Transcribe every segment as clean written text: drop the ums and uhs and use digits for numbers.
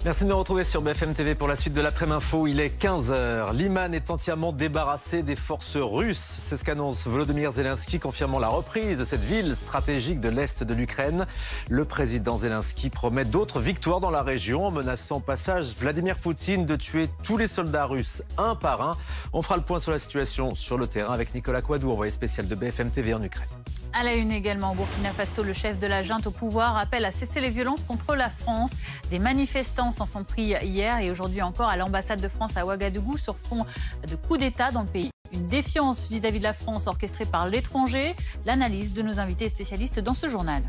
Merci de nous retrouver sur BFM TV pour la suite de l'après-midi info. Il est 15h. Liman est entièrement débarrassé des forces russes. C'est ce qu'annonce Volodymyr Zelensky, confirmant la reprise de cette ville stratégique de l'Est de l'Ukraine. Le président Zelensky promet d'autres victoires dans la région en menaçant au passage Vladimir Poutine de tuer tous les soldats russes un par un. On fera le point sur la situation sur le terrain avec Nicolas Coadou, envoyé spécial de BFM TV en Ukraine. À la une également, au Burkina Faso, le chef de la junte au pouvoir appelle à cesser les violences contre la France. Des manifestants s'en sont pris hier et aujourd'hui encore à l'ambassade de France à Ouagadougou sur fond de coup d'État dans le pays. Une défiance vis-à-vis de la France orchestrée par l'étranger. L'analyse de nos invités spécialistes dans ce journal.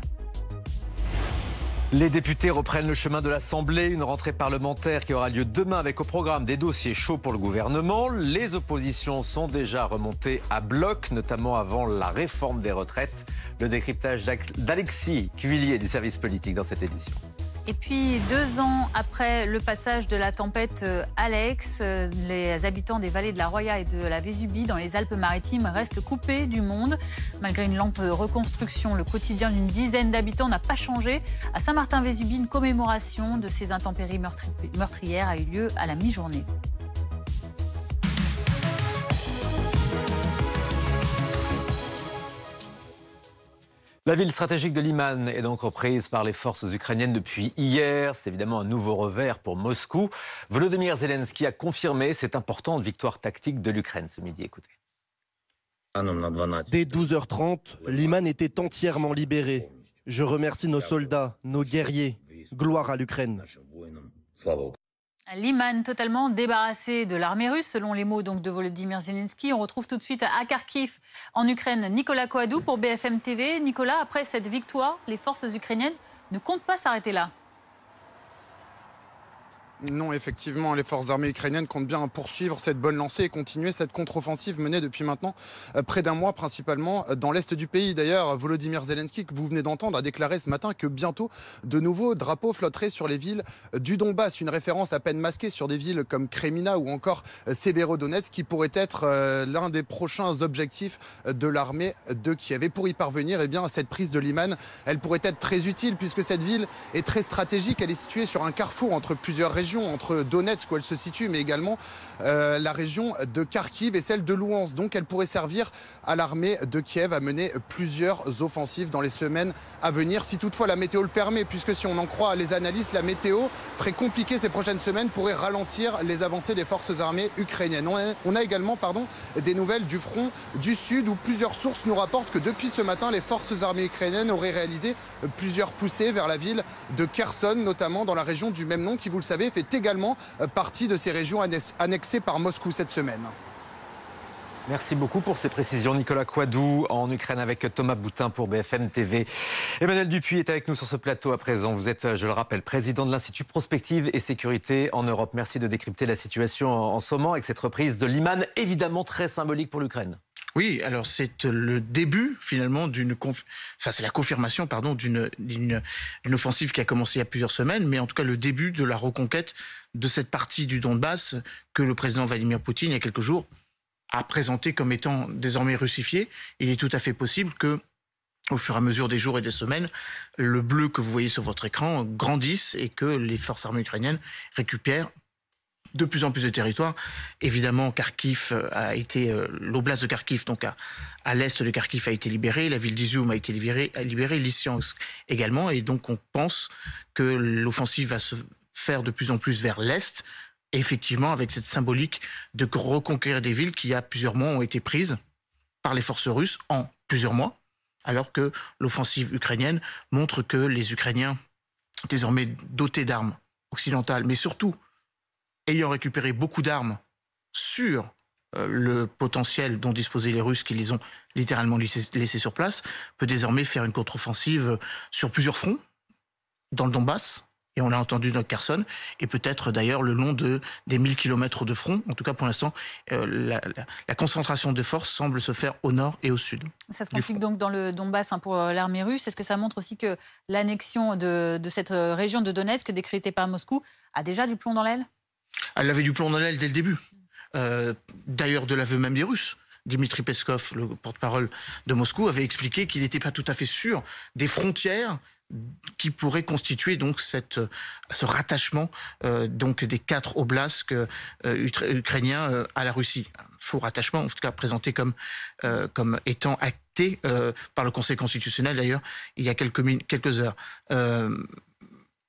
Les députés reprennent le chemin de l'Assemblée, une rentrée parlementaire qui aura lieu demain avec au programme des dossiers chauds pour le gouvernement. Les oppositions sont déjà remontées à bloc, notamment avant la réforme des retraites. Le décryptage d'Alexis Cuvillier du service politique dans cette édition. Et puis, 2 ans après le passage de la tempête Alex, les habitants des vallées de la Roya et de la Vésubie dans les Alpes-Maritimes restent coupés du monde. Malgré une lente reconstruction, le quotidien d'une dizaine d'habitants n'a pas changé. À Saint-Martin-Vésubie, une commémoration de ces intempéries meurtrières a eu lieu à la mi-journée. La ville stratégique de Liman est donc reprise par les forces ukrainiennes depuis hier. C'est évidemment un nouveau revers pour Moscou. Volodymyr Zelensky a confirmé cette importante victoire tactique de l'Ukraine ce midi. Écoutez. Dès 12h30, Liman était entièrement libéré. Je remercie nos soldats, nos guerriers. Gloire à l'Ukraine. Liman totalement débarrassé de l'armée russe, selon les mots donc de Volodymyr Zelensky. On retrouve tout de suite à Kharkiv, en Ukraine, Nicolas Coadou pour BFM TV. Nicolas, après cette victoire, les forces ukrainiennes ne comptent pas s'arrêter là. Non, effectivement, les forces armées ukrainiennes comptent bien poursuivre cette bonne lancée et continuer cette contre-offensive menée depuis maintenant près d'un mois, principalement dans l'est du pays. D'ailleurs, Volodymyr Zelensky, que vous venez d'entendre, a déclaré ce matin que bientôt de nouveaux drapeaux flotteraient sur les villes du Donbass. Une référence à peine masquée sur des villes comme Kremina ou encore Severodonetsk, qui pourrait être l'un des prochains objectifs de l'armée de Kiev. Et pour y parvenir, eh bien, cette prise de Liman, elle pourrait être très utile puisque cette ville est très stratégique. Elle est située sur un carrefour entre plusieurs régions, entre Donetsk où elle se situe, mais également la région de Kharkiv et celle de Louhansk. Donc elle pourrait servir à l'armée de Kiev à mener plusieurs offensives dans les semaines à venir, si toutefois la météo le permet, puisque si on en croit les analystes, la météo, très compliquée ces prochaines semaines, pourrait ralentir les avancées des forces armées ukrainiennes. On a également des nouvelles du front du Sud, où plusieurs sources nous rapportent que depuis ce matin, les forces armées ukrainiennes auraient réalisé plusieurs poussées vers la ville de Kherson, notamment dans la région du même nom, qui, vous le savez, fait également partie de ces régions annexées par Moscou cette semaine. Merci beaucoup pour ces précisions. Nicolas Coadou en Ukraine avec Thomas Boutin pour BFM TV. Emmanuel Dupuis est avec nous sur ce plateau à présent. Vous êtes, je le rappelle, président de l'Institut Prospective et Sécurité en Europe. Merci de décrypter la situation en ce moment avec cette reprise de Liman, évidemment très symbolique pour l'Ukraine. Oui, alors c'est le début finalement c'est la confirmation d'une offensive qui a commencé il y a plusieurs semaines, mais en tout cas le début de la reconquête de cette partie du Donbass que le président Vladimir Poutine il y a quelques jours a présenté comme étant désormais russifié. Il est tout à fait possible que, au fur et à mesure des jours et des semaines, le bleu que vous voyez sur votre écran grandisse et que les forces armées ukrainiennes récupèrent de plus en plus de territoires. Évidemment, Kharkiv a été l'oblast de Kharkiv, donc à l'est de Kharkiv a été libérée, la ville d'Izium a été libérée, Lysychansk également, et donc on pense que l'offensive va se faire de plus en plus vers l'est, effectivement avec cette symbolique de reconquérir des villes qui, il y a plusieurs mois, ont été prises par les forces russes en plusieurs mois, alors que l'offensive ukrainienne montre que les Ukrainiens, désormais dotés d'armes occidentales, mais surtout ayant récupéré beaucoup d'armes sur le potentiel dont disposaient les Russes, qui les ont littéralement laissés sur place, peut désormais faire une contre-offensive sur plusieurs fronts, dans le Donbass, et on l'a entendu dans Kherson, et peut-être d'ailleurs le long des 1000 kilomètres de front. En tout cas, pour l'instant, la concentration de forces semble se faire au nord et au sud. Ça se conflict donc dans le Donbass pour l'armée russe. Est-ce que ça montre aussi que l'annexion de cette région de Donetsk, décrétée par Moscou, a déjà du plomb dans l'aile ? Elle avait du plomb dans l'aile dès le début. D'ailleurs, de l'aveu même des Russes. Dmitri Peskov, le porte-parole de Moscou, avait expliqué qu'il n'était pas tout à fait sûr des frontières qui pourrait constituer donc ce rattachement donc des 4 oblasts ukrainiens à la Russie. Faux rattachement, en tout cas présenté comme étant acté par le Conseil constitutionnel d'ailleurs il y a quelques heures.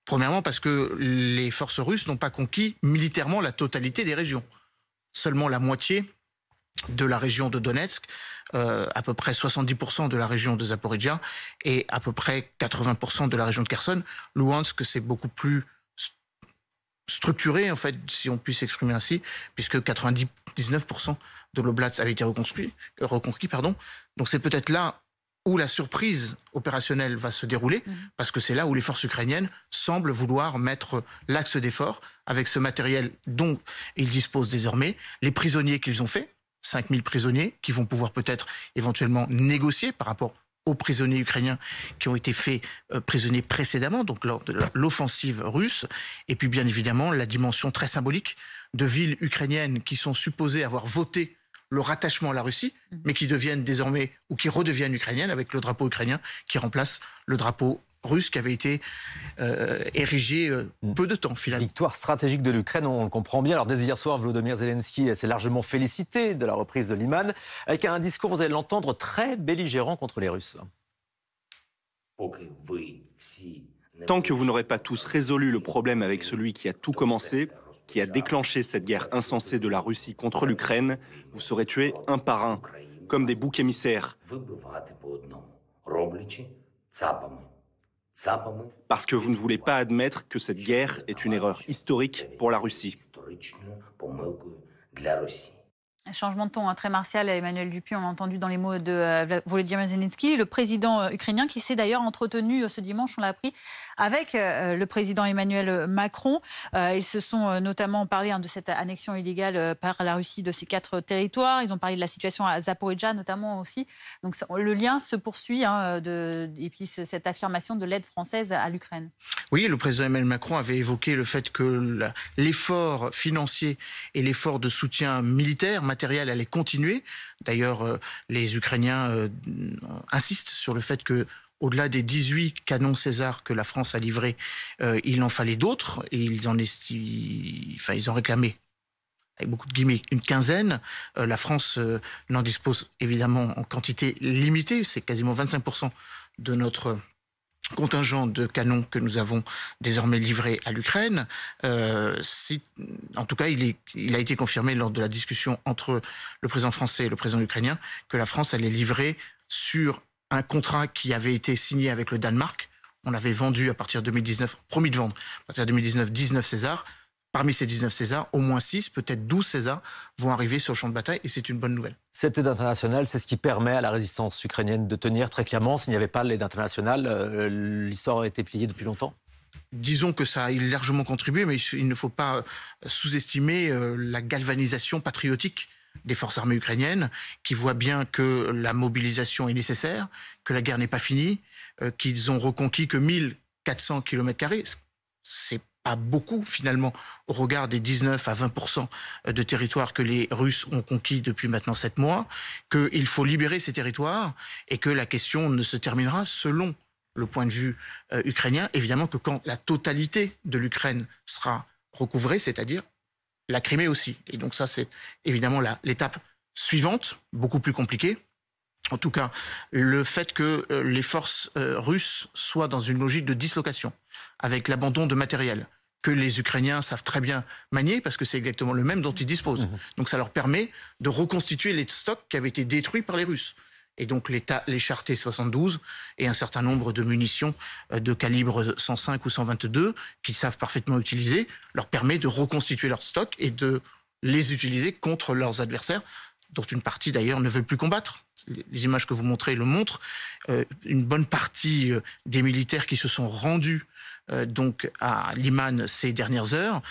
Premièrement parce que les forces russes n'ont pas conquis militairement la totalité des régions. Seulement la moitié de la région de Donetsk, à peu près 70% de la région de Zaporijia et à peu près 80% de la région de Kherson. Luhansk, c'est beaucoup plus structuré, en fait, si on puisse s'exprimer ainsi, puisque 99% de l'oblast avait été reconquis. Donc c'est peut-être là où la surprise opérationnelle va se dérouler, parce que c'est là où les forces ukrainiennes semblent vouloir mettre l'axe d'effort avec ce matériel dont ils disposent désormais, les prisonniers qu'ils ont faits, 5000 prisonniers qui vont pouvoir peut-être éventuellement négocier par rapport aux prisonniers ukrainiens qui ont été faits prisonniers précédemment, donc lors de l'offensive russe. Et puis bien évidemment la dimension très symbolique de villes ukrainiennes qui sont supposées avoir voté le rattachement à la Russie, mais qui deviennent désormais, ou qui redeviennent ukrainiennes avec le drapeau ukrainien qui remplace le drapeau russe qui avait été érigé peu de temps finalement. Victoire stratégique de l'Ukraine, on le comprend bien. Alors dès hier soir, Volodymyr Zelensky s'est largement félicité de la reprise de Liman, avec un discours, vous allez l'entendre, très belligérant contre les Russes. Tant que vous n'aurez pas tous résolu le problème avec celui qui a tout commencé, qui a déclenché cette guerre insensée de la Russie contre l'Ukraine, vous serez tués un par un, comme des boucs émissaires. Parce que vous ne voulez pas admettre que cette guerre est une erreur historique pour la Russie. Changement de ton très martial, Emmanuel Dupuis, on l'a entendu dans les mots de Volodymyr Zelensky, le président ukrainien qui s'est d'ailleurs entretenu ce dimanche, on l'a appris, avec le président Emmanuel Macron. Ils se sont notamment parlé de cette annexion illégale par la Russie de ces 4 territoires. Ils ont parlé de la situation à Zaporijia notamment aussi. Donc le lien se poursuit et puis cette affirmation de l'aide française à l'Ukraine. Oui, le président Emmanuel Macron avait évoqué le fait que l'effort financier et l'effort de soutien militaire, matériel allait continuer. D'ailleurs, les Ukrainiens insistent sur le fait que, au-delà des 18 canons César que la France a livrés, il en fallait d'autres. Et ils ont réclamé, avec beaucoup de guillemets, une quinzaine. La France n'en dispose évidemment en quantité limitée. C'est quasiment 25% de notre contingent de canons que nous avons désormais livré à l'Ukraine. En tout cas, il a été confirmé lors de la discussion entre le président français et le président ukrainien que la France allait livrer sur un contrat qui avait été signé avec le Danemark. On avait vendu à partir de 2019, promis de vendre à partir de 2019, 19 Césars. Parmi ces 19 Césars, au moins 6, peut-être 12 Césars vont arriver sur le champ de bataille et c'est une bonne nouvelle. Cette aide internationale, c'est ce qui permet à la résistance ukrainienne de tenir très clairement. S'il n'y avait pas l'aide internationale, l'histoire aurait été pliée depuis longtemps. Disons que ça a largement contribué, mais il ne faut pas sous-estimer la galvanisation patriotique des forces armées ukrainiennes, qui voient bien que la mobilisation est nécessaire, que la guerre n'est pas finie, qu'ils ont reconquis que 1400 km². C'est pas beaucoup finalement au regard des 19 à 20% de territoires que les Russes ont conquis depuis maintenant 7 mois, qu'il faut libérer ces territoires et que la question ne se terminera selon le point de vue ukrainien, évidemment que quand la totalité de l'Ukraine sera recouvrée, c'est-à-dire la Crimée aussi. Et donc ça, c'est évidemment l'étape suivante, beaucoup plus compliquée. En tout cas, le fait que les forces russes soient dans une logique de dislocation, avec l'abandon de matériel, que les Ukrainiens savent très bien manier, parce que c'est exactement le même dont ils disposent. Donc ça leur permet de reconstituer les stocks qui avaient été détruits par les Russes. Et donc les chars T-72 et un certain nombre de munitions de calibre 105 ou 122 qu'ils savent parfaitement utiliser, leur permet de reconstituer leurs stocks et de les utiliser contre leurs adversaires, dont une partie d'ailleurs ne veulent plus combattre. Les images que vous montrez le montrent. Une bonne partie des militaires qui se sont rendus donc à Liman ces dernières heures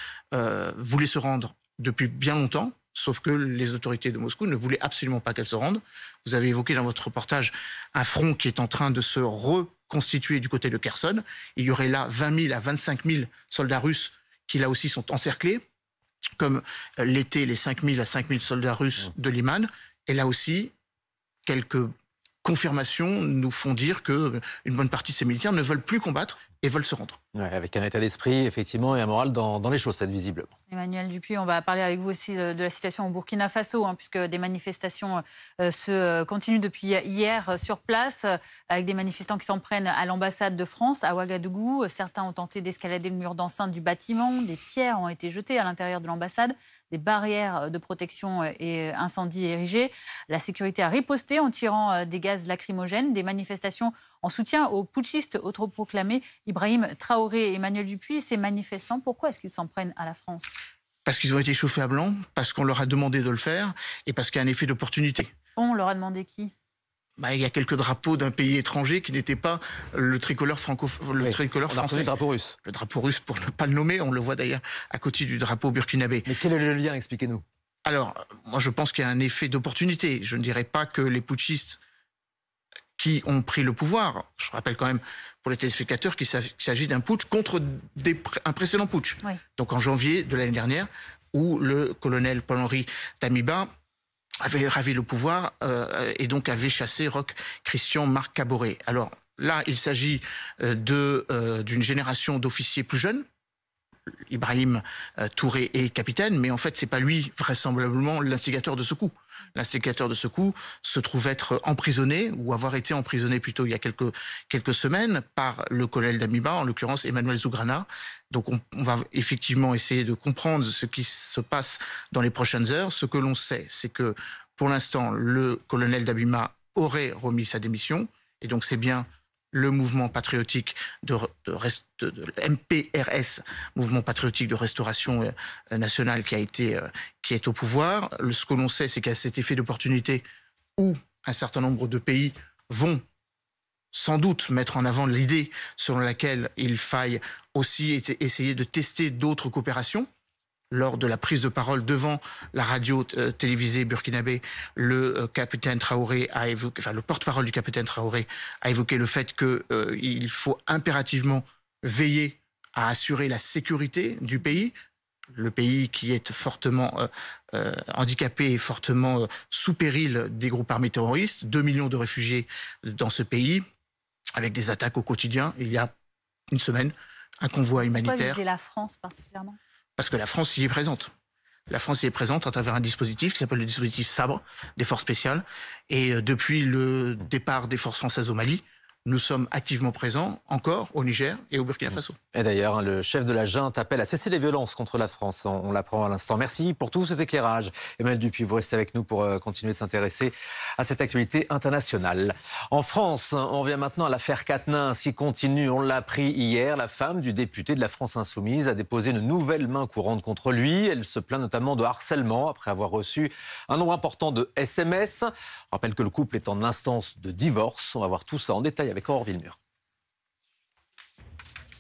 voulaient se rendre depuis bien longtemps, sauf que les autorités de Moscou ne voulaient absolument pas qu'elles se rendent. Vous avez évoqué dans votre reportage un front qui est en train de se reconstituer du côté de Kherson. Il y aurait là 20 000 à 25 000 soldats russes qui là aussi sont encerclés, comme l'étaient les 5 000 à 5 000 soldats russes de Liman. Et là aussi, quelques confirmations nous font dire qu'une bonne partie de ces militaires ne veulent plus combattre et veulent se rendre. Ouais, avec un état d'esprit, effectivement, et un moral dans les chaussettes, visiblement. Emmanuel Dupuis, on va parler avec vous aussi de la situation au Burkina Faso, puisque des manifestations se continuent depuis hier sur place, avec des manifestants qui s'en prennent à l'ambassade de France, à Ouagadougou. Certains ont tenté d'escalader le mur d'enceinte du bâtiment. Des pierres ont été jetées à l'intérieur de l'ambassade. Des barrières de protection et incendies érigées. La sécurité a riposté en tirant des gaz lacrymogènes. Des manifestations en soutien aux putschistes autoproclamés Ibrahim Traoré et Emmanuel Dupuis. Ces manifestants, pourquoi est-ce qu'ils s'en prennent à la France ? Parce qu'ils ont été chauffés à blanc, parce qu'on leur a demandé de le faire et parce qu'il y a un effet d'opportunité. On leur a demandé qui ? Il y a quelques drapeaux d'un pays étranger qui n'étaient pas le tricolore tricolore français. Le drapeau russe. Le drapeau russe, pour ne pas le nommer, on le voit d'ailleurs à côté du drapeau burkinabé. Mais quel est le lien ? Expliquez-nous. Alors, moi je pense qu'il y a un effet d'opportunité. Je ne dirais pas que les putschistes qui ont pris le pouvoir, je rappelle quand même pour les téléspectateurs qu'il s'agit d'un putsch contre un précédent putsch. Oui. Donc en janvier de l'année dernière, où le colonel Paul-Henri Damiba avait ravi le pouvoir et donc avait chassé Roch Christian Marc Caboret. Alors là, il s'agit d'une génération d'officiers plus jeunes. Ibrahim Touré est capitaine, mais en fait, c'est pas lui vraisemblablement l'instigateur de ce coup. L'instigateur de ce coup se trouve être emprisonné, ou avoir été emprisonné plutôt il y a quelques semaines, par le colonel Damiba, en l'occurrence Emmanuel Zougrana. Donc on va effectivement essayer de comprendre ce qui se passe dans les prochaines heures. Ce que l'on sait, c'est que pour l'instant, le colonel Damiba aurait remis sa démission, et donc c'est bien le mouvement patriotique de MPRS, mouvement patriotique de restauration nationale, qui est au pouvoir. Ce que l'on sait, c'est qu'il y a cet effet d'opportunité où un certain nombre de pays vont sans doute mettre en avant l'idée selon laquelle il faille aussi essayer de tester d'autres coopérations. Lors de la prise de parole devant la radio télévisée burkinabé, le capitaine Traoré a évoqué, le porte-parole du capitaine Traoré a évoqué le fait qu'il faut impérativement veiller à assurer la sécurité du pays. Le pays qui est fortement handicapé et fortement sous péril des groupes armés terroristes. 2 millions de réfugiés dans ce pays, avec des attaques au quotidien. Il y a une semaine, un convoi humanitaire. Pourquoi viser la France particulièrement ? Parce que la France y est présente. La France y est présente à travers un dispositif qui s'appelle le dispositif Sabre des forces spéciales. Et depuis le départ des forces françaises au Mali, nous sommes activement présents encore au Niger et au Burkina Faso. Et d'ailleurs, le chef de la junte appelle à cesser les violences contre la France. On l'apprend à l'instant. Merci pour tous ces éclairages. Emmanuel Dupuis, vous restez avec nous pour continuer de s'intéresser à cette actualité internationale. En France, on revient maintenant à l'affaire Quatennens qui continue. On l'a appris hier. La femme du député de la France Insoumise a déposé une nouvelle main courante contre lui. Elle se plaint notamment de harcèlement après avoir reçu un nombre important de SMS. On rappelle que le couple est en instance de divorce. On va voir tout ça en détail avec Aurore Villemur.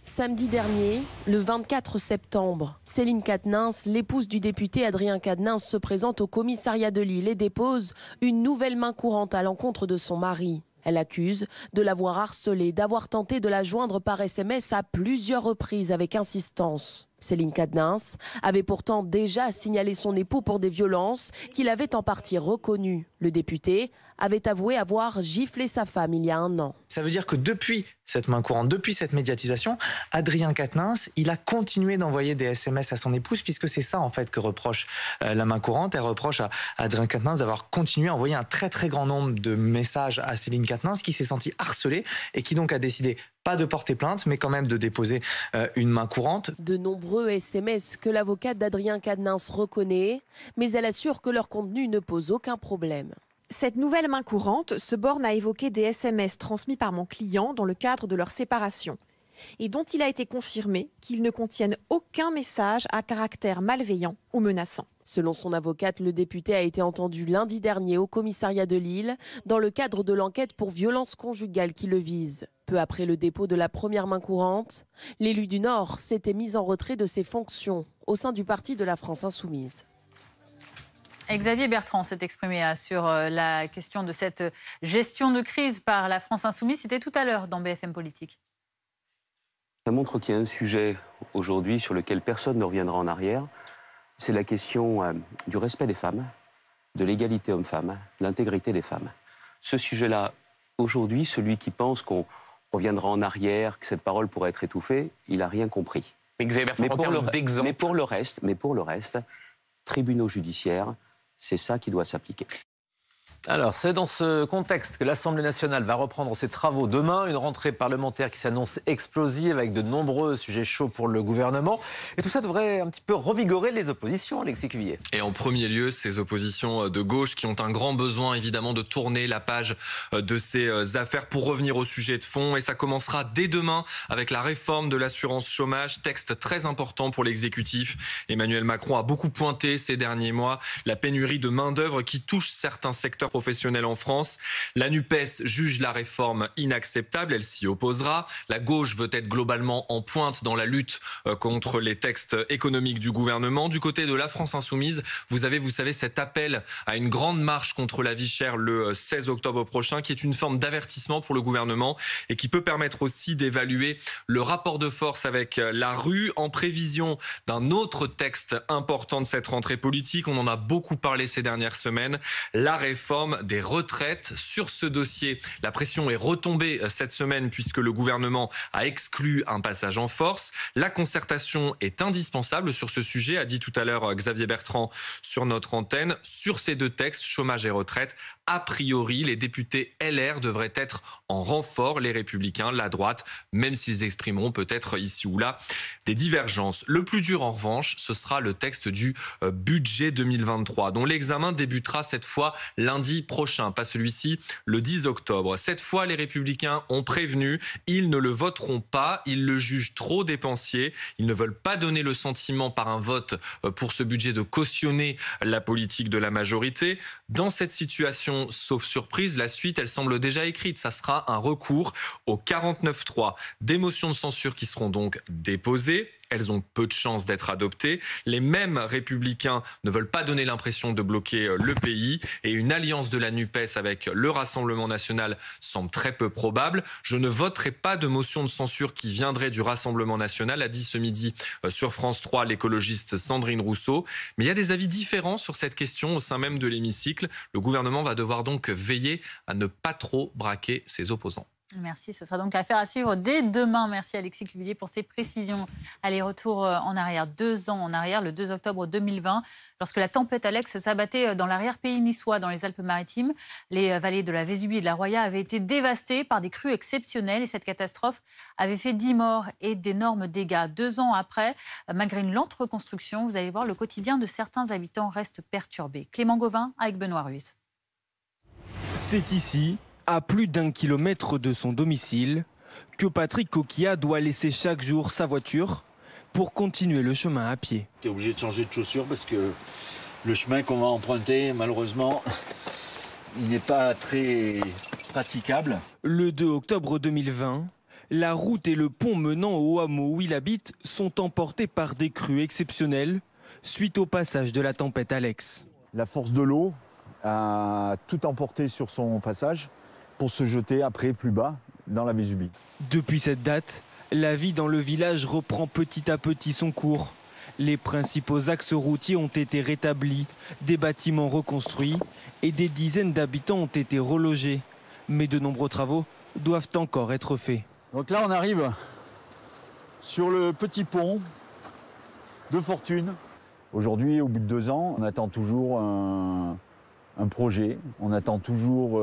Samedi dernier, le 24 septembre, Céline Quatennens, l'épouse du député Adrien Quatennens, se présente au commissariat de Lille et dépose une nouvelle main courante à l'encontre de son mari. Elle accuse de l'avoir harcelée, d'avoir tenté de la joindre par SMS à plusieurs reprises avec insistance. Céline Quatennens avait pourtant déjà signalé son époux pour des violences qu'il avait en partie reconnues. Le député avait avoué avoir giflé sa femme il y a 1 an. Ça veut dire que depuis cette main courante, depuis cette médiatisation, Adrien Quatennens, il a continué d'envoyer des SMS à son épouse, puisque c'est ça en fait que reproche la main courante. Elle reproche à Adrien Quatennens d'avoir continué à envoyer un très très grand nombre de messages à Céline Quatennens, qui s'est sentie harcelée et qui donc a décidé pas de porter plainte, mais quand même de déposer une main courante. De nombreux SMS que l'avocate d'Adrien Quatennens reconnaît, mais elle assure que leur contenu ne pose aucun problème. Cette nouvelle main courante se borne à évoquer des SMS transmis par mon client dans le cadre de leur séparation et dont il a été confirmé qu'ils ne contiennent aucun message à caractère malveillant ou menaçant. Selon son avocate, le député a été entendu lundi dernier au commissariat de Lille dans le cadre de l'enquête pour violence conjugale qui le vise. Peu après le dépôt de la première main courante, l'élu du Nord s'était mis en retrait de ses fonctions au sein du parti de la France Insoumise. Xavier Bertrand s'est exprimé sur la question de cette gestion de crise par la France Insoumise. C'était tout à l'heure dans BFM Politique. Ça montre qu'il y a un sujet aujourd'hui sur lequel personne ne reviendra en arrière. C'est la question du respect des femmes, de l'égalité homme-femme, de l'intégrité des femmes. Ce sujet-là, Aujourd'hui, celui qui pense qu'on reviendra en arrière, que cette parole pourrait être étouffée, il n'a rien compris. Mais Xavier Bertrand, en termes d'exemple... Mais pour le reste, tribunaux judiciaires, c'est ça qui doit s'appliquer. Alors, c'est dans ce contexte que l'Assemblée nationale va reprendre ses travaux demain. Une rentrée parlementaire qui s'annonce explosive avec de nombreux sujets chauds pour le gouvernement. Et tout ça devrait un petit peu revigorer les oppositions, Alexis Cuvillier. Et en premier lieu, ces oppositions de gauche qui ont un grand besoin, évidemment, de tourner la page de ces affaires pour revenir au sujet de fond. Et ça commencera dès demain avec la réforme de l'assurance chômage, texte très important pour l'exécutif. Emmanuel Macron a beaucoup pointé ces derniers mois la pénurie de main-d'œuvre qui touche certains secteurs professionnels en France. La NUPES juge la réforme inacceptable, elle s'y opposera. La gauche veut être globalement en pointe dans la lutte contre les textes économiques du gouvernement. Du côté de la France Insoumise, vous savez, cet appel à une grande marche contre la vie chère le 16 octobre prochain, qui est une forme d'avertissement pour le gouvernement et qui peut permettre aussi d'évaluer le rapport de force avec la rue en prévision d'un autre texte important de cette rentrée politique. On en a beaucoup parlé ces dernières semaines, la réforme des retraites. Sur ce dossier, la pression est retombée cette semaine puisque le gouvernement a exclu un passage en force. La concertation est indispensable sur ce sujet, a dit tout à l'heure Xavier Bertrand sur notre antenne. Sur ces deux textes, chômage et retraite, a priori, les députés LR devraient être en renfort, les Républicains, la droite, même s'ils exprimeront peut-être ici ou là des divergences. Le plus dur, en revanche, ce sera le texte du budget 2023, dont l'examen débutera cette fois lundi prochain, pas celui-ci, le 10 octobre. Cette fois, les Républicains ont prévenu, ils ne le voteront pas, ils le jugent trop dépensier, ils ne veulent pas donner le sentiment par un vote pour ce budget de cautionner la politique de la majorité. Dans cette situation, sauf surprise, la suite, elle semble déjà écrite. Ça sera un recours au 49.3. Des motions de censure qui seront donc déposées. Elles ont peu de chances d'être adoptées. Les mêmes Républicains ne veulent pas donner l'impression de bloquer le pays. Et une alliance de la NUPES avec le Rassemblement national semble très peu probable. Je ne voterai pas de motion de censure qui viendrait du Rassemblement national, a dit ce midi sur France 3 l'écologiste Sandrine Rousseau. Mais il y a des avis différents sur cette question au sein même de l'hémicycle. Le gouvernement va devoir donc veiller à ne pas trop braquer ses opposants. Merci, ce sera donc affaire à suivre dès demain. Merci Alexis Cuvillier pour ces précisions. Allez, retour en arrière, 2 ans en arrière, le 2 octobre 2020, lorsque la tempête Alex s'abattait dans l'arrière-pays niçois, dans les Alpes-Maritimes. Les vallées de la Vésubie et de la Roya avaient été dévastées par des crues exceptionnelles et cette catastrophe avait fait 10 morts et d'énormes dégâts. 2 ans après, malgré une lente reconstruction, vous allez voir, le quotidien de certains habitants reste perturbé. Clément Gauvin avec Benoît Ruiz. C'est ici, à plus d'1 kilomètre de son domicile, que Patrick Coquillat doit laisser chaque jour sa voiture pour continuer le chemin à pied. Tu es obligé de changer de chaussures parce que le chemin qu'on va emprunter, malheureusement, il n'est pas très praticable. Le 2 octobre 2020, la route et le pont menant au hameau où il habite sont emportés par des crues exceptionnelles suite au passage de la tempête Alex. La force de l'eau a tout emporté sur son passage pour se jeter après plus bas dans la Vésubie. Depuis cette date, la vie dans le village reprend petit à petit son cours. Les principaux axes routiers ont été rétablis, des bâtiments reconstruits et des dizaines d'habitants ont été relogés. Mais de nombreux travaux doivent encore être faits. Donc là, on arrive sur le petit pont de Fortune. Aujourd'hui, au bout de 2 ans, on attend toujours un projet, on attend toujours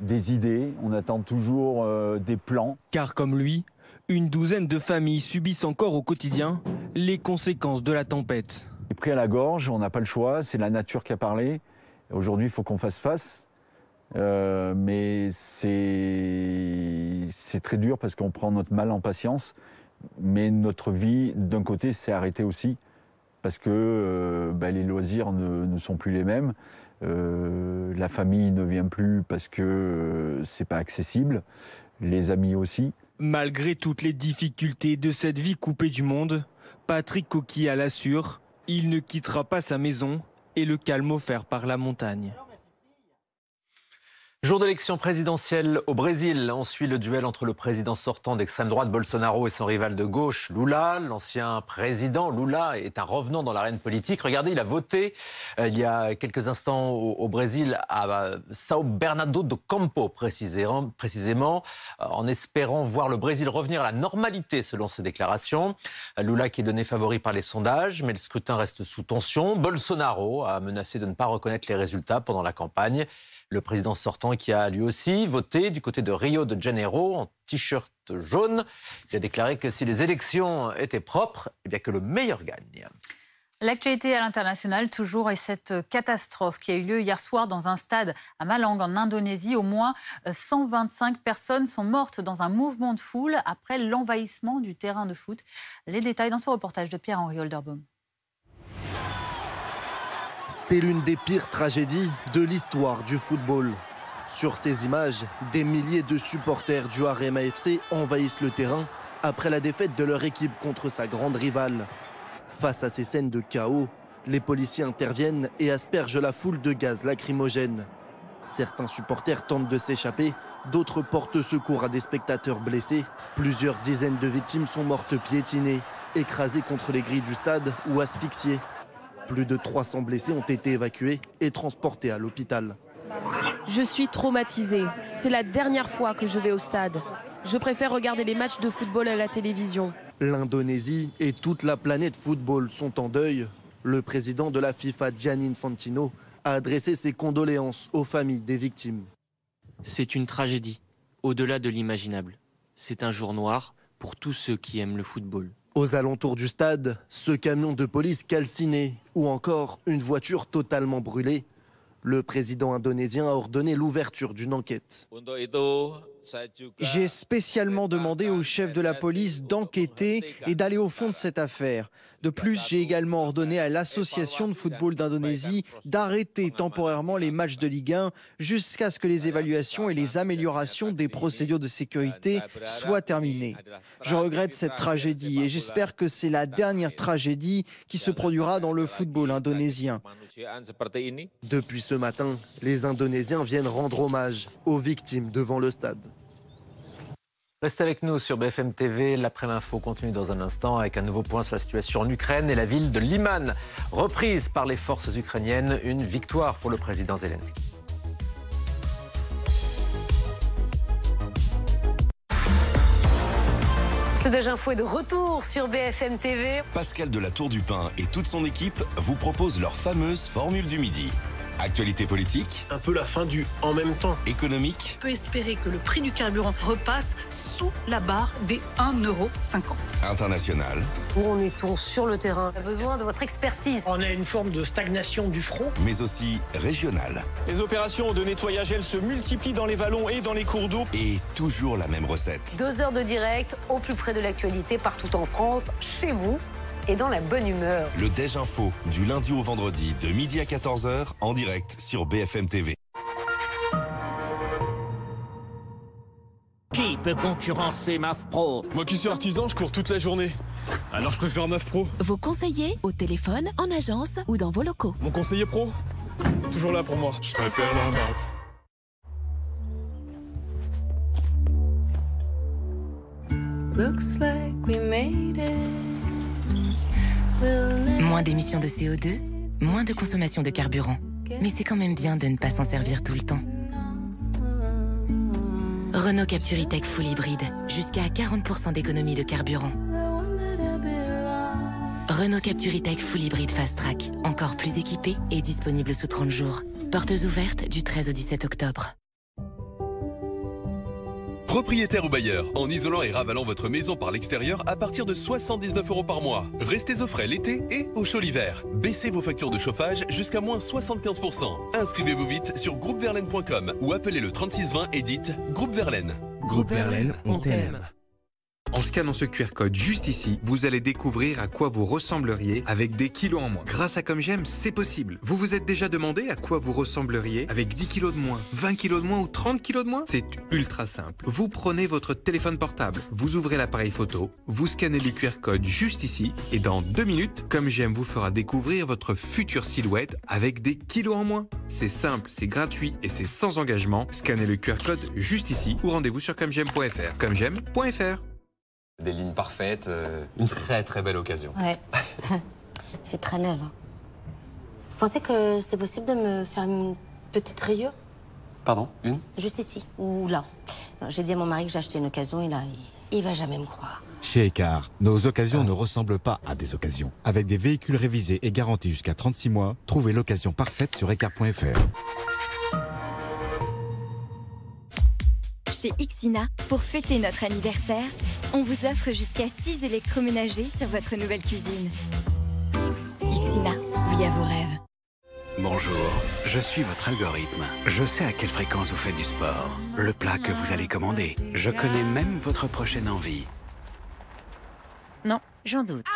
des idées, on attend toujours des plans. Car comme lui, une douzaine de familles subissent encore au quotidien les conséquences de la tempête. On est pris à la gorge, on n'a pas le choix, c'est la nature qui a parlé. Aujourd'hui, il faut qu'on fasse face. Mais c'est très dur parce qu'on prend notre mal en patience. Mais notre vie, d'un côté, s'est arrêtée aussi. Parce que les loisirs ne sont plus les mêmes. La famille ne vient plus parce que c'est pas accessible. Les amis aussi. Malgré toutes les difficultés de cette vie coupée du monde, Patrick Coquillat l'assure, il ne quittera pas sa maison et le calme offert par la montagne. Jour d'élection présidentielle au Brésil. On suit le duel entre le président sortant d'extrême droite Bolsonaro et son rival de gauche Lula. L'ancien président Lula est un revenant dans l'arène politique. Regardez, il a voté il y a quelques instants au Brésil à São Bernardo do Campo précisément, en espérant voir le Brésil revenir à la normalité selon ses déclarations. Lula qui est donné favori par les sondages, mais le scrutin reste sous tension. Bolsonaro a menacé de ne pas reconnaître les résultats pendant la campagne. Le président sortant qui a lui aussi voté du côté de Rio de Janeiro en t-shirt jaune. Il a déclaré que si les élections étaient propres, eh bien que le meilleur gagne. L'actualité à l'international toujours est cette catastrophe qui a eu lieu hier soir dans un stade à Malang en Indonésie. Au moins 125 personnes sont mortes dans un mouvement de foule après l'envahissement du terrain de foot. Les détails dans ce reportage de Pierre-Henri Holderbaum. C'est l'une des pires tragédies de l'histoire du football. Sur ces images, des milliers de supporters du Arema FC envahissent le terrain après la défaite de leur équipe contre sa grande rivale. Face à ces scènes de chaos, les policiers interviennent et aspergent la foule de gaz lacrymogène. Certains supporters tentent de s'échapper, d'autres portent secours à des spectateurs blessés. Plusieurs dizaines de victimes sont mortes piétinées, écrasées contre les grilles du stade ou asphyxiées. Plus de 300 blessés ont été évacués et transportés à l'hôpital. Je suis traumatisée. C'est la dernière fois que je vais au stade. Je préfère regarder les matchs de football à la télévision. L'Indonésie et toute la planète football sont en deuil. Le président de la FIFA, Gianni Infantino, a adressé ses condoléances aux familles des victimes. C'est une tragédie, au-delà de l'imaginable. C'est un jour noir pour tous ceux qui aiment le football. Aux alentours du stade, ce camion de police calciné ou encore une voiture totalement brûlée. Le président indonésien a ordonné l'ouverture d'une enquête. J'ai spécialement demandé au chef de la police d'enquêter et d'aller au fond de cette affaire. De plus, j'ai également ordonné à l'association de football d'Indonésie d'arrêter temporairement les matchs de Ligue 1 jusqu'à ce que les évaluations et les améliorations des procédures de sécurité soient terminées. Je regrette cette tragédie et j'espère que c'est la dernière tragédie qui se produira dans le football indonésien. Depuis ce matin, les Indonésiens viennent rendre hommage aux victimes devant le stade. Restez avec nous sur BFM TV. L'après-info continue dans un instant avec un nouveau point sur la situation en Ukraine et la ville de Liman, reprise par les forces ukrainiennes. Une victoire pour le président Zelensky. Ce Déj Info est de retour sur BFM TV. Pascal de la Tour du Pin et toute son équipe vous proposent leur fameuse formule du midi. Actualité politique. Un peu la fin du « en même temps ». Économique. On peut espérer que le prix du carburant repasse sous la barre des 1,50 €. International. Où en est-on sur le terrain? On a besoin de votre expertise. On a une forme de stagnation du front. Mais aussi régional. Les opérations de nettoyage, elles se multiplient dans les vallons et dans les cours d'eau. Et toujours la même recette. 2 heures de direct, au plus près de l'actualité, partout en France, chez vous. Et dans la bonne humeur. Le Déj Info, du lundi au vendredi, de midi à 14h, en direct sur BFM TV. Qui peut concurrencer MAF Pro? Moi qui suis artisan, je cours toute la journée. Alors je préfère MAF Pro. Vos conseillers, au téléphone, en agence ou dans vos locaux. Mon conseiller pro, toujours là pour moi. Je préfère la MAF. Looks like we made it. Moins d'émissions de CO2, moins de consommation de carburant. Mais c'est quand même bien de ne pas s'en servir tout le temps. Renault Captur E-Tech Full Hybride, jusqu'à 40% d'économie de carburant. Renault Captur E-Tech Full Hybride Fast Track, encore plus équipé et disponible sous 30 jours. Portes ouvertes du 13 au 17 octobre. Propriétaire ou bailleur, en isolant et ravalant votre maison par l'extérieur à partir de 79 € par mois. Restez au frais l'été et au chaud l'hiver. Baissez vos factures de chauffage jusqu'à moins 75%. Inscrivez-vous vite sur groupeverlaine.com ou appelez le 36 20 et dites Groupe Verlaine. Groupe Verlaine, on t'aime. En scannant ce QR code juste ici, vous allez découvrir à quoi vous ressembleriez avec des kilos en moins. Grâce à Comme J'aime, c'est possible. Vous vous êtes déjà demandé à quoi vous ressembleriez avec 10 kilos de moins, 20 kilos de moins ou 30 kilos de moins? C'est ultra simple. Vous prenez votre téléphone portable, vous ouvrez l'appareil photo, vous scannez le QR code juste ici et dans 2 minutes, Comme J'aime vous fera découvrir votre future silhouette avec des kilos en moins. C'est simple, c'est gratuit et c'est sans engagement. Scannez le QR code juste ici ou rendez-vous sur commej'aime.fr. commej'aime.fr. Des lignes parfaites, une très très belle occasion. Ouais. Fait très neuve. Hein. Vous pensez que c'est possible de me faire une petite rayure? Pardon, une? Juste ici, ou là. J'ai dit à mon mari que j'ai acheté une occasion et là, il va jamais me croire. Chez Écart, nos occasions ne ressemblent pas à des occasions. Avec des véhicules révisés et garantis jusqu'à 36 mois, trouvez l'occasion parfaite sur écart.fr. Chez Ixina, pour fêter notre anniversaire, on vous offre jusqu'à 6 électroménagers sur votre nouvelle cuisine. Ixina, oui à vos rêves. Bonjour, je suis votre algorithme. Je sais à quelle fréquence vous faites du sport, le plat que vous allez commander. Je connais même votre prochaine envie. Non, j'en doute.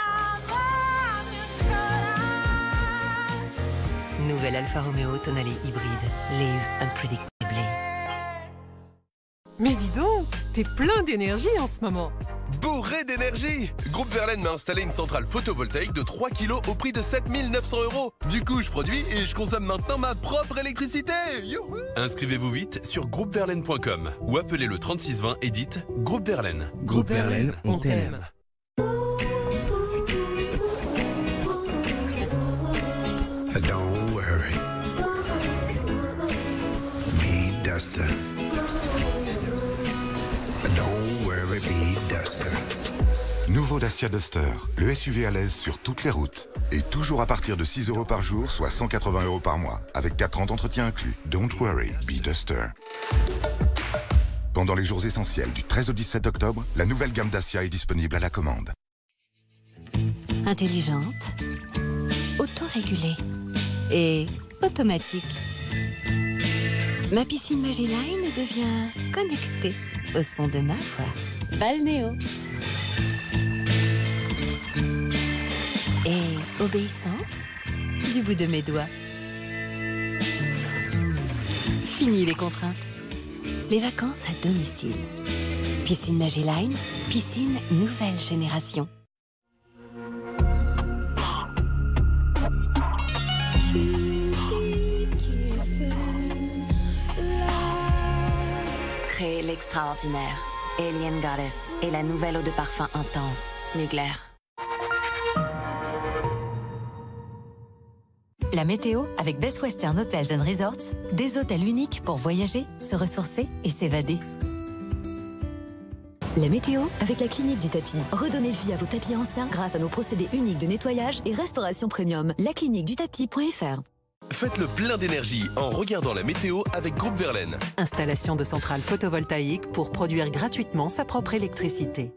Nouvelle Alfa Romeo Tonale hybride. Live unpredictably. Mais dis donc, t'es plein d'énergie en ce moment. Bourré d'énergie! Groupe Verlaine m'a installé une centrale photovoltaïque de 3 kg au prix de 7 900 €. Du coup, je produis et je consomme maintenant ma propre électricité. Youhou! Inscrivez-vous vite sur groupeverlaine.com ou appelez le 3620 et dites Groupe Verlaine. Groupe Verlaine, on t'aime. Don't worry. Me Duster. Don't worry, be Duster. Nouveau Dacia Duster, le SUV à l'aise sur toutes les routes. Et toujours à partir de 6 € par jour, soit 180 € par mois, avec 4 ans d'entretien inclus. Don't worry, be Duster. Pendant les jours essentiels du 13 au 17 octobre, la nouvelle gamme Dacia est disponible à la commande. Intelligente, autorégulée et automatique. Ma piscine Magiline devient connectée au son de ma voix. Balnéo. Et obéissante du bout de mes doigts. Fini les contraintes. Les vacances à domicile. Piscine Magiline, piscine nouvelle génération. Créer l'extraordinaire. Alien Goddess et la nouvelle eau de parfum intense. Mugler. La météo avec Best Western Hotels & Resorts, des hôtels uniques pour voyager, se ressourcer et s'évader. La météo avec la clinique du tapis. Redonnez vie à vos tapis anciens grâce à nos procédés uniques de nettoyage et restauration premium. lacliniquedutapis.fr. Faites le plein d'énergie en regardant la météo avec Groupe Verlaine. Installation de centrales photovoltaïques pour produire gratuitement sa propre électricité.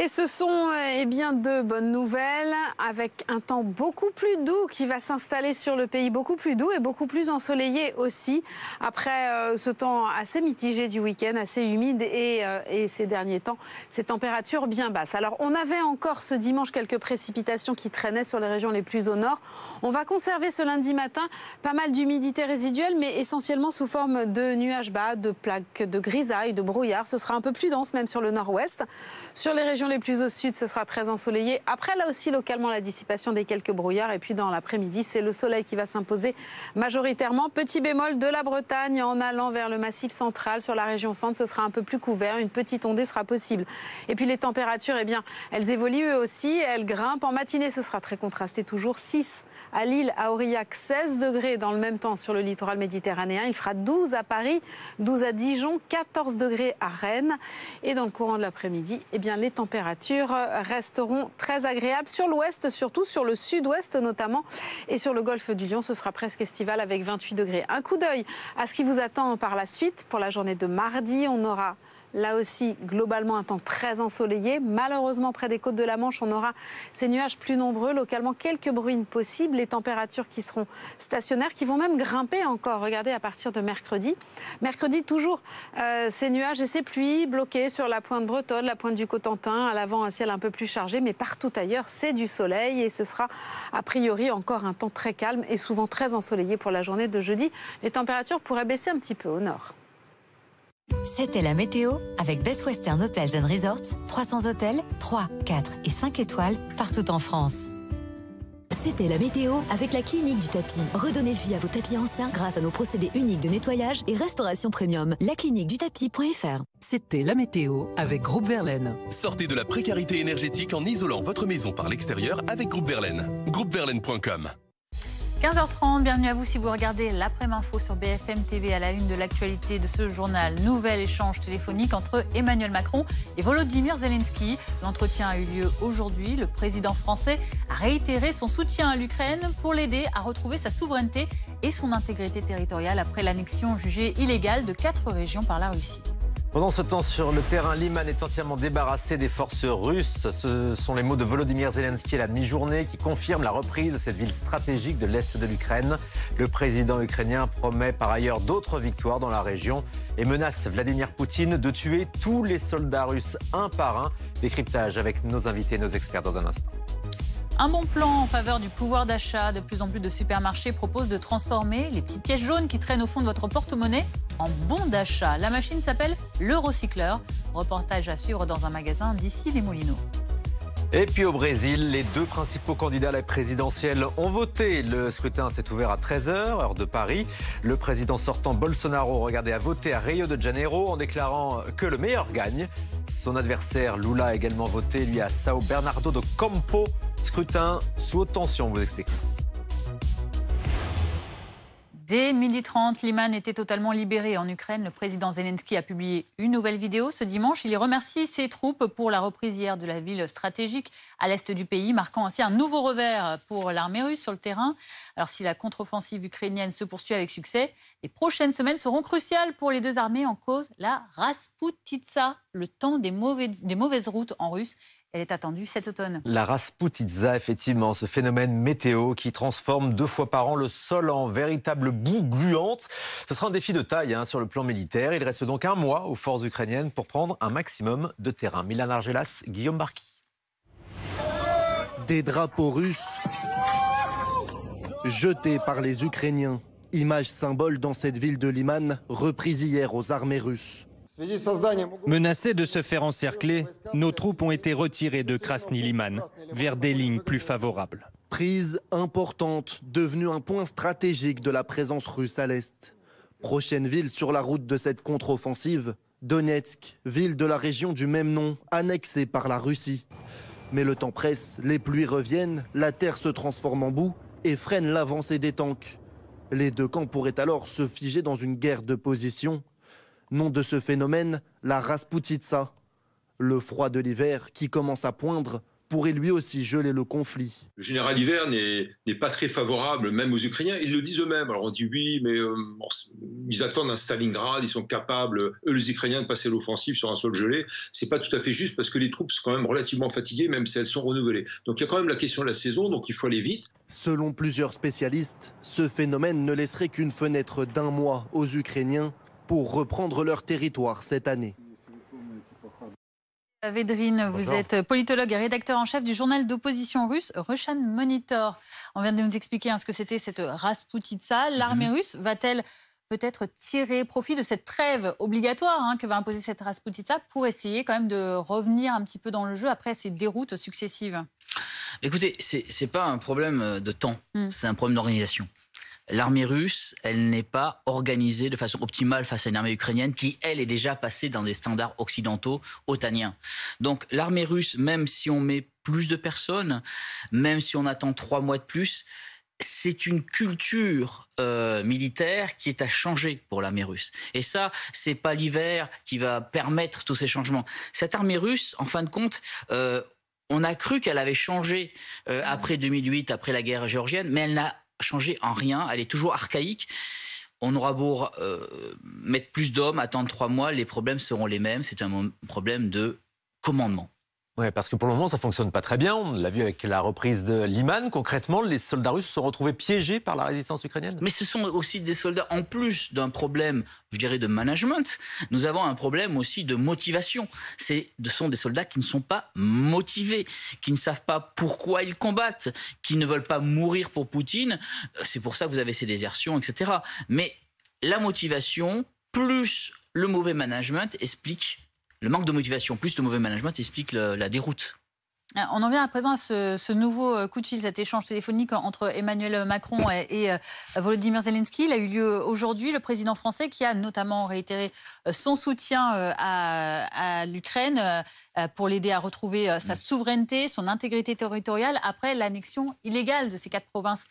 Et ce sont bien de bonnes nouvelles avec un temps beaucoup plus doux qui va s'installer sur le pays, beaucoup plus doux et beaucoup plus ensoleillé aussi après ce temps assez mitigé du week-end, assez humide et ces derniers temps, ces températures bien basses. Alors on avait encore ce dimanche quelques précipitations qui traînaient sur les régions les plus au nord. On va conserver ce lundi matin pas mal d'humidité résiduelle mais essentiellement sous forme de nuages bas, de plaques de grisaille, de brouillard. Ce sera un peu plus dense même sur le nord-ouest. Sur les régions les plus au sud, ce sera très ensoleillé. Après, là aussi, localement, la dissipation des quelques brouillards. Et puis, dans l'après-midi, c'est le soleil qui va s'imposer majoritairement. Petit bémol de la Bretagne en allant vers le massif central. Sur la région centre, ce sera un peu plus couvert. Une petite ondée sera possible. Et puis, les températures, eh bien, elles évoluent eux aussi. Elles grimpent. En matinée, ce sera très contrasté. Toujours 6 à Lille, à Aurillac, 16 degrés dans le même temps sur le littoral méditerranéen. Il fera 12 à Paris, 12 à Dijon, 14 degrés à Rennes. Et dans le courant de l'après-midi, eh bien, les températures resteront très agréables sur l'ouest, surtout sur le sud-ouest notamment. Et sur le golfe du Lion, ce sera presque estival avec 28 degrés. Un coup d'œil à ce qui vous attend par la suite. Pour la journée de mardi, on aura Là aussi, globalement, un temps très ensoleillé. Malheureusement, près des côtes de la Manche, on aura ces nuages plus nombreux. Localement, quelques bruines possibles. Les températures qui seront stationnaires, qui vont même grimper encore. Regardez, à partir de mercredi. Mercredi, toujours ces nuages et ces pluies bloqués sur la pointe bretonne, la pointe du Cotentin. À l'avant, un ciel un peu plus chargé, mais partout ailleurs, c'est du soleil. Et ce sera, a priori, encore un temps très calme et souvent très ensoleillé pour la journée de jeudi. Les températures pourraient baisser un petit peu au nord. C'était la météo avec Best Western Hotels & Resorts. 300 hôtels, 3, 4 et 5 étoiles partout en France. C'était la météo avec la clinique du tapis. Redonnez vie à vos tapis anciens grâce à nos procédés uniques de nettoyage et restauration premium. Lacliniquedutapis.fr. C'était la météo avec Groupe Verlaine. Sortez de la précarité énergétique en isolant votre maison par l'extérieur avec Groupe Verlaine. Groupeverlaine.com. 15h30, bienvenue à vous si vous regardez l'après-info sur BFM TV à la une de l'actualité de ce journal. Nouvel échange téléphonique entre Emmanuel Macron et Volodymyr Zelensky. L'entretien a eu lieu aujourd'hui. Le président français a réitéré son soutien à l'Ukraine pour l'aider à retrouver sa souveraineté et son intégrité territoriale après l'annexion jugée illégale de 4 régions par la Russie. Pendant ce temps, sur le terrain, Liman est entièrement débarrassé des forces russes. Ce sont les mots de Volodymyr Zelensky à la mi-journée qui confirment la reprise de cette ville stratégique de l'Est de l'Ukraine. Le président ukrainien promet par ailleurs d'autres victoires dans la région et menace Vladimir Poutine de tuer tous les soldats russes un par un. Décryptage avec nos invités et nos experts dans un instant. Un bon plan en faveur du pouvoir d'achat. De plus en plus de supermarchés proposent de transformer les petites pièces jaunes qui traînent au fond de votre porte-monnaie en bons d'achat. La machine s'appelle l'Eurocycleur. Reportage à suivre dans un magasin d'ici les Moulineaux. Et puis au Brésil, les deux principaux candidats à la présidentielle ont voté. Le scrutin s'est ouvert à 13h, heure de Paris. Le président sortant Bolsonaro regardait à voter à Rio de Janeiro en déclarant que le meilleur gagne. Son adversaire Lula a également voté, lui, à São Bernardo do Campo. Scrutin sous haute tension, on vous explique. Dès 12h30, Liman était totalement libéré en Ukraine. Le président Zelensky a publié une nouvelle vidéo ce dimanche. Il y remercie ses troupes pour la reprise hier de la ville stratégique à l'est du pays, marquant ainsi un nouveau revers pour l'armée russe sur le terrain. Alors si la contre-offensive ukrainienne se poursuit avec succès, les prochaines semaines seront cruciales pour les deux armées, en cause la Rasputitsa, le temps des mauvaises routes en russe. Elle est attendue cet automne. La Rasputitsa, effectivement, ce phénomène météo qui transforme 2 fois par an le sol en véritable boue gluante. Ce sera un défi de taille sur le plan militaire. Il reste donc un mois aux forces ukrainiennes pour prendre un maximum de terrain. Milan Argelas, Guillaume Barki. Des drapeaux russes jetés par les Ukrainiens. Image symbole dans cette ville de Liman, reprise hier aux armées russes. Menacés de se faire encercler, nos troupes ont été retirées de Krasny Liman vers des lignes plus favorables. Prise importante, devenue un point stratégique de la présence russe à l'est. Prochaine ville sur la route de cette contre-offensive, Donetsk, ville de la région du même nom, annexée par la Russie. Mais le temps presse, les pluies reviennent, la terre se transforme en boue et freine l'avancée des tanks. Les deux camps pourraient alors se figer dans une guerre de position. Nom de ce phénomène, la Rasputitsa. Le froid de l'hiver, qui commence à poindre, pourrait lui aussi geler le conflit. Le général Hiver n'est pas très favorable, même aux Ukrainiens. Ils le disent eux-mêmes. Alors on dit oui, mais ils attendent un Stalingrad, ils sont capables, eux les Ukrainiens, de passer l'offensive sur un sol gelé. C'est pas tout à fait juste parce que les troupes sont quand même relativement fatiguées, même si elles sont renouvelées. Donc il y a quand même la question de la saison, donc il faut aller vite. Selon plusieurs spécialistes, ce phénomène ne laisserait qu'une fenêtre d'1 mois aux Ukrainiens pour reprendre leur territoire cette année. Védrine, vous êtes politologue et rédacteur en chef du journal d'opposition russe Russian Monitor. On vient de nous expliquer ce que c'était cette Rasputitsa. L'armée russe va-t-elle peut-être tirer profit de cette trêve obligatoire que va imposer cette Rasputitsa pour essayer quand même de revenir un petit peu dans le jeu après ces déroutes successives? Écoutez, c'est pas un problème de temps, c'est un problème d'organisation. L'armée russe, elle n'est pas organisée de façon optimale face à une armée ukrainienne qui, elle, est déjà passée dans des standards occidentaux otaniens. Donc l'armée russe, même si on met plus de personnes, même si on attend 3 mois de plus, c'est une culture militaire qui est à changer pour l'armée russe. Et ça, c'est pas l'hiver qui va permettre tous ces changements. Cette armée russe, en fin de compte, on a cru qu'elle avait changé après 2008, après la guerre géorgienne, mais elle n'a changé en rien, elle est toujours archaïque. on aura beau mettre plus d'hommes, attendre 3 mois, les problèmes seront les mêmes. C'est un problème de commandement. Oui, parce que pour le moment, ça ne fonctionne pas très bien. On l'a vu avec la reprise de Liman. Concrètement, les soldats russes se sont retrouvés piégés par la résistance ukrainienne. Mais ce sont aussi des soldats, en plus d'un problème, je dirais, de management, nous avons un problème aussi de motivation. Ce sont des soldats qui ne sont pas motivés, qui ne savent pas pourquoi ils combattent, qui ne veulent pas mourir pour Poutine. C'est pour ça que vous avez ces désertions, etc. Mais la motivation, plus le mauvais management, explique... Le manque de motivation plus le mauvais management explique la déroute. On en vient à présent à ce nouveau coup de fil, cet échange téléphonique entre Emmanuel Macron et Volodymyr Zelensky. Il a eu lieu aujourd'hui. Le président français qui a notamment réitéré son soutien à l'Ukraine pour l'aider à retrouver sa souveraineté, son intégrité territoriale après l'annexion illégale de ces 4 provinces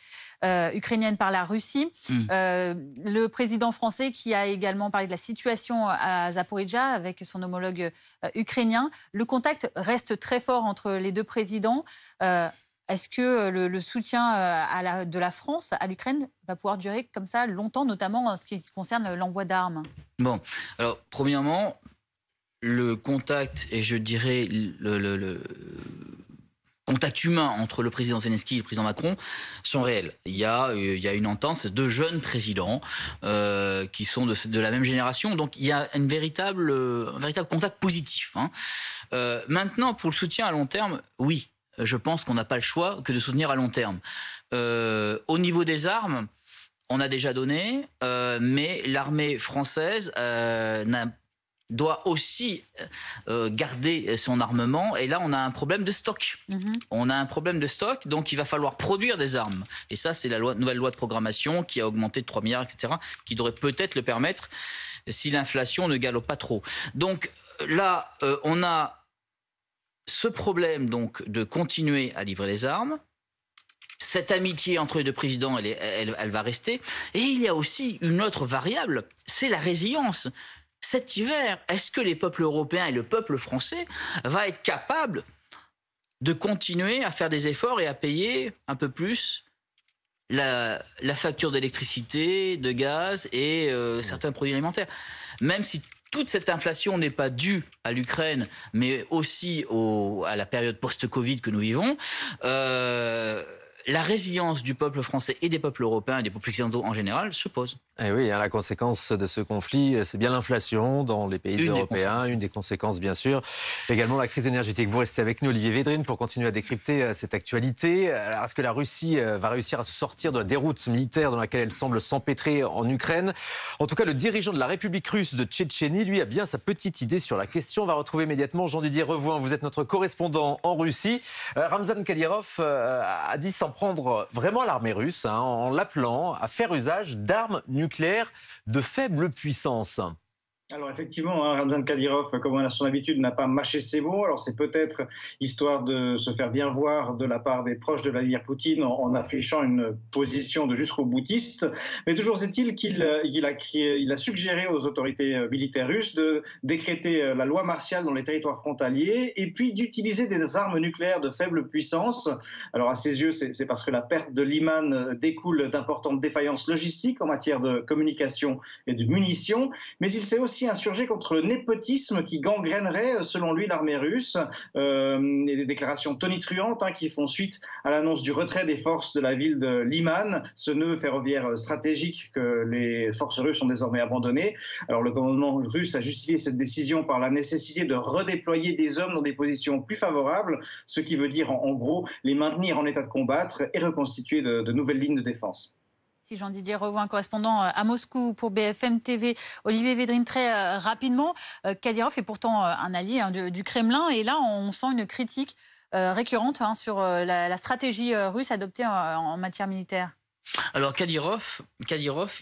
ukrainiennes par la Russie. Le président français qui a également parlé de la situation à Zaporijjia avec son homologue ukrainien. Le contact reste très fort entre les deux présidents. Est-ce que le soutien de la France à l'Ukraine va pouvoir durer comme ça longtemps, notamment en ce qui concerne l'envoi d'armes? Bon, alors premièrement, le contact et je dirais le contact humain entre le président Zelensky et le président Macron sont réels. Il y a une entente, c'est 2 jeunes présidents qui sont de la même génération, donc il y a un véritable contact positif. Maintenant, pour le soutien à long terme, oui, je pense qu'on n'a pas le choix que de soutenir à long terme. Au niveau des armes, on a déjà donné, mais l'armée française doit aussi garder son armement. Et là, on a un problème de stock. On a un problème de stock, donc il va falloir produire des armes. Et ça, c'est la nouvelle loi de programmation qui a augmenté de 3 milliards, etc., qui devrait peut-être le permettre si l'inflation ne galope pas trop. Donc là, on a ce problème donc, de continuer à livrer les armes. Cette amitié entre les deux présidents, elle va rester. Et il y a aussi une autre variable, c'est la résilience. Cet hiver, est-ce que les peuples européens et le peuple français va être capable de continuer à faire des efforts et à payer un peu plus la facture d'électricité, de gaz et certains produits alimentaires? Même si toute cette inflation n'est pas due à l'Ukraine, mais aussi à la période post-Covid que nous vivons, la résilience du peuple français et des peuples européens et des peuples occidentaux en général se pose. Et oui, la conséquence de ce conflit, c'est bien l'inflation dans les pays européens. Une des conséquences, bien sûr. Également la crise énergétique. Vous restez avec nous, Olivier Védrine, pour continuer à décrypter cette actualité. Alors, est-ce que la Russie va réussir à se sortir de la déroute militaire dans laquelle elle semble s'empêtrer en Ukraine? En tout cas, le dirigeant de la République russe de Tchétchénie, lui, a bien sa petite idée sur la question. On va retrouver immédiatement Jean-Didier Revoin. Vous êtes notre correspondant en Russie. Ramzan Kadyrov a dit s'en prendre vraiment à l'armée russe, en l'appelant à faire usage d'armes nucléaires de faible puissance. Alors effectivement, Ramzan Kadyrov, comme on a son habitude, n'a pas mâché ses mots. Alors c'est peut-être histoire de se faire bien voir de la part des proches de Vladimir Poutine en affichant une position de jusqu'au boutiste. Mais toujours est-il qu'il a suggéré aux autorités militaires russes de décréter la loi martiale dans les territoires frontaliers et puis d'utiliser des armes nucléaires de faible puissance. Alors à ses yeux, c'est parce que la perte de Liman découle d'importantes défaillances logistiques en matière de communication et de munitions. Mais il s'est aussi insurgé contre le népotisme qui gangrènerait, selon lui, l'armée russe. Et des déclarations tonitruantes qui font suite à l'annonce du retrait des forces de la ville de Liman, ce nœud ferroviaire stratégique que les forces russes ont désormais abandonné. Alors le commandement russe a justifié cette décision par la nécessité de redéployer des hommes dans des positions plus favorables, ce qui veut dire en gros les maintenir en état de combattre et reconstituer de nouvelles lignes de défense. Jean-Didier Revoin, correspondant à Moscou pour BFM TV. Olivier Védrine, très rapidement, Kadyrov est pourtant un allié du Kremlin et là on sent une critique récurrente sur la stratégie russe adoptée en matière militaire. Alors Kadyrov,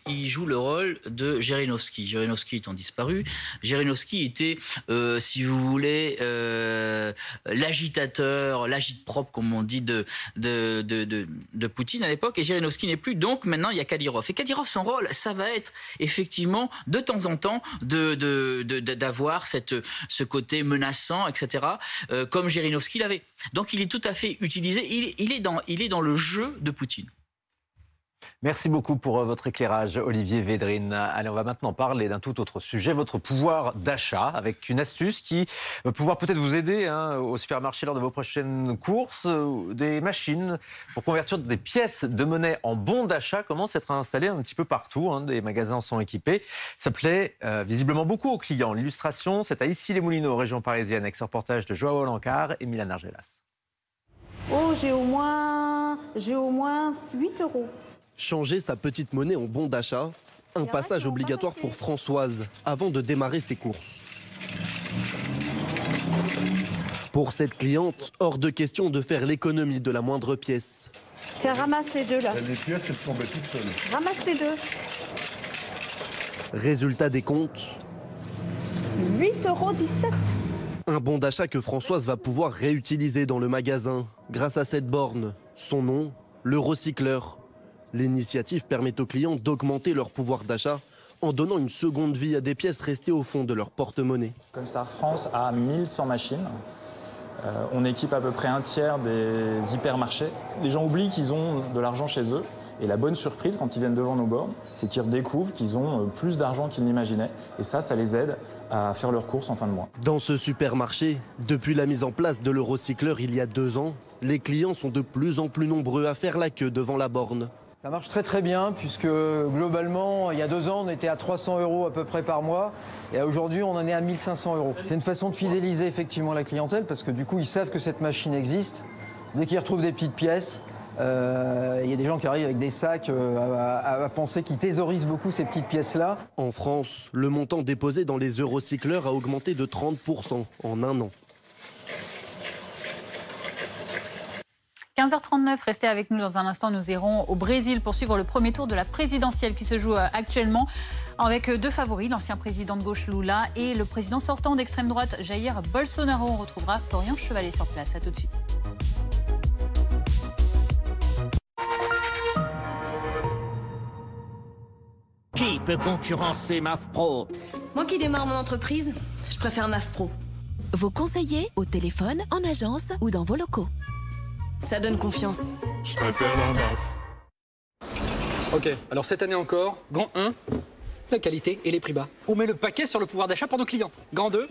il joue le rôle de Zhirinovski. Zhirinovski étant disparu, Zhirinovski était, si vous voulez, l'agitateur, l'agite-propre, comme on dit, de Poutine à l'époque. Et Zhirinovski n'est plus, donc maintenant il y a Kadyrov. Et Kadyrov, son rôle, ça va être effectivement de temps en temps d'avoir ce côté menaçant, etc. Comme Zhirinovski l'avait. Donc il est tout à fait utilisé. Il est dans le jeu de Poutine. Merci beaucoup pour votre éclairage, Olivier Védrine. Allez, on va maintenant parler d'un tout autre sujet, votre pouvoir d'achat, avec une astuce qui va pouvoir peut-être vous aider au supermarché lors de vos prochaines courses. Des machines pour convertir des pièces de monnaie en bons d'achat commencent à être installées un petit peu partout. Des magasins en sont équipés. Ça plaît visiblement beaucoup aux clients. L'illustration, c'est à Issy-les-Moulineaux, région parisienne, avec ce reportage de Joao Lancard et Milan Argelas. Oh, j'ai au moins 8 €. Changer sa petite monnaie en bon d'achat, un passage obligatoire pour Françoise avant de démarrer ses courses. Pour cette cliente, hors de question de faire l'économie de la moindre pièce. Tiens, ramasse les deux là. Les pièces, elles tombaient toutes seules. Ramasse les deux. Résultat des comptes. 8,17 €. Un bon d'achat que Françoise va pouvoir réutiliser dans le magasin grâce à cette borne. Son nom, l'Eurocycleur. L'initiative permet aux clients d'augmenter leur pouvoir d'achat en donnant une seconde vie à des pièces restées au fond de leur porte-monnaie. Comstar France a 1100 machines. On équipe à peu près un tiers des hypermarchés. Les gens oublient qu'ils ont de l'argent chez eux. Et la bonne surprise, quand ils viennent devant nos bornes, c'est qu'ils redécouvrent qu'ils ont plus d'argent qu'ils n'imaginaient. Et ça les aide à faire leurs courses en fin de mois. Dans ce supermarché, depuis la mise en place de l'Eurocycleur il y a 2 ans, les clients sont de plus en plus nombreux à faire la queue devant la borne. Ça marche très très bien puisque globalement, il y a 2 ans, on était à 300 € à peu près par mois et aujourd'hui, on en est à 1500 €. C'est une façon de fidéliser effectivement la clientèle parce que du coup, ils savent que cette machine existe. Dès qu'ils retrouvent des petites pièces, il y a des gens qui arrivent avec des sacs à penser qu'ils thésaurisent beaucoup ces petites pièces-là. En France, le montant déposé dans les Eurocycleurs a augmenté de 30% en 1 an. 15h39, restez avec nous dans un instant. Nous irons au Brésil pour suivre le premier tour de la présidentielle qui se joue actuellement avec 2 favoris, l'ancien président de gauche Lula et le président sortant d'extrême droite Jair Bolsonaro. On retrouvera Florian Chevalet sur place. À tout de suite. Qui peut concurrencer MAF Pro? Moi qui démarre mon entreprise, je préfère MAF Pro. Vos conseillers, au téléphone, en agence ou dans vos locaux. Ça donne confiance. Je préfère la MAF. Ok, alors cette année encore, grand 1, la qualité et les prix bas. On met le paquet sur le pouvoir d'achat pour nos clients. Grand 2,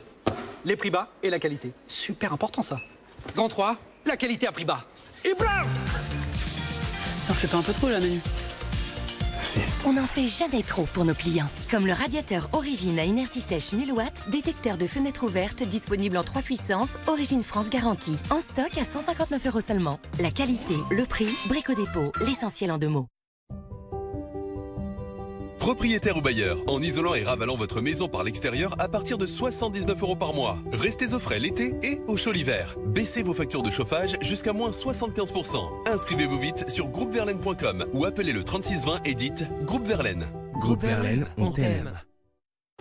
les prix bas et la qualité. Super important ça. Grand 3, la qualité à prix bas. Et blam! T'en fais pas un peu trop là, Manu? On n'en fait jamais trop pour nos clients. Comme le radiateur Origine à inertie sèche 1000 watts, détecteur de fenêtres ouvertes disponible en 3 puissances, Origine France garantie. En stock à 159 € seulement. La qualité, le prix, Brico Dépôt, l'essentiel en 2 mots. Propriétaire ou bailleur, en isolant et ravalant votre maison par l'extérieur à partir de 79 € par mois. Restez au frais l'été et au chaud l'hiver. Baissez vos factures de chauffage jusqu'à moins 75%. Inscrivez-vous vite sur groupeverlaine.com ou appelez le 3620 et dites Groupe Verlaine. Groupe Verlaine, on t'aime.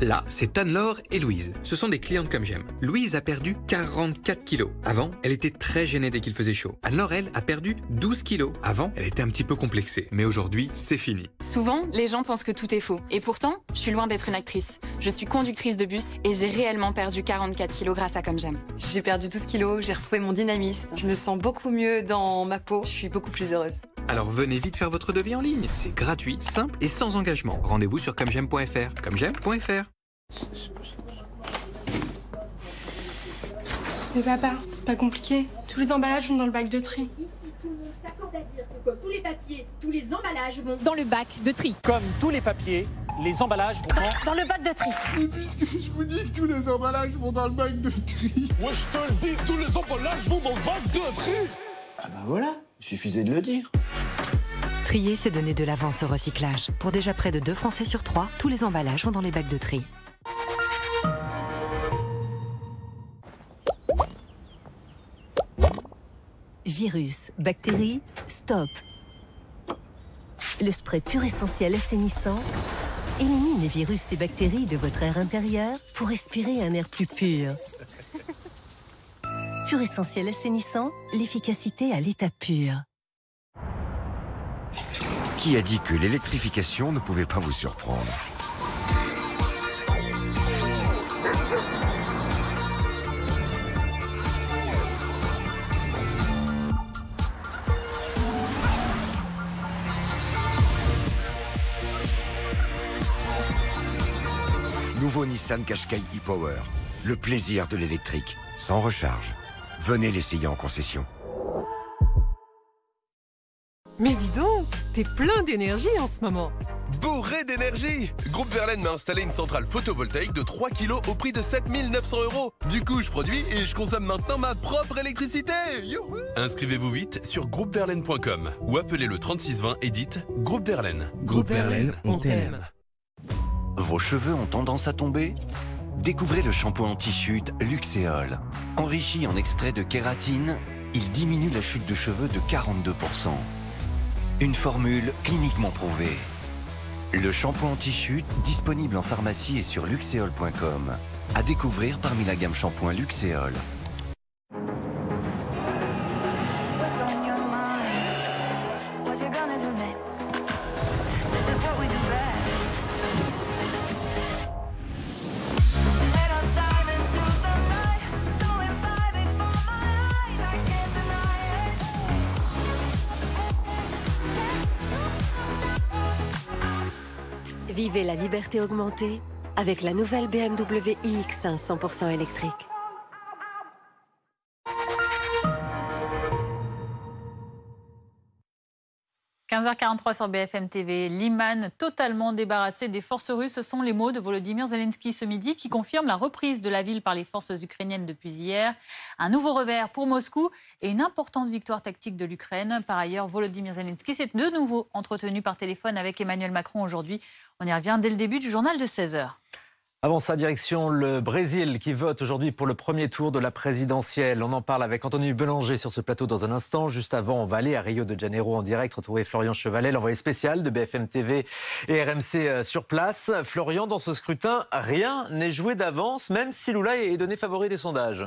Là, c'est Anne-Laure et Louise. Ce sont des clientes comme j'aime. Louise a perdu 44 kilos. Avant, elle était très gênée dès qu'il faisait chaud. Anne-Laure, elle, a perdu 12 kilos. Avant, elle était un petit peu complexée. Mais aujourd'hui, c'est fini. Souvent, les gens pensent que tout est faux. Et pourtant, je suis loin d'être une actrice. Je suis conductrice de bus et j'ai réellement perdu 44 kilos grâce à Comme J'aime. J'ai perdu 12 kilos, j'ai retrouvé mon dynamisme. Je me sens beaucoup mieux dans ma peau. Je suis beaucoup plus heureuse. Alors venez vite faire votre devis en ligne. C'est gratuit, simple et sans engagement. Rendez-vous sur comej'aime.fr. Comej'aime.fr. Mais papa, c'est pas compliqué. Tous les emballages vont dans le bac de tri. Ici, tout le monde s'accorde à dire que comme tous les papiers, tous les emballages vont dans le bac de tri. Comme tous les papiers, les emballages vont dans le bac de tri. Mais puisque je vous dis que tous les emballages vont dans le bac de tri. Ouais, je te le dis, tous les emballages vont dans le bac de tri. Ah bah voilà, il suffisait de le dire. Trier, c'est donner de l'avance au recyclage. Pour déjà près de 2 Français sur 3, tous les emballages vont dans les bacs de tri. Virus, bactéries, stop. Le spray pur essentiel assainissant élimine les virus et bactéries de votre air intérieur pour respirer un air plus pur. Pur essentiel assainissant, l'efficacité à l'état pur. Qui a dit que l'électrification ne pouvait pas vous surprendre ? nouveau Nissan Qashqai e-Power. Le plaisir de l'électrique, sans recharge. Venez l'essayer en concession. Mais dis donc, t'es plein d'énergie en ce moment. Bourré d'énergie! Groupe Verlaine m'a installé une centrale photovoltaïque de 3 kg au prix de 7 900 €. Du coup, je produis et je consomme maintenant ma propre électricité. Youhou! Inscrivez-vous vite sur groupeverlaine.com ou appelez le 3620 et dites Groupe Verlaine. Groupe Verlaine, on t'aime. Vos cheveux ont tendance à tomber? Découvrez le shampoing anti-chute Luxéol. Enrichi en extrait de kératine, il diminue la chute de cheveux de 42%. Une formule cliniquement prouvée. Le shampoing anti-chute, disponible en pharmacie et sur luxéol.com. À découvrir parmi la gamme shampoing Luxéol. Vivez la liberté augmentée avec la nouvelle BMW iX1 100% électrique. « 15h43 sur BFM TV, Liman totalement débarrassé des forces russes. Ce sont les mots de Volodymyr Zelensky ce midi qui confirment la reprise de la ville par les forces ukrainiennes depuis hier. Un nouveau revers pour Moscou et une importante victoire tactique de l'Ukraine. Par ailleurs, Volodymyr Zelensky s'est de nouveau entretenu par téléphone avec Emmanuel Macron aujourd'hui. On y revient dès le début du journal de 16h. Avant sa direction, le Brésil qui vote aujourd'hui pour le premier tour de la présidentielle. On en parle avec Anthony Bélanger sur ce plateau dans un instant. Juste avant, on va aller à Rio de Janeiro en direct, retrouver Florian Chevalet, l'envoyé spécial de BFM TV et RMC sur place. Florian, dans ce scrutin, rien n'est joué d'avance, même si Lula est donné favori des sondages.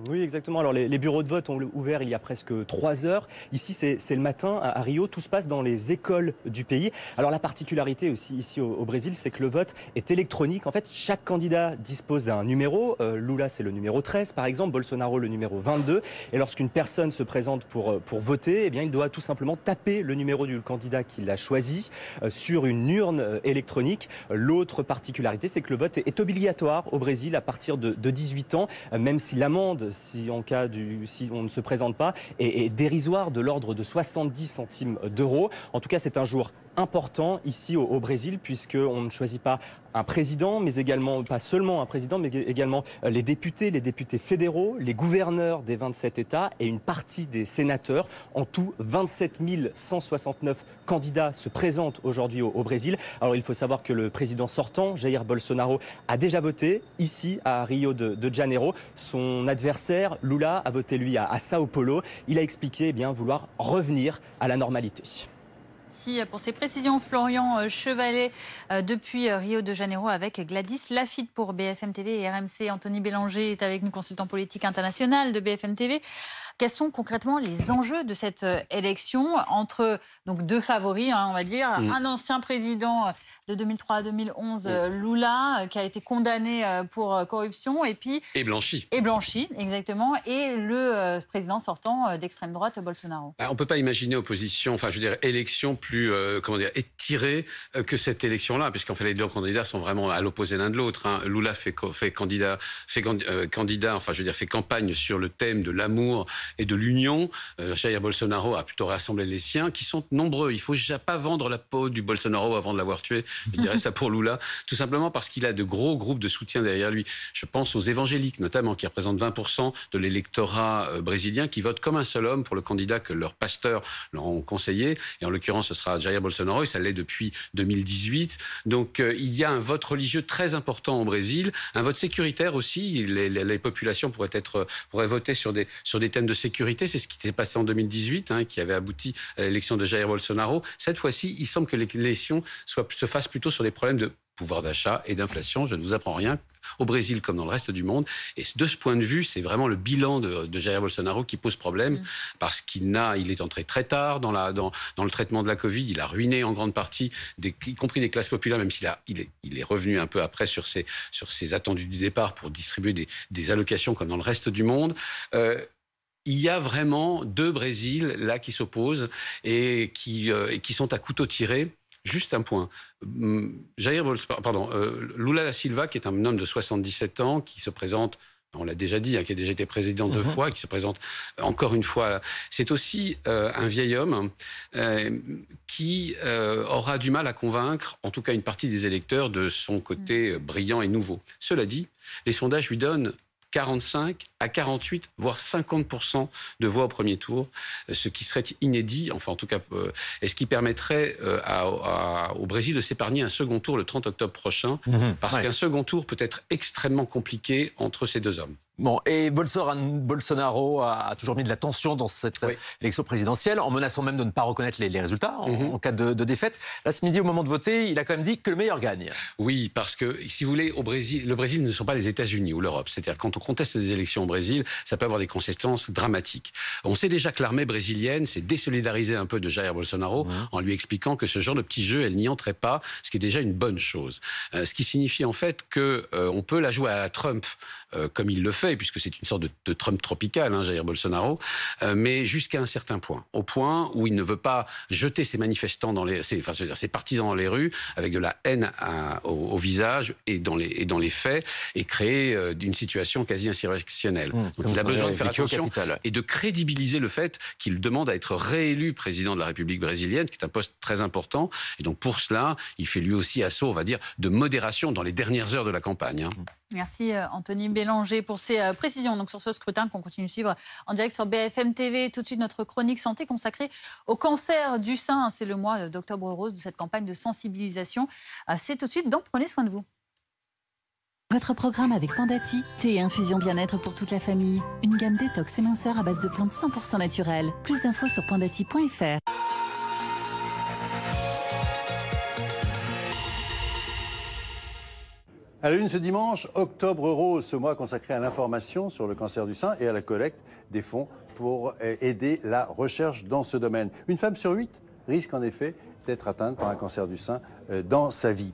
Oui, exactement. Alors, les bureaux de vote ont ouvert il y a presque 3 heures. Ici, c'est le matin à Rio. Tout se passe dans les écoles du pays. Alors, la particularité aussi ici au Brésil, c'est que le vote est électronique. En fait, chaque candidat dispose d'un numéro. Lula, c'est le numéro 13, par exemple. Bolsonaro, le numéro 22. Et lorsqu'une personne se présente pour voter, eh bien, il doit tout simplement taper le numéro du candidat qu'il a choisi sur une urne électronique. L'autre particularité, c'est que le vote est obligatoire au Brésil à partir de 18 ans, même si l'amende, si on ne se présente pas, est dérisoire, de l'ordre de 70 centimes d'euros. En tout cas, c'est un jour important ici au Brésil, puisqu'on ne choisit pas un président, mais également, pas seulement un président, mais également les députés fédéraux, les gouverneurs des 27 États et une partie des sénateurs. En tout, 27 169 candidats se présentent aujourd'hui au Brésil. Alors, il faut savoir que le président sortant, Jair Bolsonaro, a déjà voté ici à Rio de Janeiro. Son adversaire, Lula, a voté lui à Sao Paulo. Il a expliqué vouloir revenir à la normalité. Merci pour ces précisions, Florian Chevalet, depuis Rio de Janeiro avec Gladys Lafitte pour BFM TV et RMC. Anthony Bélanger est avec nous, consultant politique international de BFM TV. Quels sont concrètement les enjeux de cette élection entre donc deux favoris, on va dire, un ancien président de 2003 à 2011, Lula, qui a été condamné pour corruption et blanchi. Et blanchi, exactement, et le président sortant d'extrême droite, Bolsonaro. On ne peut pas imaginer opposition, élection plus étirée que cette élection-là, puisqu'en fait les deux candidats sont vraiment à l'opposé l'un de l'autre. Lula fait campagne sur le thème de l'amour et de l'union. Jair Bolsonaro a plutôt rassemblé les siens, qui sont nombreux. Il ne faut pas vendre la peau du Bolsonaro avant de l'avoir tué. Je dirais ça pour Lula, tout simplement parce qu'il a de gros groupes de soutien derrière lui. Je pense aux évangéliques, notamment, qui représentent 20% de l'électorat brésilien, qui votent comme un seul homme pour le candidat que leurs pasteurs leur ont conseillé. Et en l'occurrence, ce sera Jair Bolsonaro, et ça l'est depuis 2018. Donc, il y a un vote religieux très important au Brésil, un vote sécuritaire aussi. Les populations pourraient voter sur des thèmes de sécurité. C'est ce qui s'est passé en 2018, qui avait abouti à l'élection de Jair Bolsonaro. Cette fois-ci, il semble que l'élection se fasse plutôt sur des problèmes de pouvoir d'achat et d'inflation. Je ne vous apprends rien, au Brésil comme dans le reste du monde. Et de ce point de vue, c'est vraiment le bilan de Jair Bolsonaro qui pose problème, parce il est entré très tard dans le traitement de la Covid. Il a ruiné en grande partie, y compris des classes populaires, même s'il est revenu un peu après sur ses attendus du départ pour distribuer des allocations comme dans le reste du monde. Il y a vraiment deux Brésils là qui s'opposent et qui sont à couteau tiré. Juste un point. Lula da Silva, qui est un homme de 77 ans, qui se présente, on l'a déjà dit, qui a déjà été président 2 fois, qui se présente encore une fois. C'est aussi un vieil homme qui aura du mal à convaincre, en tout cas une partie des électeurs, de son côté brillant et nouveau. Cela dit, les sondages lui donnent 45 à 48, voire 50% de voix au premier tour, ce qui serait inédit, enfin en tout cas, et ce qui permettrait au Brésil de s'épargner un second tour le 30 octobre prochain, parce qu'un second tour peut être extrêmement compliqué entre ces 2 hommes. Bon, et Bolsonaro a toujours mis de la tension dans cette élection présidentielle, en menaçant même de ne pas reconnaître les résultats en cas de défaite. Là, ce midi, au moment de voter, il a quand même dit que le meilleur gagne. Oui, parce que, si vous voulez, le Brésil ne sont pas les États-Unis ou l'Europe. C'est-à-dire, quand on conteste des élections au Brésil, ça peut avoir des conséquences dramatiques. On sait déjà que l'armée brésilienne s'est désolidarisée un peu de Jair Bolsonaro en lui expliquant que ce genre de petit jeu, elle n'y entrait pas, ce qui est déjà une bonne chose. Ce qui signifie en fait qu'on peut la jouer à la Trump, comme il le fait, puisque c'est une sorte de Trump tropical, Jair Bolsonaro, mais jusqu'à un certain point. Au point où il ne veut pas jeter ses manifestants, ses partisans dans les rues, avec de la haine au visage et dans les faits, et créer une situation quasi insurrectionnelle. Donc il a besoin de faire attention et de crédibiliser le fait qu'il demande à être réélu président de la République brésilienne, qui est un poste très important. Et donc pour cela, il fait lui aussi assaut, on va dire, de modération dans les dernières heures de la campagne. Merci Anthony Bélanger pour ces précisions donc, sur ce scrutin qu'on continue de suivre en direct sur BFM TV. Tout de suite, notre chronique santé consacrée au cancer du sein. C'est le mois d'Octobre Rose de cette campagne de sensibilisation. C'est tout de suite, donc prenez soin de vous. Votre programme avec Pandati, thé et infusion bien-être pour toute la famille. Une gamme détox et minceur à base de plantes 100% naturelles. Plus d'infos sur pandati.fr. À la une ce dimanche, Octobre Rose, ce mois consacré à l'information sur le cancer du sein et à la collecte des fonds pour aider la recherche dans ce domaine. Une femme sur 8 risque en effet d'être atteinte par un cancer du sein dans sa vie.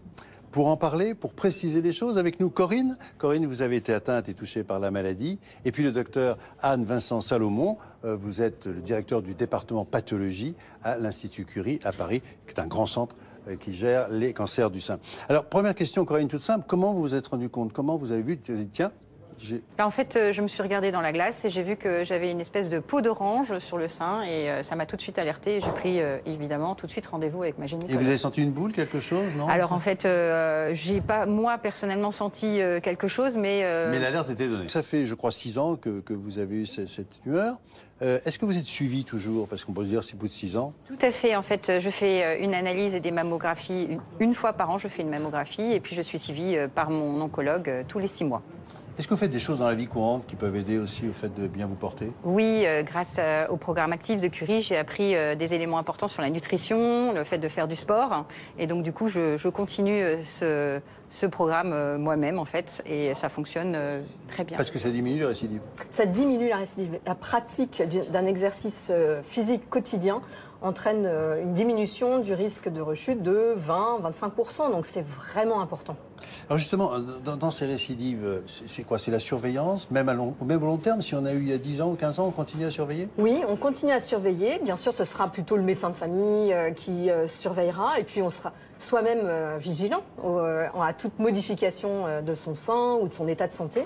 Pour en parler, pour préciser les choses, avec nous Corinne. Corinne, vous avez été atteinte et touchée par la maladie. Et puis le docteur Anne-Vincent Salomon, vous êtes le directeur du département pathologie à l'Institut Curie à Paris, qui est un grand centre qui gère les cancers du sein. Alors, première question, Corinne, toute simple. Comment vous vous êtes rendu compte? Comment vous avez vu? Tiens, en fait, je me suis regardée dans la glace et j'ai vu que j'avais une espèce de peau d'orange sur le sein et ça m'a tout de suite alertée. J'ai pris évidemment tout de suite rendez-vous avec ma gynécologue. Et vous avez senti une boule, quelque chose, non? Alors en fait, j'ai pas moi personnellement senti quelque chose, mais l'alerte était donnée. Ça fait, je crois, 6 ans que vous avez eu cette tumeur. Est-ce que vous êtes suivi toujours? Parce qu'on peut se dire, c'est au bout de 6 ans. Tout à fait. En fait, je fais une analyse et des mammographies. Une fois par an, je fais une mammographie et puis je suis suivie par mon oncologue tous les 6 mois. Est-ce que vous faites des choses dans la vie courante qui peuvent aider aussi au fait de bien vous porter? Oui, grâce au programme actif de Curie, j'ai appris des éléments importants sur la nutrition, le fait de faire du sport. Et donc, du coup, je continue ce programme moi-même, en fait, et ça fonctionne très bien. Parce que ça diminue la récidive? Ça diminue la récidive. La pratique d'un exercice physique quotidien entraîne une diminution du risque de rechute de 20-25%. Donc, c'est vraiment important. Alors justement, dans ces récidives, c'est quoi? C'est la surveillance, même au long terme? Si on a eu il y a 10 ans ou 15 ans, on continue à surveiller? Oui, on continue à surveiller. Bien sûr, ce sera plutôt le médecin de famille qui surveillera. Et puis, on sera soi-même vigilant à toute modification de son sein ou de son état de santé.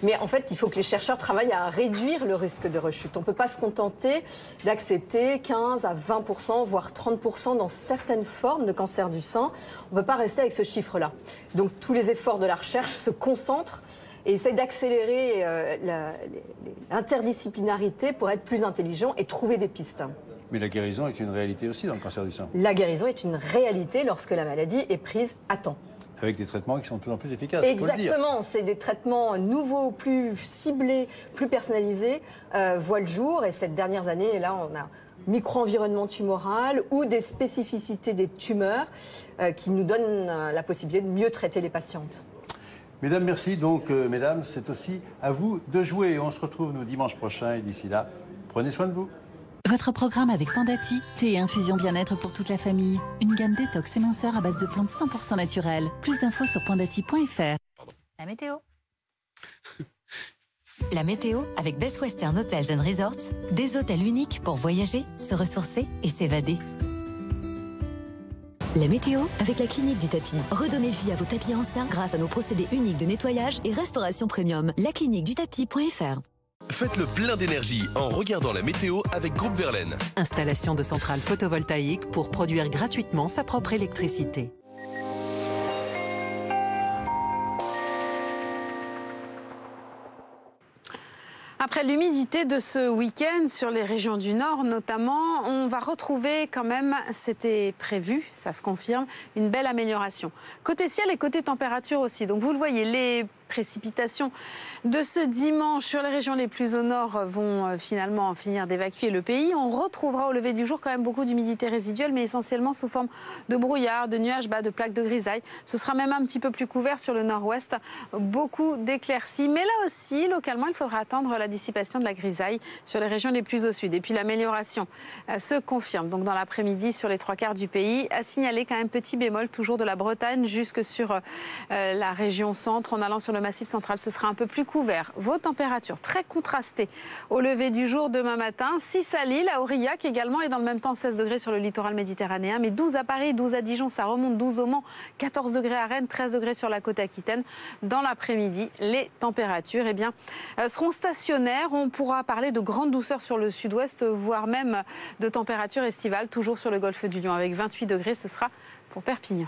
Mais en fait, il faut que les chercheurs travaillent à réduire le risque de rechute. On ne peut pas se contenter d'accepter 15 à 20%, voire 30% dans certaines formes de cancer du sein. On ne peut pas rester avec ce chiffre-là. Donc, tous les efforts de la recherche se concentrent et essayent d'accélérer l'interdisciplinarité pour être plus intelligent et trouver des pistes. Mais la guérison est une réalité aussi dans le cancer du sein. La guérison est une réalité lorsque la maladie est prise à temps. Avec des traitements qui sont de plus en plus efficaces. Exactement, c'est des traitements nouveaux, plus ciblés, plus personnalisés, voient le jour. Et cette dernière année, là, on a micro-environnement tumoral ou des spécificités des tumeurs qui nous donnent la possibilité de mieux traiter les patientes. Mesdames, merci. Donc, mesdames, c'est aussi à vous de jouer. On se retrouve nous dimanche prochain et d'ici là, prenez soin de vous. Votre programme avec Pandati, thé et infusion bien-être pour toute la famille. Une gamme détox et minceur à base de plantes 100% naturelles. Plus d'infos sur pandati.fr. La météo. La météo avec Best Western Hotels and Resorts. Des hôtels uniques pour voyager, se ressourcer et s'évader. La météo avec la clinique du tapis. Redonnez vie à vos tapis anciens grâce à nos procédés uniques de nettoyage et restauration premium. Lacliniquedutapis.fr. Faites le plein d'énergie en regardant la météo avec Groupe Verlaine. Installation de centrales photovoltaïques pour produire gratuitement sa propre électricité. Après l'humidité de ce week-end sur les régions du Nord notamment, on va retrouver quand même, c'était prévu, ça se confirme, une belle amélioration. Côté ciel et côté température aussi. Donc vous le voyez, les précipitations de ce dimanche sur les régions les plus au nord vont finalement finir d'évacuer le pays. On retrouvera au lever du jour quand même beaucoup d'humidité résiduelle, mais essentiellement sous forme de brouillard, de nuages bas, de plaques de grisaille. Ce sera même un petit peu plus couvert sur le nord-ouest, beaucoup d'éclaircies. Mais là aussi, localement, il faudra attendre la dissipation de la grisaille sur les régions les plus au sud. Et puis l'amélioration se confirme. Donc dans l'après-midi, sur les 3/4 du pays, à signaler quand même petit bémol, toujours de la Bretagne jusque sur la région centre, en allant sur le Massif central, ce sera un peu plus couvert. Vos températures très contrastées au lever du jour demain matin. 6 à Lille, à Aurillac également, et dans le même temps 16 degrés sur le littoral méditerranéen. Mais 12 à Paris, 12 à Dijon, ça remonte, 12 au Mans, 14 degrés à Rennes, 13 degrés sur la côte aquitaine. Dans l'après-midi, les températures seront stationnaires. On pourra parler de grande douceur sur le sud-ouest, voire même de températures estivales, toujours sur le golfe du Lion, avec 28 degrés. Ce sera pour Perpignan.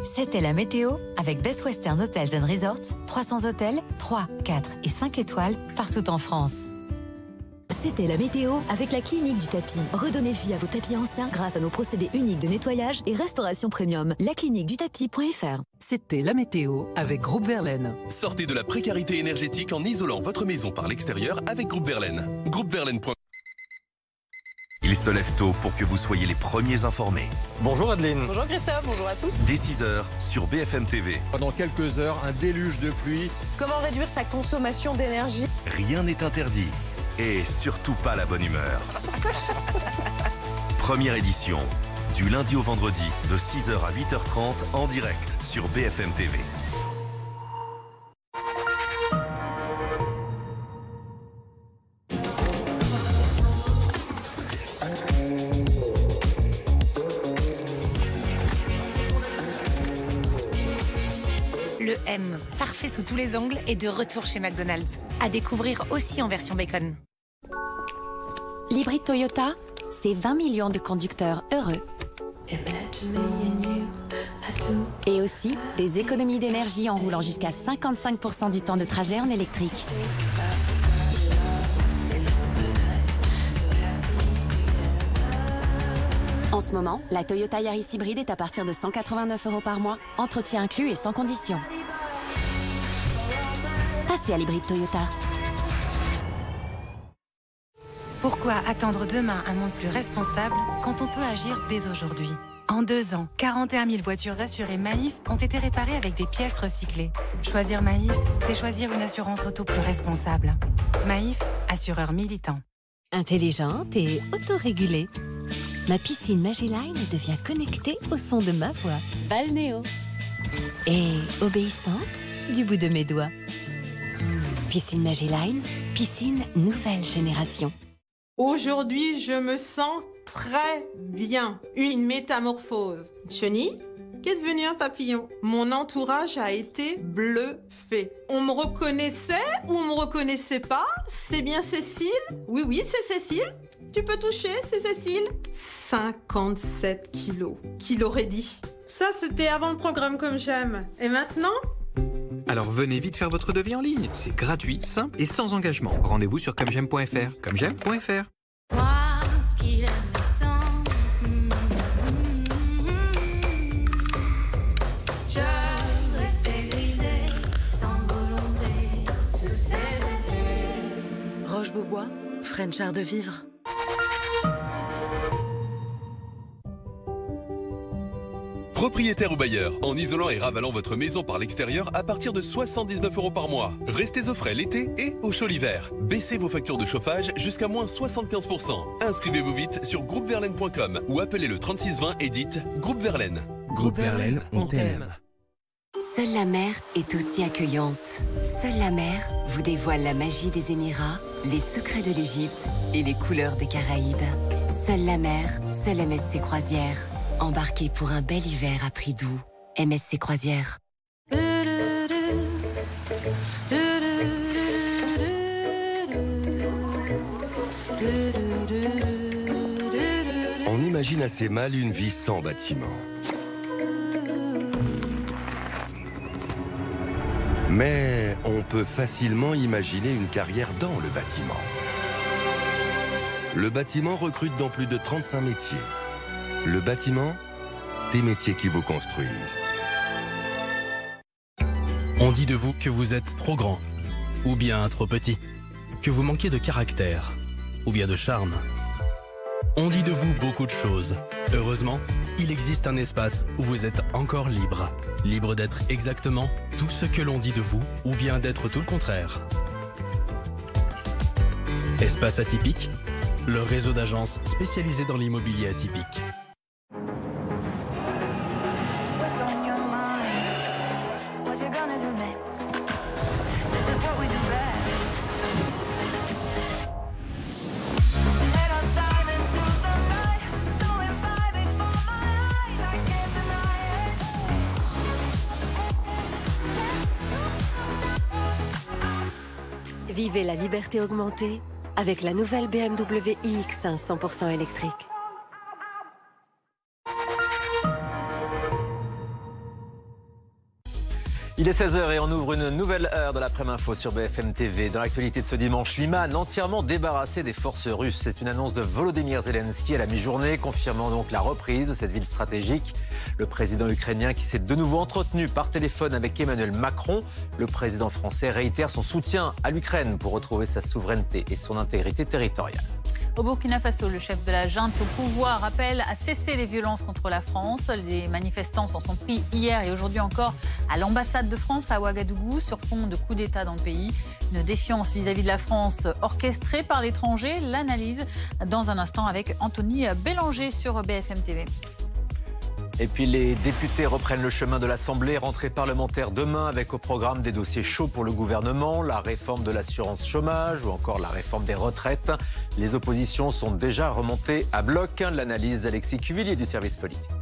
C'était la météo avec Best Western Hotels & Resorts. 300 hôtels, 3, 4 et 5 étoiles partout en France. C'était la météo avec la clinique du tapis. Redonnez vie à vos tapis anciens grâce à nos procédés uniques de nettoyage et restauration premium. Lacliniquedutapis.fr. C'était la météo avec Groupe Verlaine. Sortez de la précarité énergétique en isolant votre maison par l'extérieur avec Groupe Verlaine. Groupeverlaine.com. Il se lève tôt pour que vous soyez les premiers informés. Bonjour Adeline. Bonjour Christophe, bonjour à tous. Dès 6h sur BFM TV. Pendant quelques heures, un déluge de pluie. Comment réduire sa consommation d'énergie? Rien n'est interdit. Et surtout pas la bonne humeur. Première édition, du lundi au vendredi, de 6h à 8h30 en direct sur BFM TV. Le M, parfait sous tous les angles, est de retour chez McDonald's. À découvrir aussi en version bacon. L'hybride Toyota, c'est 20 millions de conducteurs heureux. Et aussi des économies d'énergie en roulant jusqu'à 55% du temps de trajet en électrique. En ce moment, la Toyota Yaris hybride est à partir de 189 € par mois, entretien inclus et sans condition. Passez à l'hybride Toyota. Pourquoi attendre demain un monde plus responsable quand on peut agir dès aujourd'hui? En 2 ans, 41 000 voitures assurées Maïf ont été réparées avec des pièces recyclées. Choisir Maïf, c'est choisir une assurance auto plus responsable. Maïf, assureur militant. Intelligente et autorégulée. Ma piscine Magiline devient connectée au son de ma voix. Balnéo. Et obéissante du bout de mes doigts. Piscine Magiline, piscine nouvelle génération. Aujourd'hui, je me sens très bien. Une métamorphose. Chenille, qu'est devenu un papillon? Mon entourage a été bluffé. On me reconnaissait ou on me reconnaissait pas? C'est bien Cécile? Oui, c'est Cécile. Tu peux toucher, c'est Cécile. 57 kilos. Qui l'aurait dit? Ça, c'était avant le programme Comme J'aime. Et maintenant? Alors venez vite faire votre devis en ligne. C'est gratuit, simple et sans engagement. Rendez-vous sur commejaime.fr. Commejaime.fr. Moi qui l'aime tant, je restais grisée, sans volonté, sous ses yeux. Roche-Beaubois, French Art de Vivre. Propriétaire ou bailleur, en isolant et ravalant votre maison par l'extérieur à partir de 79 € par mois. Restez au frais l'été et au chaud l'hiver. Baissez vos factures de chauffage jusqu'à moins 75%. Inscrivez-vous vite sur groupeverlaine.com ou appelez le 3620 et dites Groupe Verlaine. Groupe Verlaine, on t'aime. Seule la mer est aussi accueillante. Seule la mer vous dévoile la magie des Émirats, les secrets de l'Égypte et les couleurs des Caraïbes. Seule la mer, seule MSC Croisière. Embarquez pour un bel hiver à prix doux. MSC Croisières. On imagine assez mal une vie sans bâtiment. Mais on peut facilement imaginer une carrière dans le bâtiment. Le bâtiment recrute dans plus de 35 métiers. Le bâtiment, des métiers qui vous construisent. On dit de vous que vous êtes trop grand, ou bien trop petit, que vous manquez de caractère, ou bien de charme. On dit de vous beaucoup de choses. Heureusement, il existe un espace où vous êtes encore libre. Libre d'être exactement tout ce que l'on dit de vous, ou bien d'être tout le contraire. Espace Atypique, le réseau d'agences spécialisées dans l'immobilier atypique. Vivez la liberté augmentée avec la nouvelle BMW iX1 100% électrique. Il est 16h et on ouvre une nouvelle heure de l'après-info sur BFM TV. Dans l'actualité de ce dimanche, Liman entièrement débarrassé des forces russes. C'est une annonce de Volodymyr Zelensky à la mi-journée, confirmant donc la reprise de cette ville stratégique. Le président ukrainien qui s'est de nouveau entretenu par téléphone avec Emmanuel Macron. Le président français réitère son soutien à l'Ukraine pour retrouver sa souveraineté et son intégrité territoriale. Au Burkina Faso, le chef de la junte au pouvoir appelle à cesser les violences contre la France. Les manifestants s'en sont pris hier et aujourd'hui encore à l'ambassade de France à Ouagadougou sur fond de coup d'État dans le pays. Une défiance vis-à-vis de la France orchestrée par l'étranger. L'analyse dans un instant avec Anthony Bélanger sur BFM TV. Et puis les députés reprennent le chemin de l'Assemblée, rentrée parlementaire demain avec au programme des dossiers chauds pour le gouvernement, la réforme de l'assurance chômage ou encore la réforme des retraites. Les oppositions sont déjà remontées à bloc. L'analyse d'Alexis Cuvillier du service politique.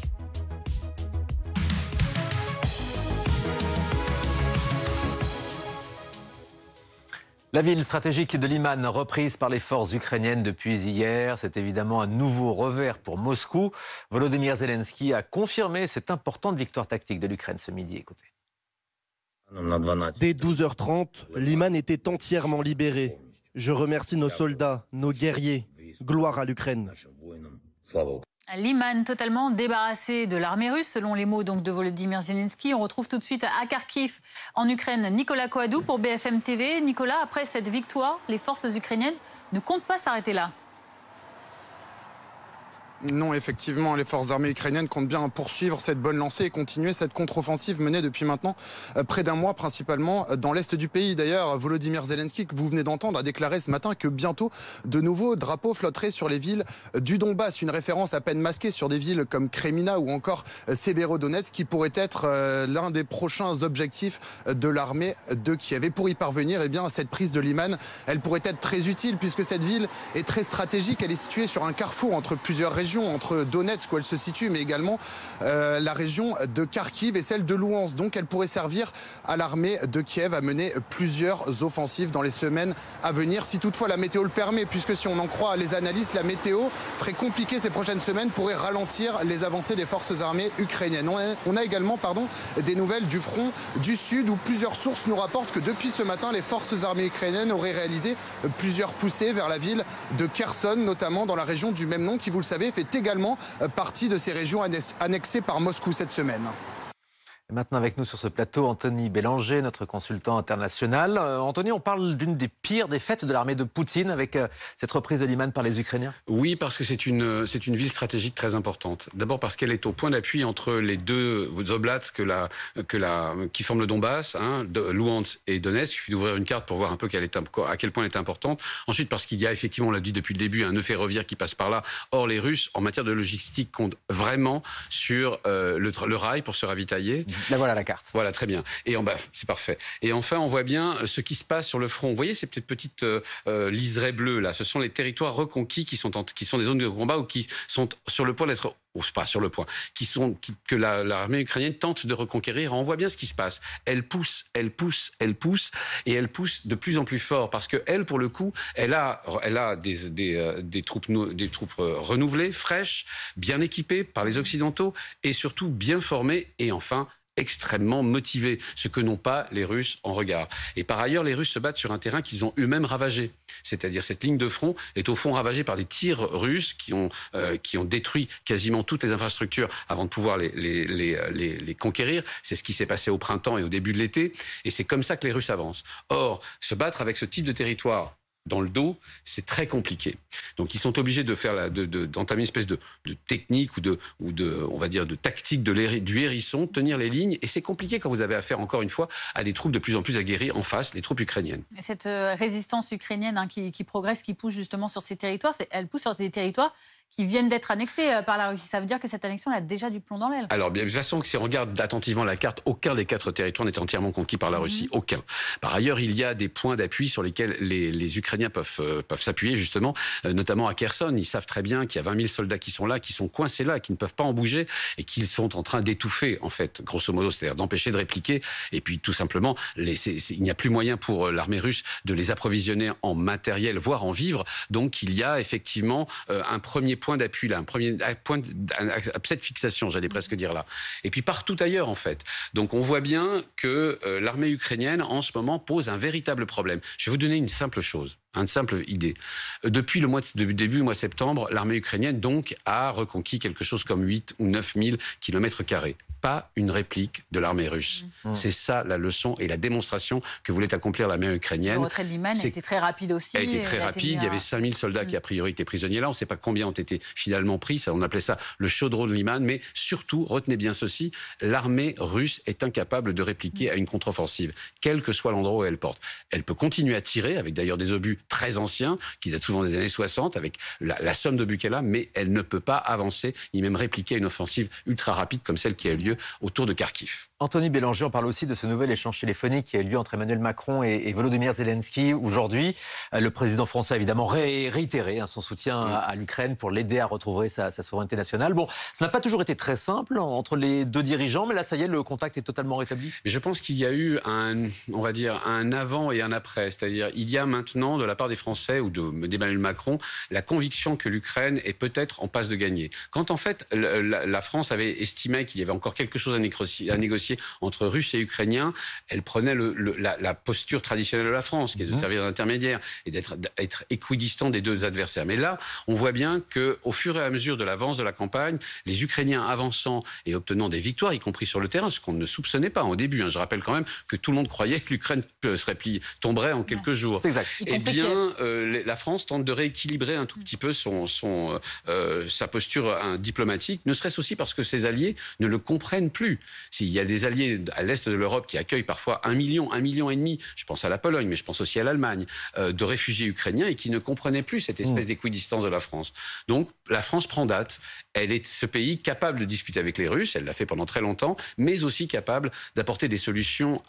La ville stratégique de Liman, reprise par les forces ukrainiennes depuis hier, c'est évidemment un nouveau revers pour Moscou. Volodymyr Zelensky a confirmé cette importante victoire tactique de l'Ukraine ce midi. Écoutez. Dès 12h30, Liman était entièrement libéré. Je remercie nos soldats, nos guerriers. Gloire à l'Ukraine. Liman totalement débarrassé de l'armée russe, selon les mots donc de Volodymyr Zelensky. On retrouve tout de suite à Kharkiv, en Ukraine, Nicolas Coadou pour BFM TV. Nicolas, après cette victoire, les forces ukrainiennes ne comptent pas s'arrêter là. Non, effectivement, les forces armées ukrainiennes comptent bien poursuivre cette bonne lancée et continuer cette contre-offensive menée depuis maintenant près d'un mois, principalement dans l'est du pays. D'ailleurs, Volodymyr Zelensky, que vous venez d'entendre, a déclaré ce matin que bientôt de nouveaux drapeaux flotteraient sur les villes du Donbass. Une référence à peine masquée sur des villes comme Kremina ou encore Severodonetsk, qui pourrait être l'un des prochains objectifs de l'armée de Kiev. Et pour y parvenir, eh bien, cette prise de Liman, elle pourrait être très utile puisque cette ville est très stratégique. Elle est située sur un carrefour entre plusieurs régions, entre Donetsk où elle se situe, mais également la région de Kharkiv et celle de Louhansk. Donc elle pourrait servir à l'armée de Kiev à mener plusieurs offensives dans les semaines à venir, si toutefois la météo le permet, puisque si on en croit les analystes, la météo, très compliquée ces prochaines semaines, pourrait ralentir les avancées des forces armées ukrainiennes. On a également des nouvelles du front du Sud, où plusieurs sources nous rapportent que depuis ce matin, les forces armées ukrainiennes auraient réalisé plusieurs poussées vers la ville de Kherson, notamment dans la région du même nom, qui, vous le savez, fait également partie de ces régions annexées par Moscou cette semaine. Et maintenant avec nous sur ce plateau, Anthony Bélanger, notre consultant international. Anthony, on parle d'une des pires défaites de l'armée de Poutine avec cette reprise de Liman par les Ukrainiens. Oui, parce que c'est une ville stratégique très importante. D'abord parce qu'elle est au point d'appui entre les deux oblasts qui forment le Donbass, de Louhansk et Donetsk. Il suffit d'ouvrir une carte pour voir un peu à quel point elle est importante. Ensuite, parce qu'il y a effectivement, on l'a dit depuis le début, un nœud ferroviaire qui passe par là. Or, les Russes, en matière de logistique, comptent vraiment sur le rail pour se ravitailler. Là voilà la carte. Voilà, très bien. Et en bas, c'est parfait. Et enfin, on voit bien ce qui se passe sur le front. Vous voyez ces petites liserés bleus là. Ce sont les territoires reconquis qui sont des zones de combat ou qui sont sur le point d'être ou pas sur le point, que l'armée ukrainienne tente de reconquérir. On voit bien ce qui se passe. Elle pousse, et elle pousse de plus en plus fort parce que elle, pour le coup, elle a des troupes renouvelées, fraîches, bien équipées par les Occidentaux et surtout bien formées et enfin extrêmement motivés, ce que n'ont pas les Russes en regard. Et par ailleurs, les Russes se battent sur un terrain qu'ils ont eux-mêmes ravagé. C'est-à-dire cette ligne de front est au fond ravagée par des tirs russes qui ont détruit quasiment toutes les infrastructures avant de pouvoir les conquérir. C'est ce qui s'est passé au printemps et au début de l'été. Et c'est comme ça que les Russes avancent. Or, se battre avec ce type de territoire dans le dos, c'est très compliqué. Donc ils sont obligés de faire d'entamer une espèce de technique ou on va dire de tactique du hérisson, tenir les lignes, et c'est compliqué quand vous avez affaire encore une fois à des troupes de plus en plus aguerries en face, les troupes ukrainiennes. Et cette résistance ukrainienne qui progresse, qui pousse justement sur ces territoires, elle pousse sur des territoires qui viennent d'être annexés par la Russie. Ça veut dire que cette annexion a déjà du plomb dans l'aile. Alors, bien, de toute façon, si on regarde attentivement la carte, aucun des 4 territoires n'est entièrement conquis par la Russie. Aucun. Par ailleurs, il y a des points d'appui sur lesquels les Ukrainiens peuvent s'appuyer, justement, notamment à Kherson. Ils savent très bien qu'il y a 20 000 soldats qui sont là, qui sont coincés là, qui ne peuvent pas en bouger et qu'ils sont en train d'étouffer, en fait, grosso modo, c'est-à-dire d'empêcher de répliquer. Et puis, tout simplement, il n'y a plus moyen pour l'armée russe de les approvisionner en matériel, voire en vivres. Donc, il y a effectivement un premier point d'appui là, un premier point cette fixation, j'allais presque dire là. Et puis partout ailleurs, en fait. Donc on voit bien que l'armée ukrainienne, en ce moment, pose un véritable problème. Je vais vous donner une simple chose. Une simple idée. Depuis début du mois de septembre, l'armée ukrainienne donc a reconquis quelque chose comme 8 ou 9 000 km². Pas une réplique de l'armée russe. C'est ça la leçon et la démonstration que voulait accomplir l'armée ukrainienne. Le retrait de Liman a été très rapide aussi. A été très rapide. Il y avait 5 000 soldats qui a priori étaient prisonniers là. On ne sait pas combien ont été finalement pris. On appelait ça le chaudron de Liman. Mais surtout, retenez bien ceci, l'armée russe est incapable de répliquer à une contre-offensive, quel que soit l'endroit où elle porte. Elle peut continuer à tirer, avec d'ailleurs des obus très anciens, qui datent souvent des années 60, avec la somme d'obus qu'elle a, mais elle ne peut pas avancer, ni même répliquer une offensive ultra rapide comme celle qui a eu lieu autour de Kharkiv. Anthony Bélanger, on parle aussi de ce nouvel échange téléphonique qui a eu lieu entre Emmanuel Macron et Volodymyr Zelensky aujourd'hui. Le président français a évidemment réitéré son soutien à l'Ukraine pour l'aider à retrouver sa souveraineté nationale. Bon, ça n'a pas toujours été très simple entre les deux dirigeants, mais là, ça y est, le contact est totalement rétabli. Je pense qu'il y a eu un avant et un après. C'est-à-dire, il y a maintenant, de la part des Français ou d'Emmanuel Macron, la conviction que l'Ukraine est peut-être en passe de gagner. Quand en fait, la France avait estimé qu'il y avait encore quelque chose à négocier entre Russes et Ukrainiens, elle prenait la posture traditionnelle de la France, qui est de servir d'intermédiaire et d'être équidistant des deux adversaires. Mais là, on voit bien qu'au fur et à mesure de l'avance de la campagne, les Ukrainiens avançant et obtenant des victoires, y compris sur le terrain, ce qu'on ne soupçonnait pas au début. Je rappelle quand même que tout le monde croyait que l'Ukraine tomberait en quelques jours. C'est exact. Eh bien, la France tente de rééquilibrer un tout petit peu sa posture diplomatique, ne serait-ce aussi parce que ses alliés ne le comprennent plus. S'il y a des alliés à l'est de l'Europe qui accueillent parfois 1 million et demi, je pense à la Pologne, mais je pense aussi à l'Allemagne, de réfugiés ukrainiens et qui ne comprenaient plus cette espèce d'équidistance de la France. Donc la France prend date. Elle est ce pays capable de discuter avec les Russes, elle l'a fait pendant très longtemps, mais aussi capable d'apporter des solutions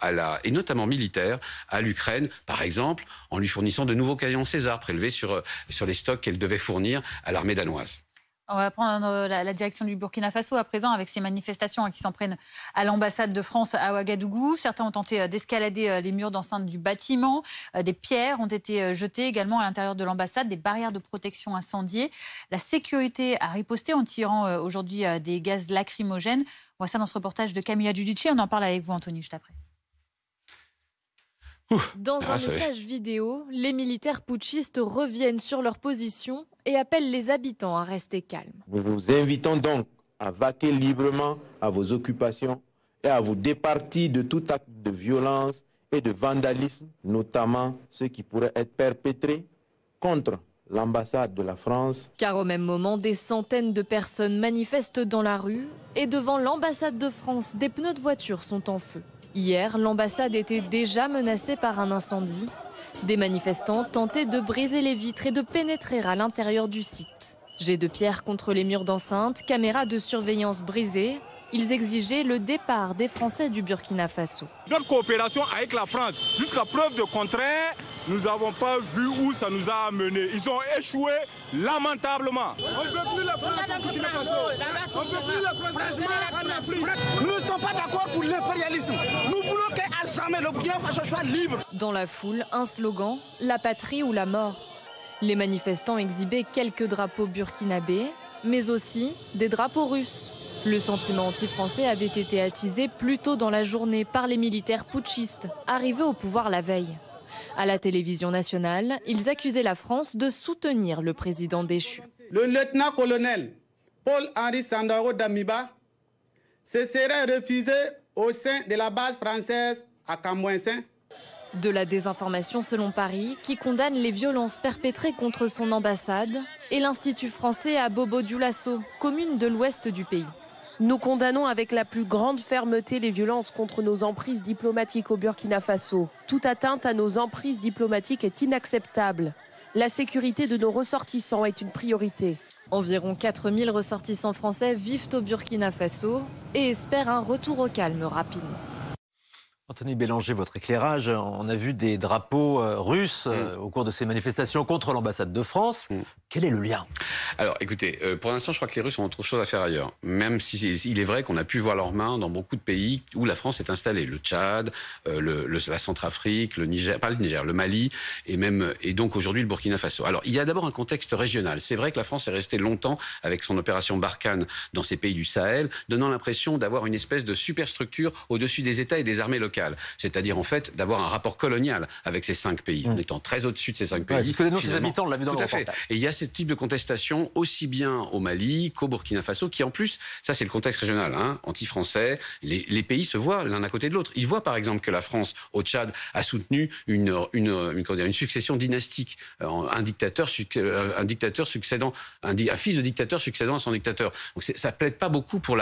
et notamment militaires à l'Ukraine, par exemple en lui fournissant de nouveaux canons César prélevés sur les stocks qu'elle devait fournir à l'armée danoise. On va prendre la direction du Burkina Faso à présent avec ces manifestations qui s'en prennent à l'ambassade de France à Ouagadougou. Certains ont tenté d'escalader les murs d'enceinte du bâtiment. Des pierres ont été jetées également à l'intérieur de l'ambassade, des barrières de protection incendiées. La sécurité a riposté en tirant aujourd'hui des gaz lacrymogènes. On voit ça dans ce reportage de Camilla Giudici. On en parle avec vous, Anthony, juste après. Dans un message vidéo, les militaires putschistes reviennent sur leur position et appellent les habitants à rester calmes. Nous vous invitons donc à vaquer librement à vos occupations et à vous départir de tout acte de violence et de vandalisme, notamment ceux qui pourraient être perpétrés contre l'ambassade de la France. Car au même moment, des centaines de personnes manifestent dans la rue et devant l'ambassade de France, des pneus de voiture sont en feu. Hier, l'ambassade était déjà menacée par un incendie. Des manifestants tentaient de briser les vitres et de pénétrer à l'intérieur du site. Jets de pierre contre les murs d'enceinte, caméras de surveillance brisées. Ils exigeaient le départ des Français du Burkina Faso. Notre coopération avec la France, jusqu'à preuve de contraire, nous n'avons pas vu où ça nous a amené. Ils ont échoué lamentablement. On ne veut plus la France en Burkina Faso. On ne veut plus la France en Afrique. Nous ne sommes pas d'accord pour l'impérialisme. Nous voulons qu'à jamais le Burkina Faso soit libre. Dans la foule, un slogan, la patrie ou la mort. Les manifestants exhibaient quelques drapeaux burkinabés, mais aussi des drapeaux russes. Le sentiment anti-français avait été attisé plus tôt dans la journée par les militaires putschistes, arrivés au pouvoir la veille. À la télévision nationale, ils accusaient la France de soutenir le président déchu. Le lieutenant-colonel Paul-Henri Sandaogo Damiba se serait refusé au sein de la base française à Camouinsin. De la désinformation selon Paris, qui condamne les violences perpétrées contre son ambassade, et l'Institut français à Bobo-Dioulasso, commune de l'ouest du pays. Nous condamnons avec la plus grande fermeté les violences contre nos emprises diplomatiques au Burkina Faso. Toute atteinte à nos emprises diplomatiques est inacceptable. La sécurité de nos ressortissants est une priorité. Environ 4000 ressortissants français vivent au Burkina Faso et espèrent un retour au calme rapide. Anthony Bélanger, votre éclairage, on a vu des drapeaux russes au cours de ces manifestations contre l'ambassade de France. Quel est le lien? Alors écoutez, pour l'instant je crois que les Russes ont autre chose à faire ailleurs. Même si il est vrai qu'on a pu voir leurs mains dans beaucoup de pays où la France est installée. Le Tchad, la Centrafrique, le Niger, pas le Niger, le Mali et donc aujourd'hui le Burkina Faso. Alors il y a d'abord un contexte régional. C'est vrai que la France est restée longtemps avec son opération Barkhane dans ces pays du Sahel, donnant l'impression d'avoir une espèce de superstructure au-dessus des États et des armées locales. C'est-à-dire en fait d'avoir un rapport colonial avec ces 5 pays, en étant très au-dessus de ces 5 pays. C'est ce que dénoncent les habitants, on l'a vu dans le reportage. Et il y a ce type de contestation aussi bien au Mali qu'au Burkina Faso, qui en plus, ça c'est le contexte régional, anti-français, les pays se voient l'un à côté de l'autre. Ils voient par exemple que la France au Tchad a soutenu une succession dynastique, un fils de dictateur succédant à son dictateur. Donc ça plaide pas beaucoup pour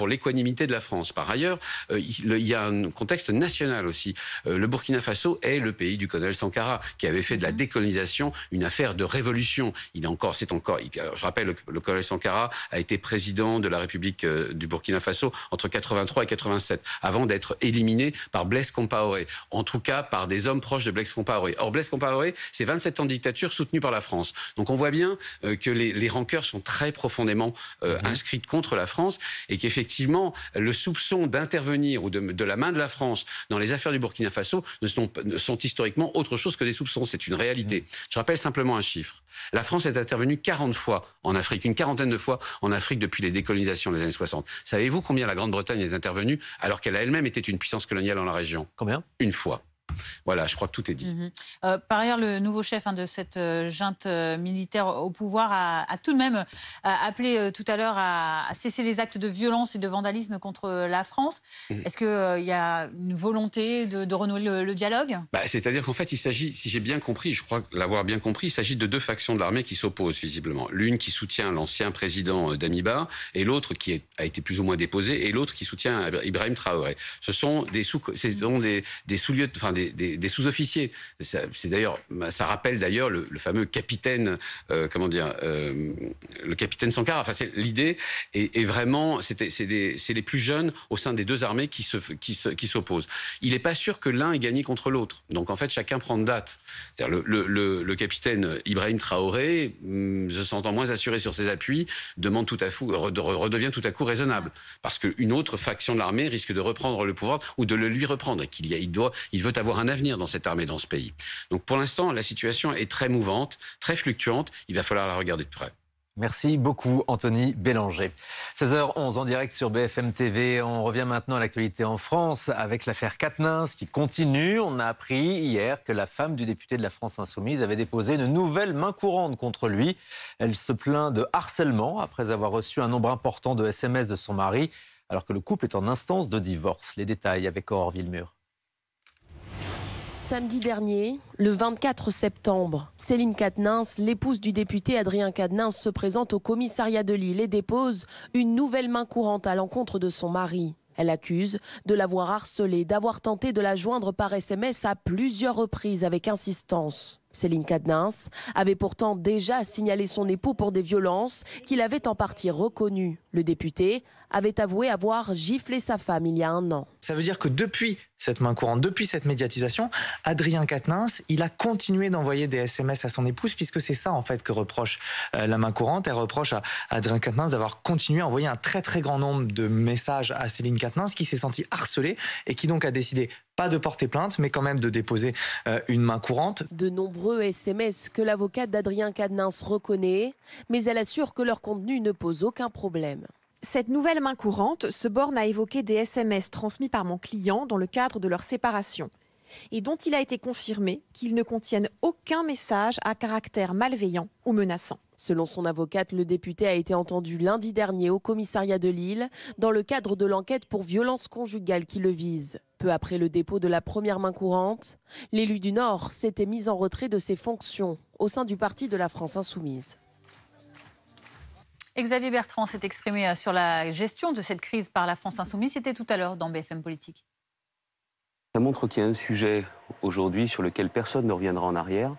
l'équanimité de la France. Par ailleurs, il y a un contexte national aussi. Le Burkina Faso est le pays du colonel Sankara, qui avait fait de la décolonisation une affaire de révolution. Je rappelle, le colonel Sankara a été président de la République du Burkina Faso entre 83 et 87, avant d'être éliminé par Blaise Compaoré. En tout cas, par des hommes proches de Blaise Compaoré. Or, Blaise Compaoré, c'est 27 ans de dictature soutenue par la France. Donc on voit bien que les rancœurs sont très profondément inscrites contre la France et qu'effectivement, le soupçon d'intervenir ou de la main de la France dans les affaires du Burkina Faso sont historiquement autre chose que des soupçons. C'est une réalité. Je rappelle simplement un chiffre. La France est intervenue 40 fois en Afrique, une quarantaine de fois en Afrique depuis les décolonisations des années 60. Savez-vous combien la Grande-Bretagne est intervenue alors qu'elle a elle-même été une puissance coloniale dans la région? Combien? Une fois. Voilà, je crois que tout est dit. Par ailleurs, le nouveau chef de cette junte militaire au pouvoir a tout de même appelé tout à l'heure à cesser les actes de violence et de vandalisme contre la France. Est-ce qu'il y a une volonté de renouer le dialogue? C'est-à-dire qu'en fait, il s'agit, si j'ai bien compris, je crois l'avoir bien compris, il s'agit de 2 factions de l'armée qui s'opposent visiblement. L'une qui soutient l'ancien président Damiba et l'autre qui a été plus ou moins déposé et l'autre qui soutient Ibrahim Traoré. Ce sont des sous-officiers. C'est d'ailleurs, ça rappelle d'ailleurs le fameux capitaine, le capitaine Sankara. Enfin, l'idée est vraiment, c'est les plus jeunes au sein des 2 armées qui s'opposent. Il n'est pas sûr que l'un ait gagné contre l'autre. Donc en fait, chacun prend date. Le capitaine Ibrahim Traoré, se sentant moins assuré sur ses appuis, redevient tout à coup raisonnable, parce qu'une autre faction de l'armée risque de reprendre le pouvoir ou de le lui reprendre, et il veut avoir un avenir dans cette armée, dans ce pays. Donc pour l'instant, la situation est très mouvante, très fluctuante. Il va falloir la regarder de près. Merci beaucoup, Anthony Bélanger. 16h11 en direct sur BFM TV. On revient maintenant à l'actualité en France avec l'affaire Quatennens qui continue. On a appris hier que la femme du député de la France Insoumise avait déposé une nouvelle main courante contre lui. Elle se plaint de harcèlement après avoir reçu un nombre important de SMS de son mari, alors que le couple est en instance de divorce. Les détails avec Aurore Villemur. Samedi dernier, le 24 septembre, Céline Quatennens, l'épouse du député Adrien Quatennens, se présente au commissariat de Lille et dépose une nouvelle main courante à l'encontre de son mari. Elle accuse de l'avoir harcelée, d'avoir tenté de la joindre par SMS à plusieurs reprises avec insistance. Céline Cadnens avait pourtant déjà signalé son époux pour des violences qu'il avait en partie reconnues. Le député avait avoué avoir giflé sa femme il y a 1 an. Ça veut dire que depuis cette main courante, depuis cette médiatisation, Adrien Quatennens, il a continué d'envoyer des SMS à son épouse, puisque c'est ça en fait que reproche la main courante. Elle reproche à Adrien Quatennens d'avoir continué à envoyer un très très grand nombre de messages à Céline Quatennens, qui s'est sentie harcelée et qui donc a décidé pas de porter plainte, mais quand même de déposer une main courante. De nombreux SMS que l'avocate d'Adrien Quatennens reconnaît, mais elle assure que leur contenu ne pose aucun problème. Cette nouvelle main courante se borne à évoquer des SMS transmis par mon client dans le cadre de leur séparation et dont il a été confirmé qu'ils ne contiennent aucun message à caractère malveillant ou menaçant. Selon son avocate, le député a été entendu lundi dernier au commissariat de Lille dans le cadre de l'enquête pour violence conjugale qui le vise. Peu après le dépôt de la première main courante, l'élu du Nord s'était mis en retrait de ses fonctions au sein du parti de la France Insoumise. Xavier Bertrand s'est exprimé sur la gestion de cette crise par la France Insoumise. C'était tout à l'heure dans BFM Politique. Ça montre qu'il y a un sujet aujourd'hui sur lequel personne ne reviendra en arrière.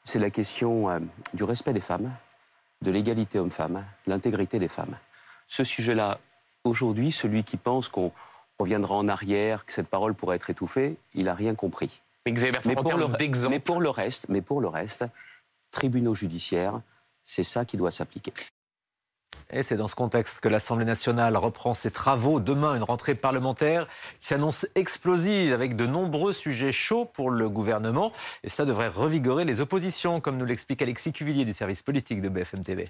C'est la question du respect des femmes, de l'égalité homme-femme, de l'intégrité des femmes. Ce sujet-là, aujourd'hui, celui qui pense qu'on reviendra en arrière, que cette parole pourrait être étouffée, il n'a rien compris. Mais pour le reste, tribunaux judiciaires, c'est ça qui doit s'appliquer. Et c'est dans ce contexte que l'Assemblée nationale reprend ses travaux. Demain, une rentrée parlementaire qui s'annonce explosive avec de nombreux sujets chauds pour le gouvernement. Et ça devrait revigorer les oppositions, comme nous l'explique Alexis Cuvillier du service politique de BFM TV.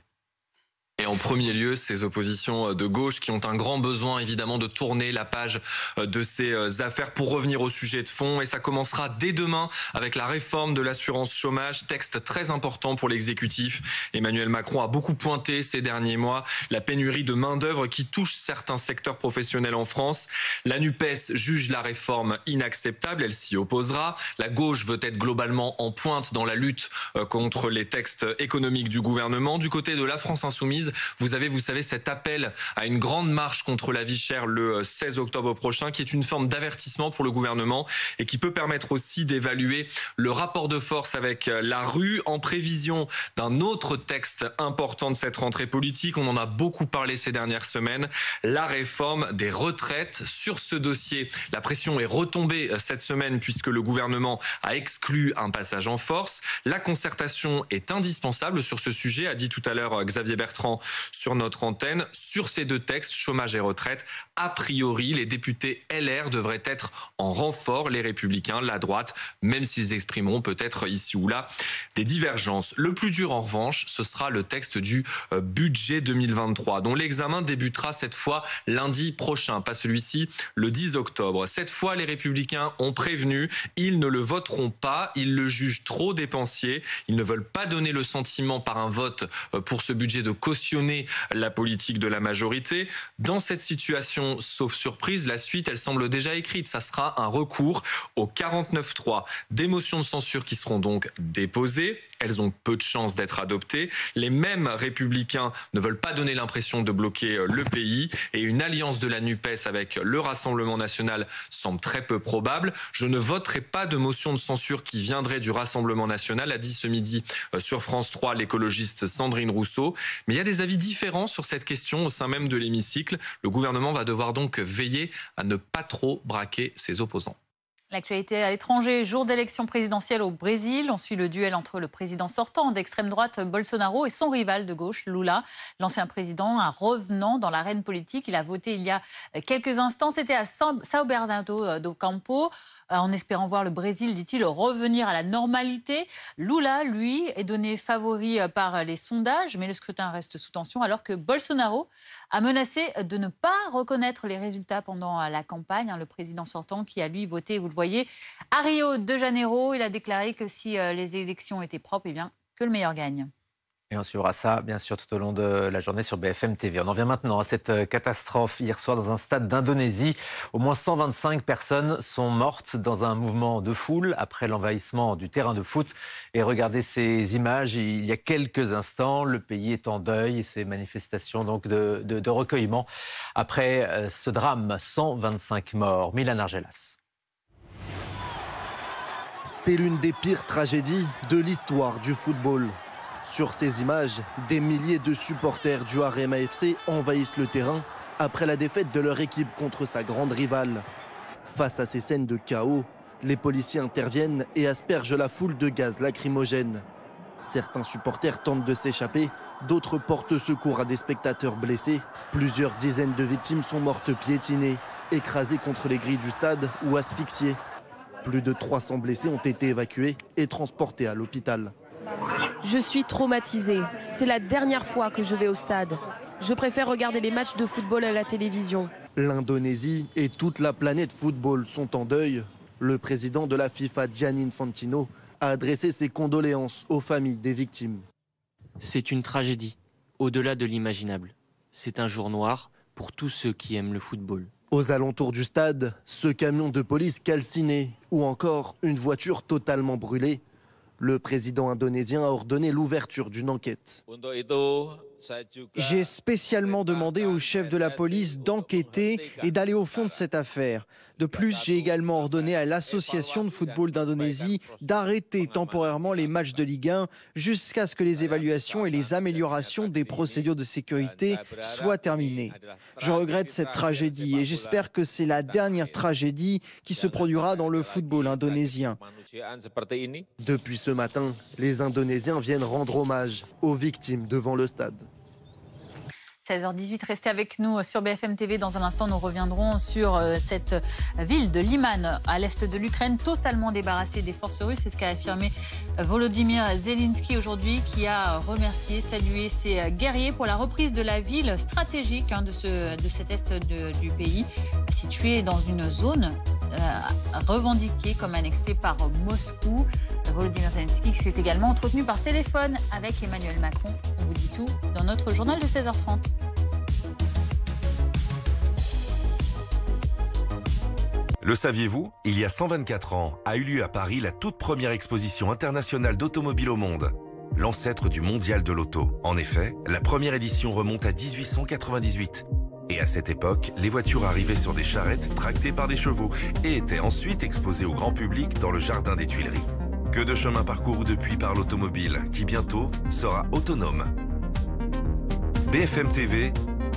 Et en premier lieu, ces oppositions de gauche qui ont un grand besoin évidemment de tourner la page de ces affaires pour revenir au sujet de fond. Et ça commencera dès demain avec la réforme de l'assurance chômage, texte très important pour l'exécutif. Emmanuel Macron a beaucoup pointé ces derniers mois la pénurie de main-d'œuvre qui touche certains secteurs professionnels en France. La NUPES juge la réforme inacceptable, elle s'y opposera. La gauche veut être globalement en pointe dans la lutte contre les textes économiques du gouvernement. Du côté de la France Insoumise, vous savez, cet appel à une grande marche contre la vie chère le 16 octobre prochain, qui est une forme d'avertissement pour le gouvernement et qui peut permettre aussi d'évaluer le rapport de force avec la rue en prévision d'un autre texte important de cette rentrée politique. On en a beaucoup parlé ces dernières semaines, la réforme des retraites. Sur ce dossier, la pression est retombée cette semaine puisque le gouvernement a exclu un passage en force. La concertation est indispensable sur ce sujet, a dit tout à l'heure Xavier Bertrand sur notre antenne. Sur ces deux textes, chômage et retraite, a priori, les députés LR devraient être en renfort, les Républicains, la droite, même s'ils exprimeront peut-être ici ou là des divergences. Le plus dur, en revanche, ce sera le texte du budget 2023, dont l'examen débutera cette fois lundi prochain, pas celui-ci, le 10 octobre. Cette fois, les Républicains ont prévenu, ils ne le voteront pas, ils le jugent trop dépensier, ils ne veulent pas donner le sentiment par un vote pour ce budget de cautionner la politique de la majorité. Dans cette situation, sauf surprise, la suite, elle semble déjà écrite. Ça sera un recours au 49.3. Des motions de censure qui seront donc déposées. Elles ont peu de chances d'être adoptées. Les mêmes Républicains ne veulent pas donner l'impression de bloquer le pays et une alliance de la NUPES avec le Rassemblement national semble très peu probable. Je ne voterai pas de motion de censure qui viendrait du Rassemblement national, a dit ce midi sur France 3 l'écologiste Sandrine Rousseau. Mais il y a des avis différents sur cette question au sein même de l'hémicycle. Le gouvernement va devoir donc veiller à ne pas trop braquer ses opposants. L'actualité à l'étranger, jour d'élection présidentielle au Brésil. On suit le duel entre le président sortant d'extrême droite Bolsonaro et son rival de gauche Lula. L'ancien président, un revenant dans l'arène politique. Il a voté il y a quelques instants. C'était à São Bernardo do Campo. En espérant voir le Brésil, dit-il, revenir à la normalité. Lula, lui, est donné favori par les sondages, mais le scrutin reste sous tension, alors que Bolsonaro a menacé de ne pas reconnaître les résultats pendant la campagne. Le président sortant qui a, lui, voté, vous le voyez, à Rio de Janeiro. Il a déclaré que si les élections étaient propres, eh bien, que le meilleur gagne. Et on suivra ça, bien sûr, tout au long de la journée sur BFM TV. On en vient maintenant à cette catastrophe hier soir dans un stade d'Indonésie. Au moins 125 personnes sont mortes dans un mouvement de foule après l'envahissement du terrain de foot. Et regardez ces images, il y a quelques instants, le pays est en deuil et ces manifestations donc de recueillement après ce drame. 125 morts. Milan Argelas. C'est l'une des pires tragédies de l'histoire du football. Sur ces images, des milliers de supporters du Harema FC envahissent le terrain après la défaite de leur équipe contre sa grande rivale. Face à ces scènes de chaos, les policiers interviennent et aspergent la foule de gaz lacrymogène. Certains supporters tentent de s'échapper, d'autres portent secours à des spectateurs blessés. Plusieurs dizaines de victimes sont mortes piétinées, écrasées contre les grilles du stade ou asphyxiées. Plus de 300 blessés ont été évacués et transportés à l'hôpital. Je suis traumatisée. C'est la dernière fois que je vais au stade. Je préfère regarder les matchs de football à la télévision. L'Indonésie et toute la planète football sont en deuil. Le président de la FIFA, Gianni Infantino, a adressé ses condoléances aux familles des victimes. C'est une tragédie, au-delà de l'imaginable. C'est un jour noir pour tous ceux qui aiment le football. Aux alentours du stade, ce camion de police calciné ou encore une voiture totalement brûlée. Le président indonésien a ordonné l'ouverture d'une enquête. J'ai spécialement demandé au chef de la police d'enquêter et d'aller au fond de cette affaire. De plus, j'ai également ordonné à l'association de football d'Indonésie d'arrêter temporairement les matchs de Ligue 1 jusqu'à ce que les évaluations et les améliorations des procédures de sécurité soient terminées. Je regrette cette tragédie et j'espère que c'est la dernière tragédie qui se produira dans le football indonésien. Depuis ce matin, les Indonésiens viennent rendre hommage aux victimes devant le stade. 16h18, restez avec nous sur BFM TV. Dans un instant, nous reviendrons sur cette ville de Liman, à l'est de l'Ukraine, totalement débarrassée des forces russes. C'est ce qu'a affirmé Volodymyr Zelensky aujourd'hui, qui a remercié, salué ses guerriers pour la reprise de la ville stratégique de cet est du pays, située dans une zone revendiquée comme annexée par Moscou. Volodymyr Zelensky qui s'est également entretenu par téléphone avec Emmanuel Macron. On vous dit tout dans notre journal de 16h30. Le saviez-vous? Il y a 124 ans, a eu lieu à Paris la toute première exposition internationale d'automobile au monde, l'ancêtre du mondial de l'auto. En effet, la première édition remonte à 1898. Et à cette époque, les voitures arrivaient sur des charrettes tractées par des chevaux et étaient ensuite exposées au grand public dans le jardin des Tuileries. Que de chemin parcouru depuis par l'automobile, qui bientôt sera autonome. BFM TV,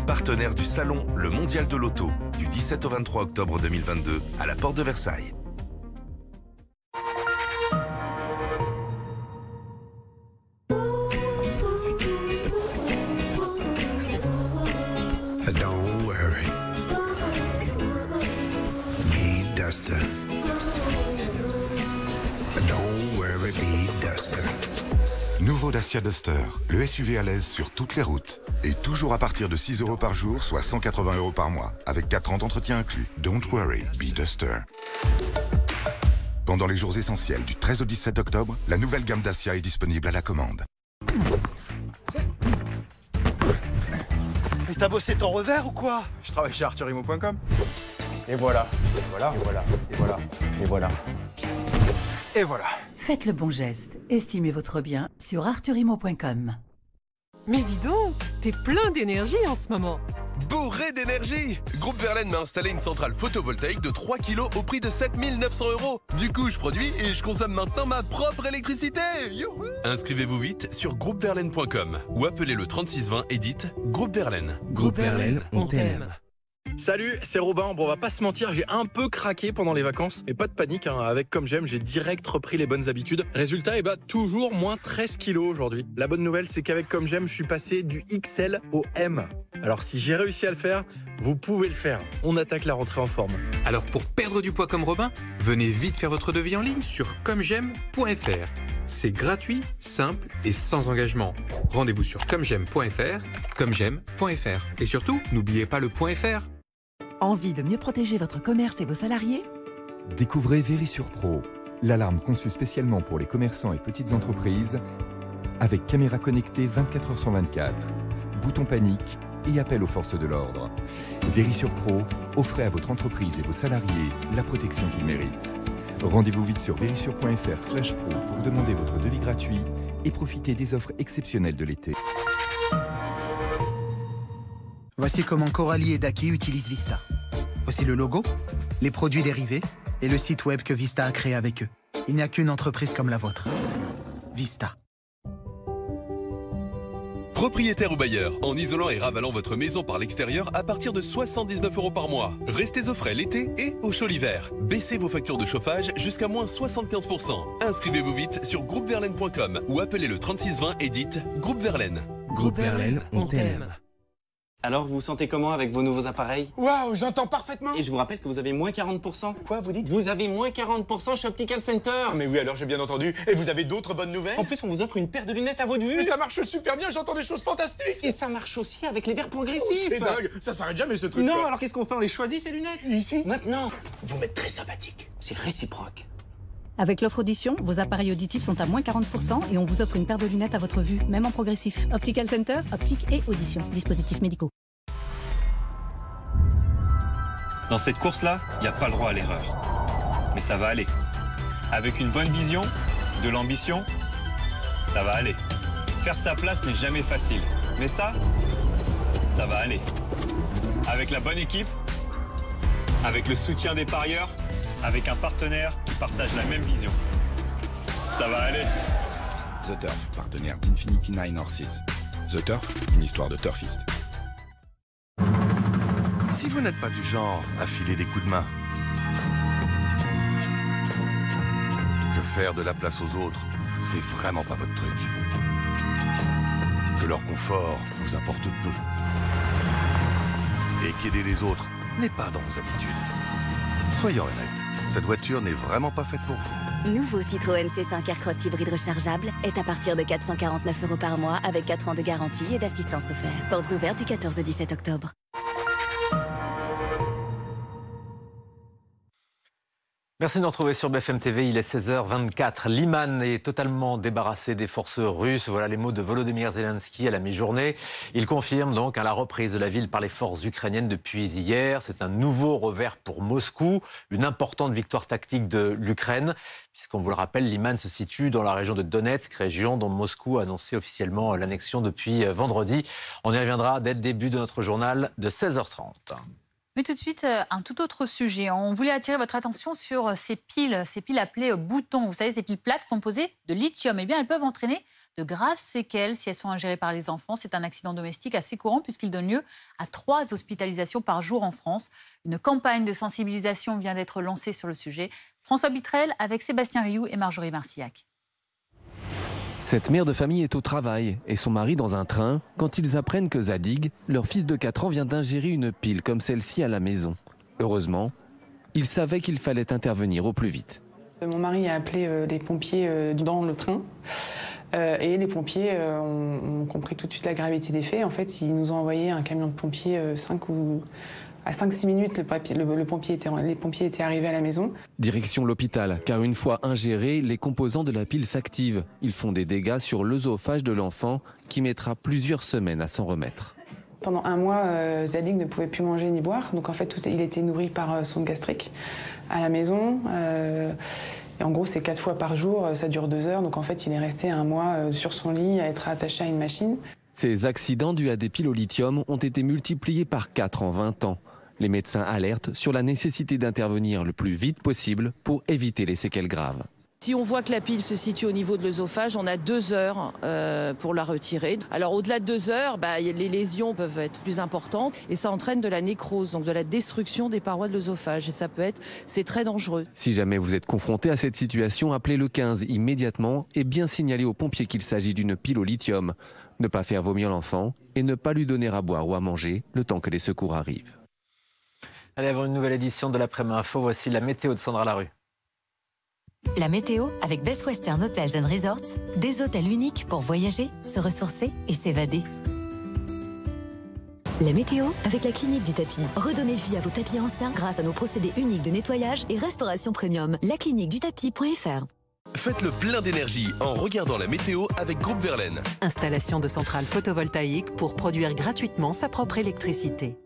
partenaire du salon Le Mondial de l'Auto, du 17 au 23 octobre 2022, à la porte de Versailles. Don't worry. Be Duster. Don't worry, be Duster. Nouveau Dacia Duster, le SUV à l'aise sur toutes les routes. Et toujours à partir de 6 € par jour, soit 180 € par mois, avec 4 ans d'entretien inclus. Don't worry, be Duster. Pendant les jours essentiels du 13 au 17 octobre, la nouvelle gamme Dacia est disponible à la commande. Mais t'as bossé ton revers ou quoi? Je travaille chez arthurimo.com. Et voilà, et voilà, et voilà, et voilà, et voilà. Et voilà. Faites le bon geste. Estimez votre bien sur arthurimo.com. Mais dis donc, t'es plein d'énergie en ce moment. Bourré d'énergie! Groupe Verlaine m'a installé une centrale photovoltaïque de 3 kg au prix de 7 900 €. Du coup, je produis et je consomme maintenant ma propre électricité. Youhou! Inscrivez-vous vite sur groupeverlaine.com ou appelez le 3620 et dites Groupe Verlaine. Groupe Verlaine, on t'aime. Salut, c'est Robin. Bon, on va pas se mentir, j'ai un peu craqué pendant les vacances. Mais pas de panique, hein. Avec Comme J'aime, j'ai direct repris les bonnes habitudes. Résultat, toujours moins 13 kilos aujourd'hui. La bonne nouvelle, c'est qu'avec Comme J'aime, je suis passé du XL au M. Alors si j'ai réussi à le faire, vous pouvez le faire. On attaque la rentrée en forme. Alors pour perdre du poids comme Robin, venez vite faire votre devis en ligne sur commej'aime.fr. C'est gratuit, simple et sans engagement. Rendez-vous sur commej'aime.fr, commej'aime.fr. Et surtout, n'oubliez pas le .fr. Envie de mieux protéger votre commerce et vos salariés? Découvrez Vérissure Pro, l'alarme conçue spécialement pour les commerçants et petites entreprises, avec caméra connectée 24 h sur 24, bouton panique et appel aux forces de l'ordre. Vérissure Pro, offrez à votre entreprise et vos salariés la protection qu'ils méritent. Rendez-vous vite sur vérissure.fr/pro pour demander votre devis gratuit et profiter des offres exceptionnelles de l'été. Voici comment Coralie et Daki utilisent Vista. Voici le logo, les produits dérivés et le site web que Vista a créé avec eux. Il n'y a qu'une entreprise comme la vôtre. Vista. Propriétaire ou bailleur, en isolant et ravalant votre maison par l'extérieur à partir de 79 € par mois. Restez au frais l'été et au chaud l'hiver. Baissez vos factures de chauffage jusqu'à moins 75%. Inscrivez-vous vite sur groupeverlaine.com ou appelez le 3620 et dites Groupe Verlaine. Groupe Verlaine, on t'aime. Alors, vous vous sentez comment avec vos nouveaux appareils? Waouh, j'entends parfaitement. Et je vous rappelle que vous avez moins 40%. Quoi, vous dites? Vous avez moins 40% chez Optical Center. Mais oui, alors j'ai bien entendu. Et vous avez d'autres bonnes nouvelles? En plus, on vous offre une paire de lunettes à votre vue. Mais ça marche super bien, j'entends des choses fantastiques. Et ça marche aussi avec les verres progressifs. C'est dingue, ça s'arrête jamais ce truc. Non, alors qu'est-ce qu'on fait? On les choisit ces lunettes? Ici? Maintenant, vous m'êtes très sympathique. C'est réciproque. Avec l'offre audition, vos appareils auditifs sont à moins 40% et on vous offre une paire de lunettes à votre vue, même en progressif. Optical Center, optique et audition. Dispositifs médicaux. Dans cette course-là, il n'y a pas le droit à l'erreur. Mais ça va aller. Avec une bonne vision, de l'ambition, ça va aller. Faire sa place n'est jamais facile. Mais ça va aller. Avec la bonne équipe, avec le soutien des parieurs, avec un partenaire qui partage la même vision. Ça va aller. The Turf, partenaire d'Infinity Nine Horses. The Turf, une histoire de turfiste. Si vous n'êtes pas du genre à filer des coups de main, que faire de la place aux autres, c'est vraiment pas votre truc. Que leur confort vous apporte peu. Et qu'aider les autres n'est pas dans vos habitudes. Soyons honnêtes, cette voiture n'est vraiment pas faite pour vous. Nouveau Citroën C5 Aircross hybride rechargeable est à partir de 449 € par mois avec 4 ans de garantie et d'assistance offerte. Portes ouvertes du 14 au 17 octobre. Merci de nous retrouver sur BFM TV, il est 16h24. Liman est totalement débarrassé des forces russes. Voilà les mots de Volodymyr Zelensky à la mi-journée. Il confirme donc la reprise de la ville par les forces ukrainiennes depuis hier. C'est un nouveau revers pour Moscou, une importante victoire tactique de l'Ukraine. Puisqu'on vous le rappelle, Liman se situe dans la région de Donetsk, région dont Moscou a annoncé officiellement l'annexion depuis vendredi. On y reviendra dès le début de notre journal de 16h30. Mais tout de suite, un tout autre sujet. On voulait attirer votre attention sur ces piles appelées boutons. Vous savez, ces piles plates composées de lithium. Eh bien, elles peuvent entraîner de graves séquelles si elles sont ingérées par les enfants. C'est un accident domestique assez courant puisqu'il donne lieu à 3 hospitalisations par jour en France. Une campagne de sensibilisation vient d'être lancée sur le sujet. François Bitrel avec Sébastien Rioux et Marjorie Marcillac. Cette mère de famille est au travail et son mari dans un train quand ils apprennent que Zadig, leur fils de 4 ans, vient d'ingérer une pile comme celle-ci à la maison. Heureusement, ils savaient qu'il fallait intervenir au plus vite. Mon mari a appelé les pompiers dans le train et les pompiers ont compris tout de suite la gravité des faits. En fait, ils nous ont envoyé un camion de pompiers à 5-6 minutes, les pompiers étaient arrivés à la maison. Direction l'hôpital, car une fois ingérés, les composants de la pile s'activent. Ils font des dégâts sur l'œsophage de l'enfant, qui mettra plusieurs semaines à s'en remettre. Pendant 1 mois, Zadig ne pouvait plus manger ni boire. Donc en fait, il était nourri par sonde gastrique à la maison. Et en gros, c'est 4 fois par jour, ça dure 2 heures. Donc en fait, il est resté 1 mois sur son lit à être attaché à une machine. Ces accidents dus à des piles au lithium ont été multipliés par 4 en 20 ans. Les médecins alertent sur la nécessité d'intervenir le plus vite possible pour éviter les séquelles graves. Si on voit que la pile se situe au niveau de l'œsophage, on a 2 heures pour la retirer. Alors au-delà de 2 heures, les lésions peuvent être plus importantes et ça entraîne de la nécrose, donc de la destruction des parois de l'œsophage. Et c'est très dangereux. Si jamais vous êtes confronté à cette situation, appelez le 15 immédiatement et bien signaler aux pompiers qu'il s'agit d'une pile au lithium. Ne pas faire vomir l'enfant et ne pas lui donner à boire ou à manger le temps que les secours arrivent. Allez, avant une nouvelle édition de l'après-midi info, voici la météo de Sandra Larue. La météo avec Best Western Hotels & Resorts, des hôtels uniques pour voyager, se ressourcer et s'évader. La météo avec la clinique du tapis. Redonnez vie à vos tapis anciens grâce à nos procédés uniques de nettoyage et restauration premium. lacliniquedutapis.fr. Faites le plein d'énergie en regardant la météo avec Groupe Verlaine. Installation de centrales photovoltaïques pour produire gratuitement sa propre électricité.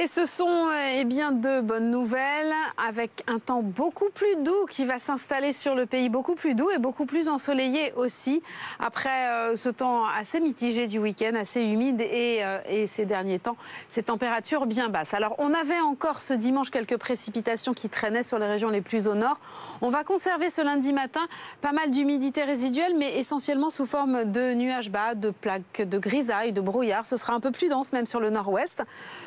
Et ce sont bien de bonnes nouvelles, avec un temps beaucoup plus doux qui va s'installer sur le pays, beaucoup plus doux et beaucoup plus ensoleillé aussi, après ce temps assez mitigé du week-end, assez humide et ces derniers temps, ces températures bien basses. Alors on avait encore ce dimanche quelques précipitations qui traînaient sur les régions les plus au nord. On va conserver ce lundi matin pas mal d'humidité résiduelle, mais essentiellement sous forme de nuages bas, de plaques de grisaille, de brouillard. Ce sera un peu plus dense même sur le nord-ouest.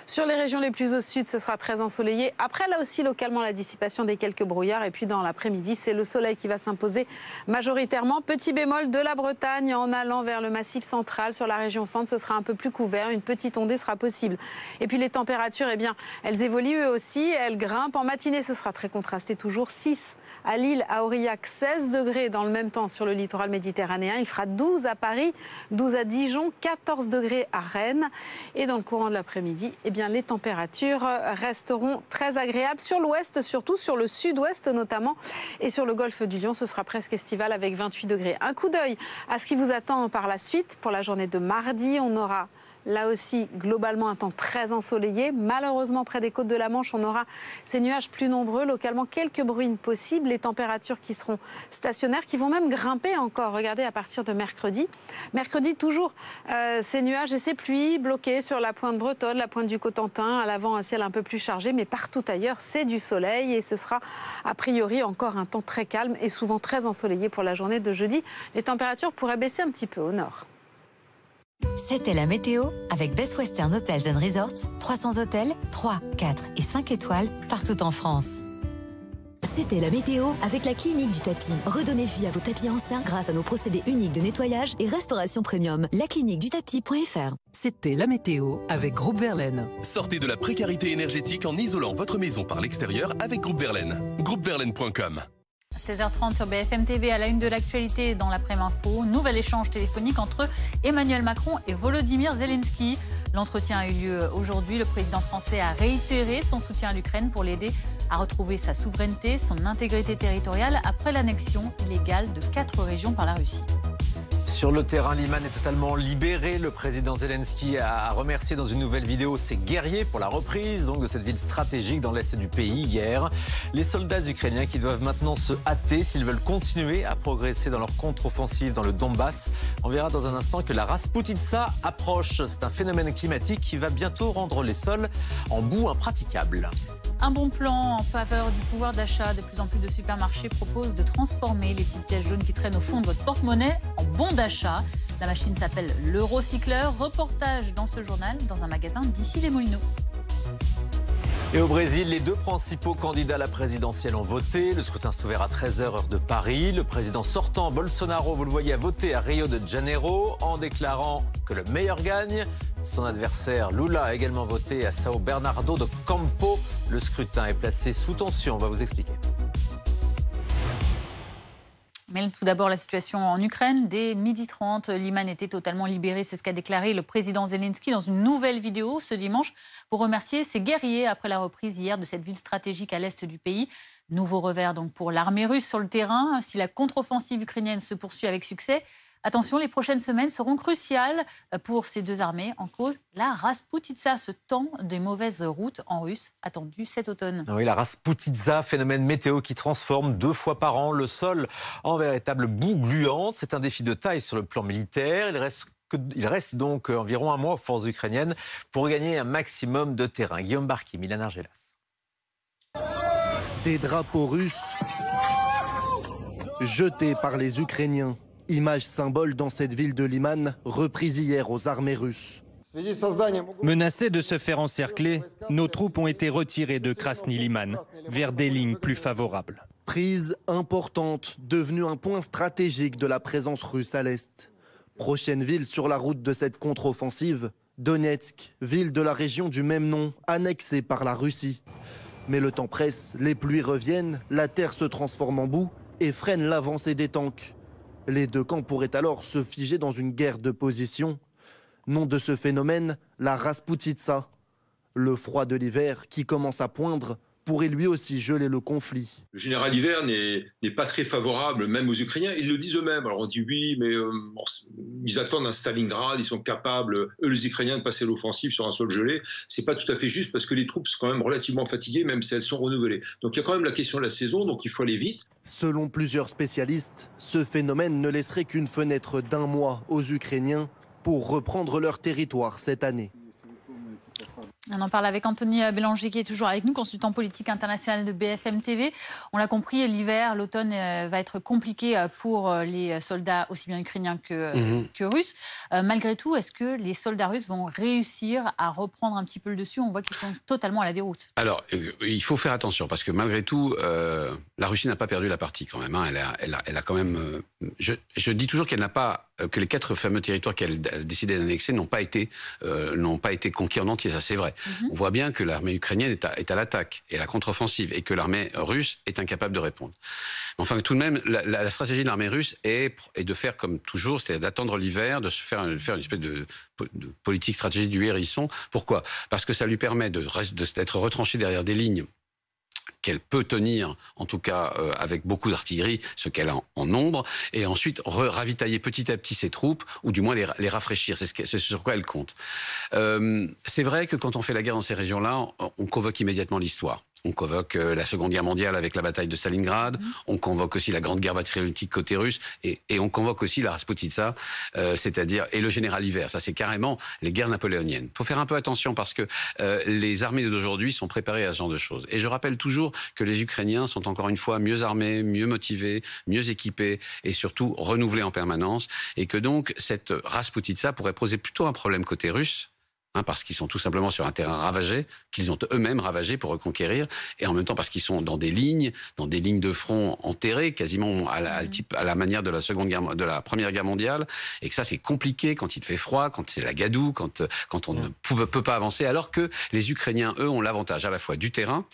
Sur les régions les plus au sud, ce sera très ensoleillé. Après, là aussi, localement, la dissipation des quelques brouillards. Et puis, dans l'après-midi, c'est le soleil qui va s'imposer majoritairement. Petit bémol de la Bretagne en allant vers le massif central. Sur la région centre, ce sera un peu plus couvert. Une petite ondée sera possible. Et puis, les températures, eh bien, elles évoluent aussi. Elles grimpent. En matinée, ce sera très contrasté. Toujours 6 à Lille, à Aurillac, 16 degrés dans le même temps sur le littoral méditerranéen. Il fera 12 à Paris, 12 à Dijon, 14 degrés à Rennes. Et dans le courant de l'après-midi, eh bien, les températures resteront très agréables sur l'ouest, surtout sur le sud-ouest notamment. Et sur le golfe du Lion, ce sera presque estival avec 28 degrés. Un coup d'œil à ce qui vous attend par la suite. Pour la journée de mardi, on aura là aussi, globalement, un temps très ensoleillé. Malheureusement, près des côtes de la Manche, on aura ces nuages plus nombreux. Localement, quelques bruines possibles. Les températures qui seront stationnaires, qui vont même grimper encore. Regardez, à partir de mercredi. Mercredi, toujours ces nuages et ces pluies bloqués sur la pointe bretonne, la pointe du Cotentin. À l'avant, un ciel un peu plus chargé. Mais partout ailleurs, c'est du soleil. Et ce sera, a priori, encore un temps très calme et souvent très ensoleillé pour la journée de jeudi. Les températures pourraient baisser un petit peu au nord. C'était la météo avec Best Western Hotels & Resorts. 300 hôtels, 3, 4 et 5 étoiles partout en France. C'était la météo avec la clinique du tapis. Redonnez vie à vos tapis anciens grâce à nos procédés uniques de nettoyage et restauration premium. lacliniquedutapis.fr. C'était la météo avec Groupe Verlaine. Sortez de la précarité énergétique en isolant votre maison par l'extérieur avec Groupe Verlaine. Groupeverlaine.com. 16h30 sur BFM TV, à la une de l'actualité dans l'après-midi info. Nouvel échange téléphonique entre Emmanuel Macron et Volodymyr Zelensky. L'entretien a eu lieu aujourd'hui. Le président français a réitéré son soutien à l'Ukraine pour l'aider à retrouver sa souveraineté, son intégrité territoriale après l'annexion illégale de 4 régions par la Russie. Sur le terrain, Liman est totalement libéré. Le président Zelensky a remercié dans une nouvelle vidéo ses guerriers pour la reprise de cette ville stratégique dans l'est du pays hier. Les soldats ukrainiens qui doivent maintenant se hâter s'ils veulent continuer à progresser dans leur contre-offensive dans le Donbass. On verra dans un instant que la Rasputitsa approche. C'est un phénomène climatique qui va bientôt rendre les sols en boue impraticables. Un bon plan en faveur du pouvoir d'achat. De plus en plus de supermarchés proposent de transformer les petites pièces jaunes qui traînent au fond de votre porte-monnaie en bons d'achat. La machine s'appelle l'Eurocycleur. Reportage dans ce journal dans un magasin d'Issy-les-Moulineaux. Et au Brésil, les deux principaux candidats à la présidentielle ont voté. Le scrutin s'est ouvert à 13h heure de Paris. Le président sortant, Bolsonaro, vous le voyez, a voté à Rio de Janeiro en déclarant que le meilleur gagne. Son adversaire, Lula, a également voté à São Bernardo do Campo. Le scrutin est placé sous tension. On va vous expliquer. Mais tout d'abord, la situation en Ukraine. Dès 12h30, Liman était totalement libéré. C'est ce qu'a déclaré le président Zelensky dans une nouvelle vidéo ce dimanche pour remercier ses guerriers après la reprise hier de cette ville stratégique à l'est du pays. Nouveau revers donc pour l'armée russe sur le terrain. Si la contre-offensive ukrainienne se poursuit avec succès, attention, les prochaines semaines seront cruciales pour ces deux armées. En cause, la Rasputitsa, ce temps des mauvaises routes en russe attendu cet automne. Oui, la Rasputitsa, phénomène météo qui transforme 2 fois par an le sol en véritable boue gluante. C'est un défi de taille sur le plan militaire. Il reste donc environ un mois aux forces ukrainiennes pour gagner un maximum de terrain. Guillaume Barki, Milan Argelas. Des drapeaux russes jetés par les Ukrainiens. Image symbole dans cette ville de Liman, reprise hier aux armées russes. Menacés de se faire encercler, nos troupes ont été retirées de Krasny-Liman vers des lignes plus favorables. Prise importante, devenue un point stratégique de la présence russe à l'est. Prochaine ville sur la route de cette contre-offensive, Donetsk, ville de la région du même nom, annexée par la Russie. Mais le temps presse, les pluies reviennent, la terre se transforme en boue et freine l'avancée des tanks. Les deux camps pourraient alors se figer dans une guerre de position. Nom de ce phénomène, la Rasputitsa. Le froid de l'hiver qui commence à poindre pourrait lui aussi geler le conflit. Le général Hiver n'est pas très favorable, même aux Ukrainiens. Ils le disent eux-mêmes. Alors on dit oui, mais ils attendent un Stalingrad, ils sont capables, eux les Ukrainiens, de passer l'offensive sur un sol gelé. C'est pas tout à fait juste parce que les troupes sont quand même relativement fatiguées, même si elles sont renouvelées. Donc il y a quand même la question de la saison, donc il faut aller vite. Selon plusieurs spécialistes, ce phénomène ne laisserait qu'une fenêtre d'1 mois aux Ukrainiens pour reprendre leur territoire cette année. On en parle avec Anthony Bélanger qui est toujours avec nous, consultant politique international de BFM TV. On l'a compris, l'hiver, l'automne va être compliqué pour les soldats aussi bien ukrainiens que russes. Malgré tout, est-ce que les soldats russes vont réussir à reprendre un petit peu le dessus? On voit qu'ils sont totalement à la déroute. Alors, il faut faire attention parce que malgré tout, la Russie n'a pas perdu la partie quand même. Hein. Elle a quand même... Je dis toujours qu'elle n'a pas... que les 4 fameux territoires qu'elle a décidé d'annexer n'ont pas été conquis en entier, ça c'est vrai. On voit bien que l'armée ukrainienne est à l'attaque et à la contre-offensive et que l'armée russe est incapable de répondre. Enfin, tout de même, la stratégie de l'armée russe est de faire comme toujours, c'est-à-dire d'attendre l'hiver, de faire une espèce de politique stratégique du hérisson. Pourquoi? Parce que ça lui permet d'être retranché derrière des lignes qu'elle peut tenir, en tout cas avec beaucoup d'artillerie, ce qu'elle a en nombre, et ensuite ravitailler petit à petit ses troupes, ou du moins les rafraîchir. C'est sur quoi elle compte. C'est vrai que quand on fait la guerre dans ces régions-là, on convoque immédiatement l'histoire. On convoque la Seconde Guerre mondiale avec la bataille de Stalingrad, on convoque aussi la Grande Guerre bactériologique côté russe, et on convoque aussi la Rasputitsa, c'est-à-dire, et le général Hiver. Ça, c'est carrément les guerres napoléoniennes. Il faut faire un peu attention parce que les armées d'aujourd'hui sont préparées à ce genre de choses. Et je rappelle toujours que les Ukrainiens sont encore une fois mieux armés, mieux motivés, mieux équipés, et surtout renouvelés en permanence, et que donc cette Rasputitsa pourrait poser plutôt un problème côté russe, parce qu'ils sont tout simplement sur un terrain ravagé, qu'ils ont eux-mêmes ravagé pour reconquérir, et en même temps parce qu'ils sont dans des lignes de front enterrées, quasiment à la manière de la Première Guerre mondiale, et que ça c'est compliqué quand il fait froid, quand c'est la gadoue, quand on ne peut pas avancer, alors que les Ukrainiens, eux, ont l'avantage à la fois du terrain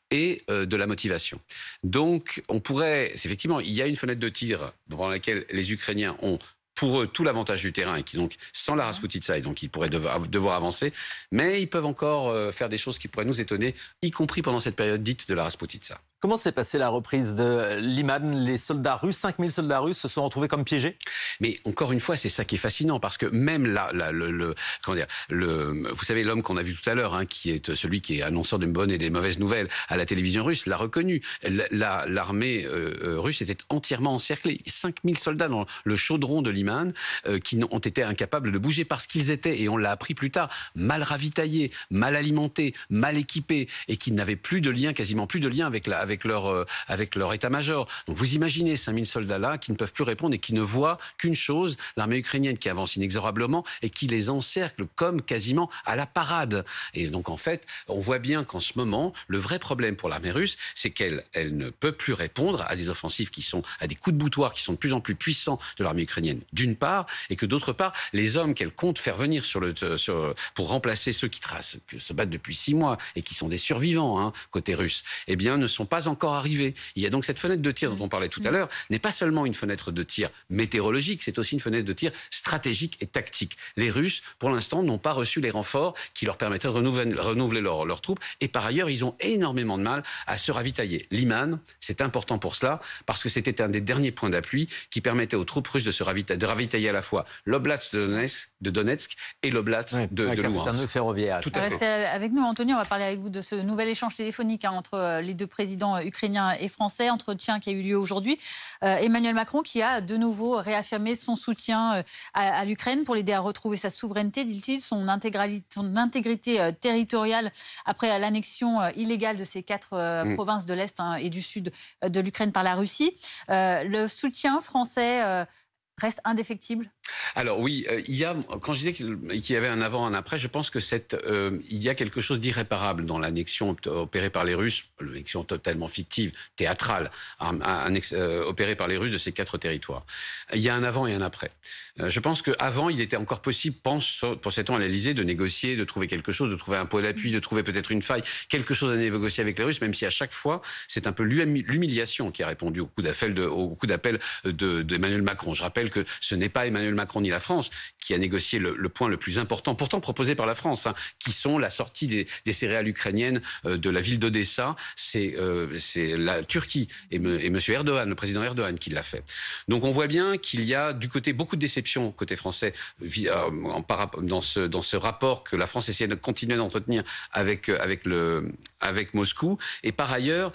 et de la motivation. Donc, effectivement, il y a une fenêtre de tir dans laquelle les Ukrainiens ont pour eux tout l'avantage du terrain et qui donc sans la Rasputitsa et donc ils pourraient devoir avancer, mais ils peuvent encore faire des choses qui pourraient nous étonner, y compris pendant cette période dite de la Rasputitsa. Comment s'est passée la reprise de Liman? Les soldats russes, 5000 soldats russes se sont retrouvés comme piégés? Mais encore une fois, c'est ça qui est fascinant, parce que même vous savez, l'homme qu'on a vu tout à l'heure, qui est celui qui est annonceur d'une bonne et des mauvaises nouvelles à la télévision russe, l'a reconnu. L'armée russe était entièrement encerclée. 5000 soldats dans le chaudron de Liman qui ont été incapables de bouger parce qu'ils étaient, et on l'a appris plus tard, mal ravitaillés, mal alimentés, mal équipés, et qui n'avaient plus de lien, quasiment plus de lien avec leur état-major. Donc vous imaginez 5000 soldats là qui ne peuvent plus répondre et qui ne voient qu'une chose, l'armée ukrainienne qui avance inexorablement et qui les encercle comme quasiment à la parade. Et donc en fait, on voit bien qu'en ce moment, le vrai problème pour l'armée russe, c'est qu'elle ne peut plus répondre à des offensives à des coups de boutoir qui sont de plus en plus puissants de l'armée ukrainienne, d'une part, et que d'autre part, les hommes qu'elle compte faire venir pour remplacer ceux qui se battent depuis 6 mois et qui sont des survivants côté russe, eh bien ne sont pas encore arrivés. Il y a donc cette fenêtre de tir dont on parlait tout à l'heure, n'est pas seulement une fenêtre de tir météorologique, c'est aussi une fenêtre de tir stratégique et tactique. Les Russes, pour l'instant, n'ont pas reçu les renforts qui leur permettraient de renouveler leurs troupes, et par ailleurs, ils ont énormément de mal à se ravitailler. Liman, c'est important pour cela, parce que c'était un des derniers points d'appui qui permettait aux troupes russes de ravitailler à la fois l'oblast de Donetsk et l'oblast de Luhansk. C'est un nœud ferroviaire. Tout à fait. Avec nous, Anthony, on va parler avec vous de ce nouvel échange téléphonique entre les deux présidents ukrainien et français, entretien qui a eu lieu aujourd'hui. Emmanuel Macron qui a de nouveau réaffirmé son soutien à l'Ukraine pour l'aider à retrouver sa souveraineté, dit-il, son intégrité territoriale après l'annexion illégale de ces 4 provinces de l'Est et du Sud de l'Ukraine par la Russie. Le soutien français reste indéfectible? Alors oui, quand je disais qu'il y avait un avant, un après, je pense que il y a quelque chose d'irréparable dans l'annexion opérée par les Russes, l'annexion totalement fictive, théâtrale, opérée par les Russes de ces 4 territoires. Il y a un avant et un après. Je pense qu'avant, il était encore possible, pensait-on à l'Elysée, de négocier, de trouver quelque chose, de trouver un point d'appui, de trouver peut-être une faille, quelque chose à négocier avec les Russes, même si à chaque fois, c'est un peu l'humiliation qui a répondu au coup d'appel d'Emmanuel Macron. Je rappelle que ce n'est pas Emmanuel Macron ni la France qui a négocié le point le plus important, pourtant proposé par la France, qui sont la sortie des céréales ukrainiennes de la ville d'Odessa. C'est la Turquie et M. Erdogan, le président Erdogan, qui l'a fait. Donc on voit bien qu'il y a du côté beaucoup de déception côté français dans ce rapport que la France essayait de continuer d'entretenir avec Moscou, et par ailleurs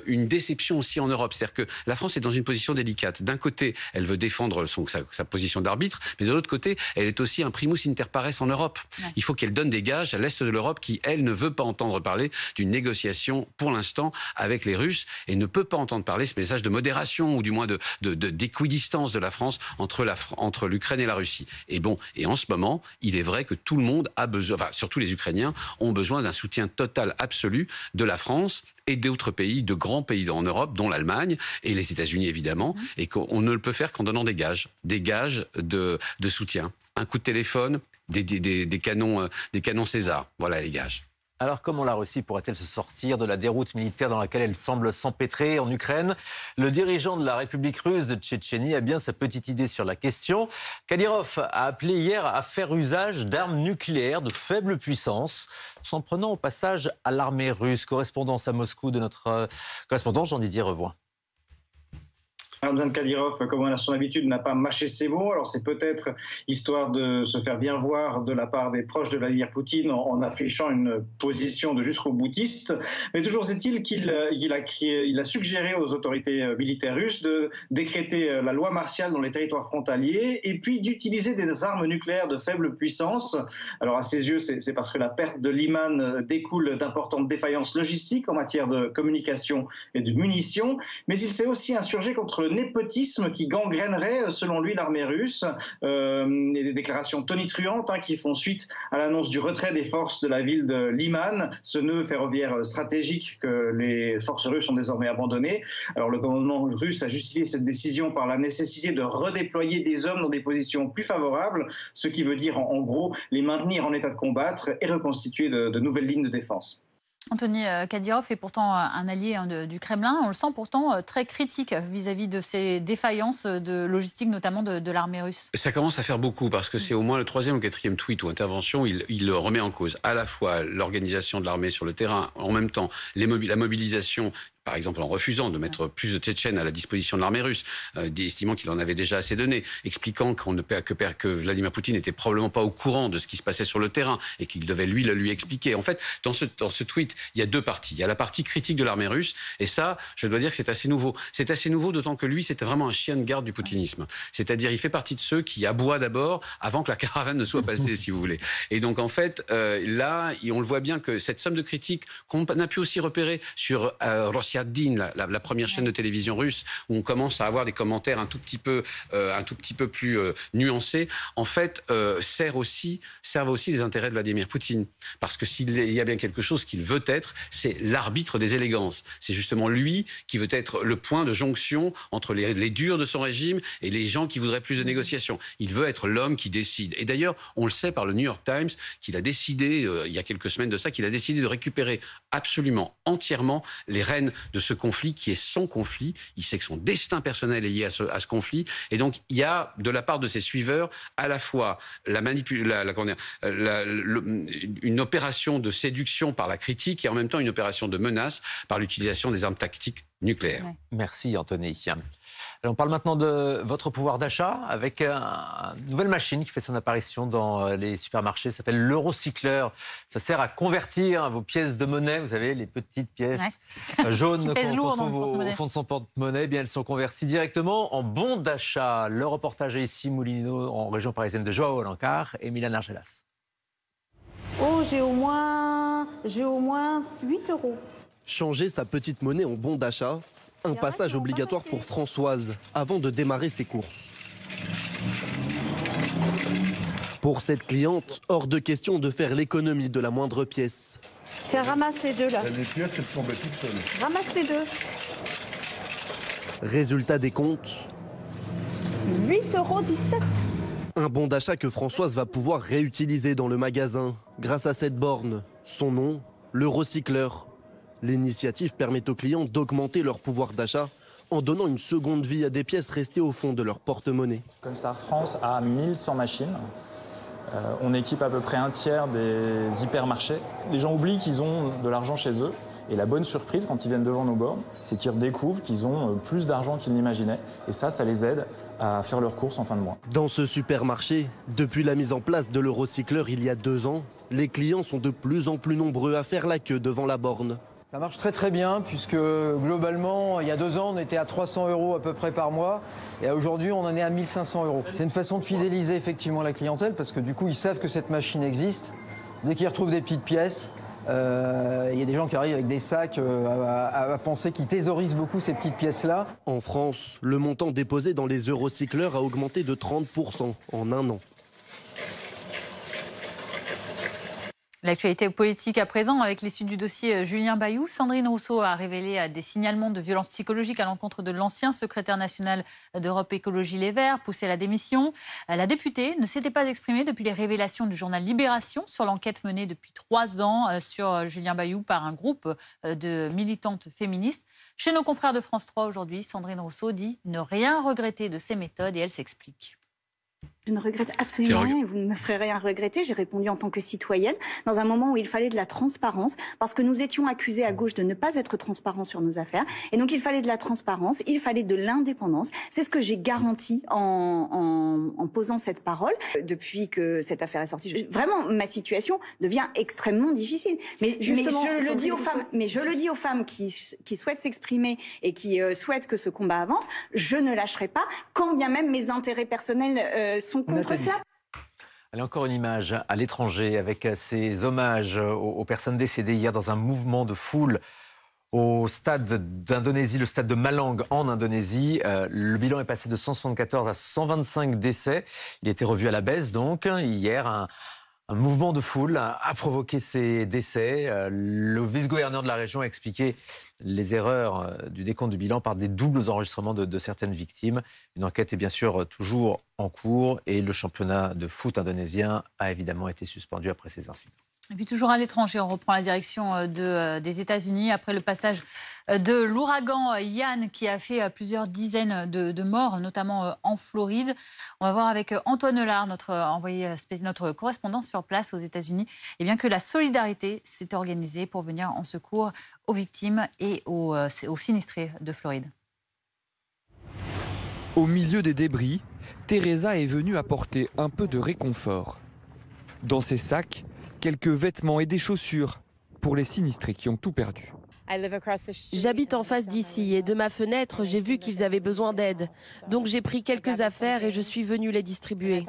une déception aussi en Europe. C'est-à-dire que la France est dans une position délicate. D'un côté, elle veut défendre sa position d'arbitre, mais de l'autre côté, elle est aussi un primus inter pares en Europe. Ouais. Il faut qu'elle donne des gages à l'Est de l'Europe qui, elle, ne veut pas entendre parler d'une négociation pour l'instant avec les Russes et ne peut pas entendre parler ce message de modération ou du moins d'équidistance de la France entre l'Ukraine et la Russie. Et en ce moment, il est vrai que tout le monde a besoin, enfin surtout les Ukrainiens, ont besoin d'un soutien total absolu de la France et d'autres pays, de grands pays en Europe, dont l'Allemagne et les États-Unis évidemment, et qu'on ne le peut faire qu'en donnant des gages de soutien. Un coup de téléphone, des canons César, voilà les gages. Alors comment la Russie pourrait-elle se sortir de la déroute militaire dans laquelle elle semble s'empêtrer en Ukraine? Le dirigeant de la République russe de Tchétchénie a bien sa petite idée sur la question. Kadyrov a appelé hier à faire usage d'armes nucléaires de faible puissance, s'en prenant au passage à l'armée russe. Correspondance à Moscou de notre correspondant Jean-Didier Revoix. Ramzan Kadyrov, comme à son habitude, n'a pas mâché ses mots. Alors c'est peut-être histoire de se faire bien voir de la part des proches de Vladimir Poutine en affichant une position de jusqu'au boutiste. Mais toujours est-il qu'il a suggéré aux autorités militaires russes de décréter la loi martiale dans les territoires frontaliers et puis d'utiliser des armes nucléaires de faible puissance. Alors à ses yeux, c'est parce que la perte de Liman découle d'importantes défaillances logistiques en matière de communication et de munitions. Mais il s'est aussi insurgé contre le népotisme qui gangrènerait, selon lui, l'armée russe. Et des déclarations tonitruantes qui font suite à l'annonce du retrait des forces de la ville de Liman, ce nœud ferroviaire stratégique que les forces russes ont désormais abandonné. Alors le commandement russe a justifié cette décision par la nécessité de redéployer des hommes dans des positions plus favorables, ce qui veut dire en gros les maintenir en état de combattre et reconstituer de nouvelles lignes de défense. Anthony, Kadyrov est pourtant un allié du Kremlin. On le sent pourtant très critique vis-à-vis de ces défaillances de logistique, notamment de l'armée russe. Ça commence à faire beaucoup parce que c'est au moins le 3e ou 4e tweet ou intervention où il remet en cause à la fois l'organisation de l'armée sur le terrain, en même temps la mobilisation. Par exemple, en refusant de mettre plus de Tchétchènes à la disposition de l'armée russe, estimant qu'il en avait déjà assez donné, expliquant que Vladimir Poutine n'était probablement pas au courant de ce qui se passait sur le terrain et qu'il devait le lui expliquer. En fait, dans ce tweet, il y a deux parties. Il y a la partie critique de l'armée russe, et ça, je dois dire que c'est assez nouveau. C'est assez nouveau, d'autant que lui, c'était vraiment un chien de garde du poutinisme. C'est-à-dire, il fait partie de ceux qui aboient d'abord avant que la caravane ne soit passée, si vous voulez. Et donc, en fait, là, on le voit bien que cette somme de critiques qu'on a pu aussi repérer sur Rossiadin, la première chaîne de télévision russe, où on commence à avoir des commentaires un tout petit peu plus nuancés, en fait, servent aussi les intérêts de Vladimir Poutine. Parce que s'il y a bien quelque chose qu'il veut être, c'est l'arbitre des élégances. C'est justement lui qui veut être le point de jonction entre les durs de son régime et les gens qui voudraient plus de négociations. Il veut être l'homme qui décide. Et d'ailleurs, on le sait par le New York Times, qu'il a décidé, il y a quelques semaines de ça, qu'il a décidé de récupérer absolument, entièrement, les rênes de ce conflit qui est son conflit. Il sait que son destin personnel est lié à ce conflit. Et donc, il y a, de la part de ses suiveurs, à la fois une opération de séduction par la critique et en même temps une opération de menace par l'utilisation des armes tactiques nucléaires. Ouais. Merci Anthony. Alors on parle maintenant de votre pouvoir d'achat avec une nouvelle machine qui fait son apparition dans les supermarchés. Ça s'appelle l'Eurocycleur. Ça sert à convertir vos pièces de monnaie. Vous savez, les petites pièces jaunes qu'on trouve au fond de son porte-monnaie. Eh bien, elles sont converties directement en bons d'achat. Le reportage est ici, Moulineau, en région parisienne de Joao Alencar et Milan Argelas. Oh, j'ai au moins 8 €. Changer sa petite monnaie en bon d'achat, un passage obligatoire pour Françoise avant de démarrer ses courses. Pour cette cliente, hors de question de faire l'économie de la moindre pièce. Tiens, ramasse les deux là. Les pièces, elles tombaient toutes seules. Ramasse les deux. Résultat des comptes. 8,17 €. Un bon d'achat que Françoise va pouvoir réutiliser dans le magasin. Grâce à cette borne, son nom, l'Eurocycleur. L'initiative permet aux clients d'augmenter leur pouvoir d'achat en donnant une seconde vie à des pièces restées au fond de leur porte-monnaie. Constar France a 1100 machines. On équipe à peu près un tiers des hypermarchés. Les gens oublient qu'ils ont de l'argent chez eux. Et la bonne surprise, quand ils viennent devant nos bornes, c'est qu'ils redécouvrent qu'ils ont plus d'argent qu'ils n'imaginaient. Et ça les aide à faire leurs courses en fin de mois. Dans ce supermarché, depuis la mise en place de l'Eurocycleur il y a 2 ans, les clients sont de plus en plus nombreux à faire la queue devant la borne. Ça marche très très bien puisque globalement, il y a 2 ans, on était à 300 € à peu près par mois et aujourd'hui, on en est à 1500 €. C'est une façon de fidéliser effectivement la clientèle parce que du coup, ils savent que cette machine existe. Dès qu'ils retrouvent des petites pièces, il y a des gens qui arrivent avec des sacs à penser qu'ils thésaurisent beaucoup ces petites pièces-là. En France, le montant déposé dans les Eurocycleurs a augmenté de 30% en 1 an. L'actualité politique à présent, avec l'issue du dossier Julien Bayou, Sandrine Rousseau a révélé des signalements de violences psychologiques à l'encontre de l'ancien secrétaire national d'Europe Écologie Les Verts, poussé à la démission. La députée ne s'était pas exprimée depuis les révélations du journal Libération sur l'enquête menée depuis 3 ans sur Julien Bayou par un groupe de militantes féministes. Chez nos confrères de France 3 aujourd'hui, Sandrine Rousseau dit ne rien regretter de ses méthodes et elle s'explique. Je ne regrette absolument rien et vous ne me ferez rien regretter. J'ai répondu en tant que citoyenne dans un moment où il fallait de la transparence parce que nous étions accusés à gauche de ne pas être transparents sur nos affaires. Et donc il fallait de la transparence, il fallait de l'indépendance. C'est ce que j'ai garanti en posant cette parole. Depuis que cette affaire est sortie, vraiment ma situation devient extrêmement difficile. Mais je le dis aux femmes qui souhaitent s'exprimer et qui souhaitent que ce combat avance, je ne lâcherai pas, quand bien même mes intérêts personnels sont contre cela. Allez, encore une image à l'étranger avec ces hommages aux personnes décédées hier dans un mouvement de foule au stade d'Indonésie, le stade de Malang en Indonésie. Le bilan est passé de 174 à 125 décès. Il a été revu à la baisse donc. Hier, un mouvement de foule a provoqué ces décès. Le vice-gouverneur de la région a expliqué les erreurs du décompte du bilan par des doubles enregistrements de certaines victimes. Une enquête est bien sûr toujours en cours et le championnat de foot indonésien a évidemment été suspendu après ces incidents. Et puis toujours à l'étranger, on reprend la direction des États-Unis après le passage de l'ouragan Ian qui a fait plusieurs dizaines de morts, notamment en Floride. On va voir avec Antoine Lard, notre correspondant sur place aux États-Unis, et bien que la solidarité s'est organisée pour venir en secours aux victimes et aux sinistrés de Floride. Au milieu des débris, Teresa est venue apporter un peu de réconfort. Dans ses sacs, quelques vêtements et des chaussures pour les sinistrés qui ont tout perdu. J'habite en face d'ici et de ma fenêtre, j'ai vu qu'ils avaient besoin d'aide. Donc j'ai pris quelques affaires et je suis venue les distribuer.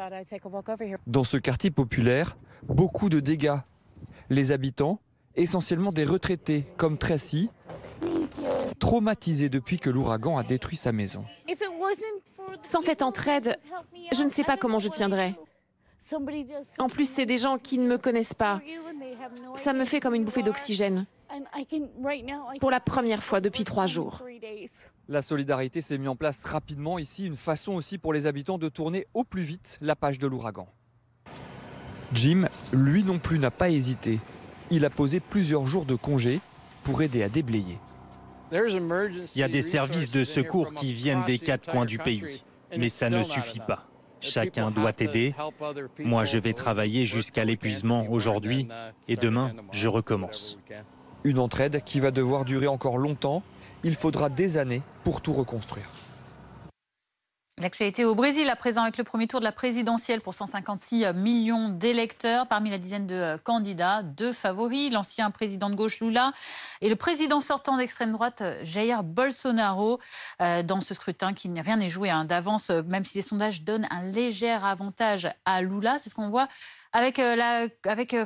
Dans ce quartier populaire, beaucoup de dégâts. Les habitants, essentiellement des retraités comme Tracy, traumatisés depuis que l'ouragan a détruit sa maison. Sans cette entraide, je ne sais pas comment je tiendrais. En plus, c'est des gens qui ne me connaissent pas. Ça me fait comme une bouffée d'oxygène. Pour la première fois depuis 3 jours. La solidarité s'est mise en place rapidement ici, une façon aussi pour les habitants de tourner au plus vite la page de l'ouragan. Jim, lui non plus, n'a pas hésité. Il a posé plusieurs jours de congé pour aider à déblayer. Il y a des services de secours qui viennent des 4 coins du pays, mais ça ne suffit pas. Chacun doit aider. Moi, je vais travailler jusqu'à l'épuisement aujourd'hui et demain, je recommence. Une entraide qui va devoir durer encore longtemps. Il faudra des années pour tout reconstruire. L'actualité au Brésil, à présent, avec le premier tour de la présidentielle pour 156 millions d'électeurs. Parmi la dizaine de candidats, 2 favoris, l'ancien président de gauche Lula et le président sortant d'extrême droite Jair Bolsonaro. Dans ce scrutin, rien n'est joué d'avance, même si les sondages donnent un léger avantage à Lula. C'est ce qu'on voit avec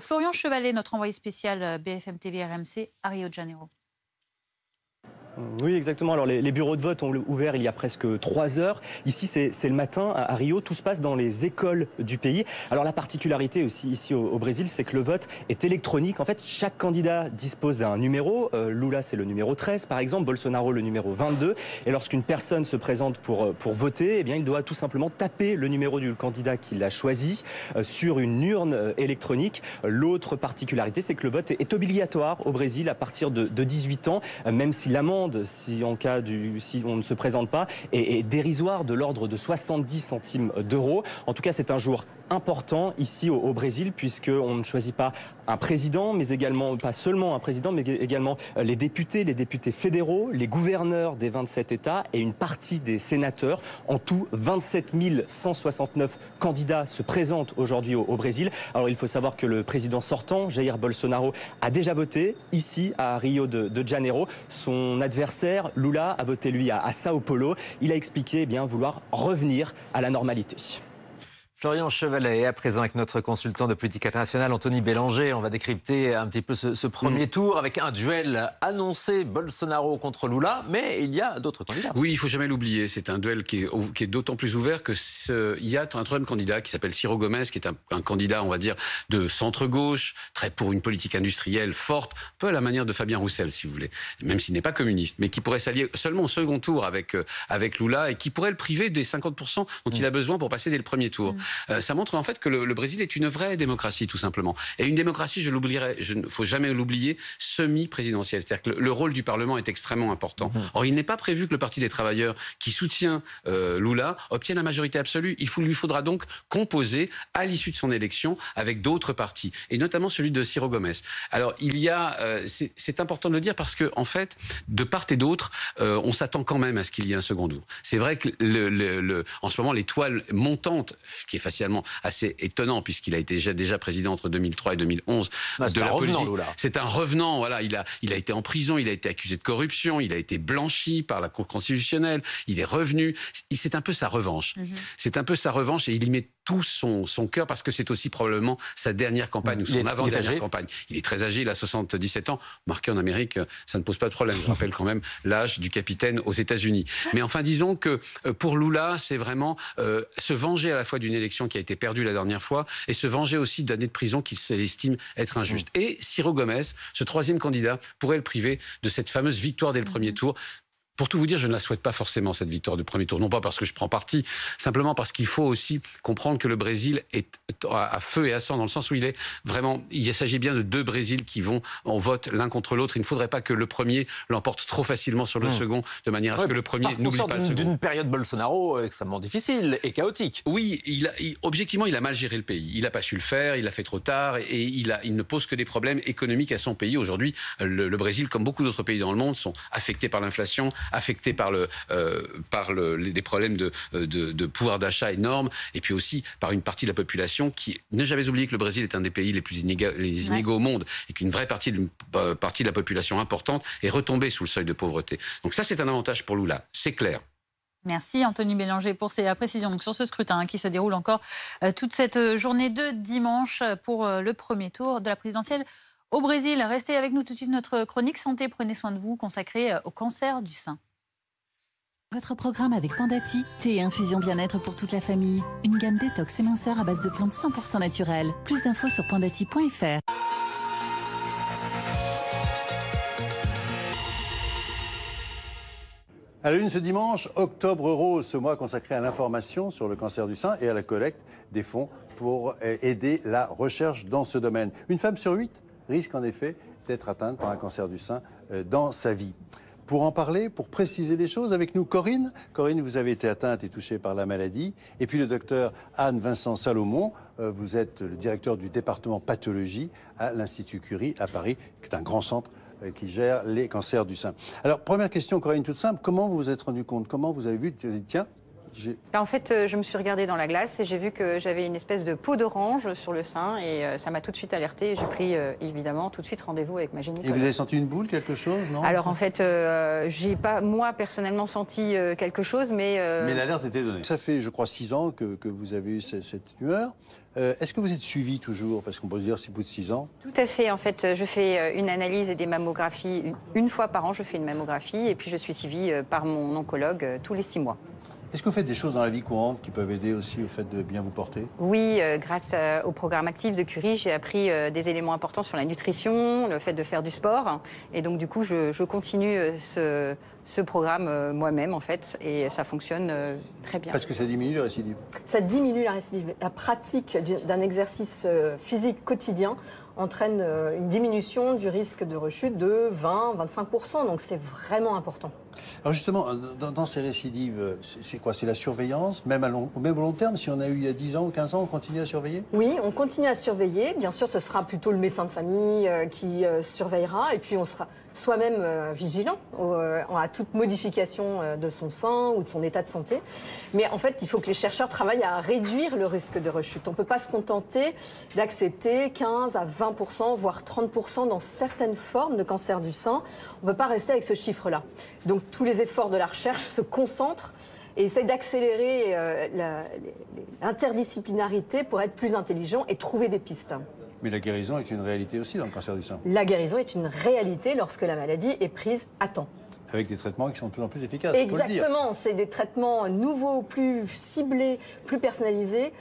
Florian Chevalet, notre envoyé spécial BFM TV RMC à Rio de Janeiro. Oui, exactement. Alors les bureaux de vote ont ouvert il y a presque 3 heures. Ici, c'est le matin à Rio. Tout se passe dans les écoles du pays. Alors la particularité aussi ici au Brésil, c'est que le vote est électronique. En fait, chaque candidat dispose d'un numéro. Lula, c'est le numéro 13, par exemple. Bolsonaro, le numéro 22. Et lorsqu'une personne se présente pour voter, eh bien, il doit tout simplement taper le numéro du candidat qu'il a choisi sur une urne électronique. L'autre particularité, c'est que le vote est obligatoire au Brésil à partir de 18 ans, même si l'amende, si on ne se présente pas, est dérisoire de l'ordre de 70 centimes d'euros. En tout cas, c'est un jour important ici au Brésil, puisqu'on ne choisit pas un président, mais également, pas seulement un président, mais également les députés fédéraux, les gouverneurs des 27 États et une partie des sénateurs. En tout, 27 169 candidats se présentent aujourd'hui au Brésil. Alors il faut savoir que le président sortant, Jair Bolsonaro, a déjà voté ici à Rio de Janeiro. Son adversaire, Lula, a voté lui à Sao Paulo. Il a expliqué vouloir revenir à la normalité. Florian Chevalet est à présent avec notre consultant de politique internationale, Anthony Bélanger. On va décrypter un petit peu ce premier tour avec un duel annoncé, Bolsonaro contre Lula, mais il y a d'autres candidats. Oui, il ne faut jamais l'oublier. C'est un duel qui est d'autant plus ouvert que il y a un troisième candidat qui s'appelle Ciro Gomes, qui est un candidat, on va dire, de centre-gauche, très pour une politique industrielle forte, un peu à la manière de Fabien Roussel, si vous voulez, même s'il n'est pas communiste, mais qui pourrait s'allier seulement au second tour avec Lula et qui pourrait le priver des 50% dont il a besoin pour passer dès le premier tour. Ça montre en fait que le Brésil est une vraie démocratie, tout simplement. Et une démocratie, il ne faut jamais l'oublier, semi-présidentielle. C'est-à-dire que le rôle du Parlement est extrêmement important. Or, il n'est pas prévu que le Parti des travailleurs, qui soutient Lula, obtienne la majorité absolue. Il lui faudra donc composer, à l'issue de son élection, avec d'autres partis, et notamment celui de Ciro Gomes. Alors, c'est important de le dire parce que, en fait, de part et d'autre, on s'attend quand même à ce qu'il y ait un second tour. C'est vrai que en ce moment, l'étoile montante, qui est facialement assez étonnant puisqu'il a été déjà président entre 2003 et 2011 de la politique. C'est un revenant, voilà. Il a été en prison, il a été accusé de corruption, il a été blanchi par la Cour constitutionnelle, il est revenu. C'est un peu sa revanche. C'est un peu sa revanche et il y met tout son cœur parce que c'est aussi probablement sa dernière campagne ou son avant-dernière campagne. Il est très âgé, il a 77 ans. Marqué en Amérique, ça ne pose pas de problème. Je rappelle quand même l'âge du capitaine aux États-Unis. Mais enfin, disons que pour Lula, c'est vraiment se venger à la fois d'une élection qui a été perdue la dernière fois et se venger aussi d'années de prison qu'il estime être injuste. Et Ciro Gomes, ce troisième candidat, pourrait le priver de cette fameuse victoire dès le premier tour. Pour tout vous dire, je ne la souhaite pas forcément, cette victoire du premier tour. Non pas parce que je prends parti, simplement parce qu'il faut aussi comprendre que le Brésil est à feu et à sang, dans le sens où il s'agit bien de deux Brésils qui vont en vote l'un contre l'autre. Il ne faudrait pas que le premier l'emporte trop facilement sur le second, de manière à ce que le premier n'oublie pas le second. D'une période Bolsonaro extrêmement difficile et chaotique. Oui, objectivement, il a mal géré le pays. Il n'a pas su le faire, il l'a fait trop tard et il ne pose que des problèmes économiques à son pays. Aujourd'hui, le Brésil, comme beaucoup d'autres pays dans le monde, sont affectés par l'inflation, affectés par des problèmes de pouvoir d'achat énormes, et puis aussi par une partie de la population qui... Ne jamais oublier que le Brésil est un des pays les plus inégaux au monde, et qu'une vraie partie de la population importante est retombée sous le seuil de pauvreté. Donc ça, c'est un avantage pour Lula, c'est clair. Merci Anthony Bélanger pour ces précisions. Donc sur ce scrutin qui se déroule encore toute cette journée de dimanche pour le premier tour de la présidentielle au Brésil. Restez avec nous tout de suite, notre chronique santé, prenez soin de vous, consacrée au cancer du sein. Votre programme avec Pandati, thé et infusion bien-être pour toute la famille. Une gamme détox et minceur à base de plantes 100% naturelles. Plus d'infos sur pandati.fr. À la une ce dimanche, Octobre Rose, ce mois consacré à l'information sur le cancer du sein et à la collecte des fonds pour aider la recherche dans ce domaine. Une femme sur 8 risque en effet d'être atteinte par un cancer du sein dans sa vie. Pour en parler, pour préciser les choses, avec nous Corinne. Corinne, vous avez été atteinte et touchée par la maladie. Et puis le docteur Anne-Vincent Salomon, vous êtes le directeur du département pathologie à l'Institut Curie à Paris, qui est un grand centre qui gère les cancers du sein. Alors, première question, Corinne, toute simple. Comment vous vous êtes rendu compte? Comment vous avez vu? Tiens, en fait, je me suis regardée dans la glace et j'ai vu que j'avais une espèce de peau d'orange sur le sein et ça m'a tout de suite alertée. J'ai pris évidemment tout de suite rendez-vous avec ma gynécologue. Et vous avez senti une boule, quelque chose, non? Alors en fait, j'ai pas moi personnellement senti quelque chose, mais l'alerte était donnée. Ça fait, je crois, 6 ans que vous avez eu cette tumeur. Est-ce que vous êtes suivi toujours? Parce qu'on peut se dire c'est au bout de 6 ans. Tout à fait. En fait, je fais une analyse et des mammographies. Une fois par an, je fais une mammographie et puis je suis suivie par mon oncologue tous les 6 mois. Est-ce que vous faites des choses dans la vie courante qui peuvent aider aussi au fait de bien vous porter? Oui, grâce au programme actif de Curie, j'ai appris des éléments importants sur la nutrition, le fait de faire du sport. Et donc, du coup, je continue ce programme moi-même, en fait, et ça fonctionne très bien. Parce que ça diminue la récidive? Ça diminue la récidive. La pratique d'un exercice physique quotidien entraîne une diminution du risque de rechute de 20-25%. Donc, c'est vraiment important. Alors justement, dans ces récidives, c'est quoi? C'est la surveillance, même au long terme? Si on a eu il y a 10 ans ou 15 ans, on continue à surveiller? Oui, on continue à surveiller. Bien sûr, ce sera plutôt le médecin de famille qui surveillera. Et puis, on sera soi-même vigilant à toute modification de son sein ou de son état de santé. Mais en fait, il faut que les chercheurs travaillent à réduire le risque de rechute. On ne peut pas se contenter d'accepter 15 à 20%, voire 30% dans certaines formes de cancer du sein. On ne peut pas rester avec ce chiffre-là. Donc, tous les efforts de la recherche se concentrent et essayent d'accélérer l'interdisciplinarité pour être plus intelligent et trouver des pistes. Mais la guérison est une réalité aussi dans le cancer du sein. La guérison est une réalité lorsque la maladie est prise à temps. Avec des traitements qui sont de plus en plus efficaces. Exactement, c'est des traitements nouveaux, plus ciblés, plus personnalisés,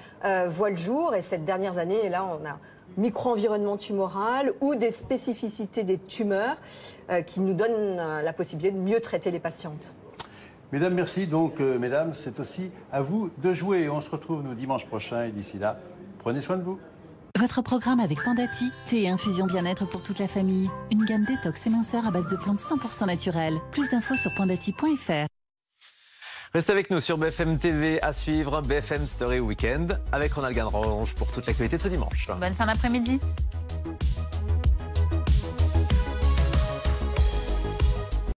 voient le jour. Et cette dernière année, là, on a micro-environnement tumoral ou des spécificités des tumeurs qui nous donnent la possibilité de mieux traiter les patientes. Mesdames, merci. Donc, mesdames, c'est aussi à vous de jouer. On se retrouve nous dimanche prochain et d'ici là, prenez soin de vous. Votre programme avec Pandati, thé et infusion bien-être pour toute la famille. Une gamme détox et minceur à base de plantes 100% naturelles. Plus d'infos sur pandati.fr. Restez avec nous sur BFM TV, à suivre BFM Story Weekend avec Ronald Ganrange pour toute l'actualité de ce dimanche. Bonne fin d'après-midi.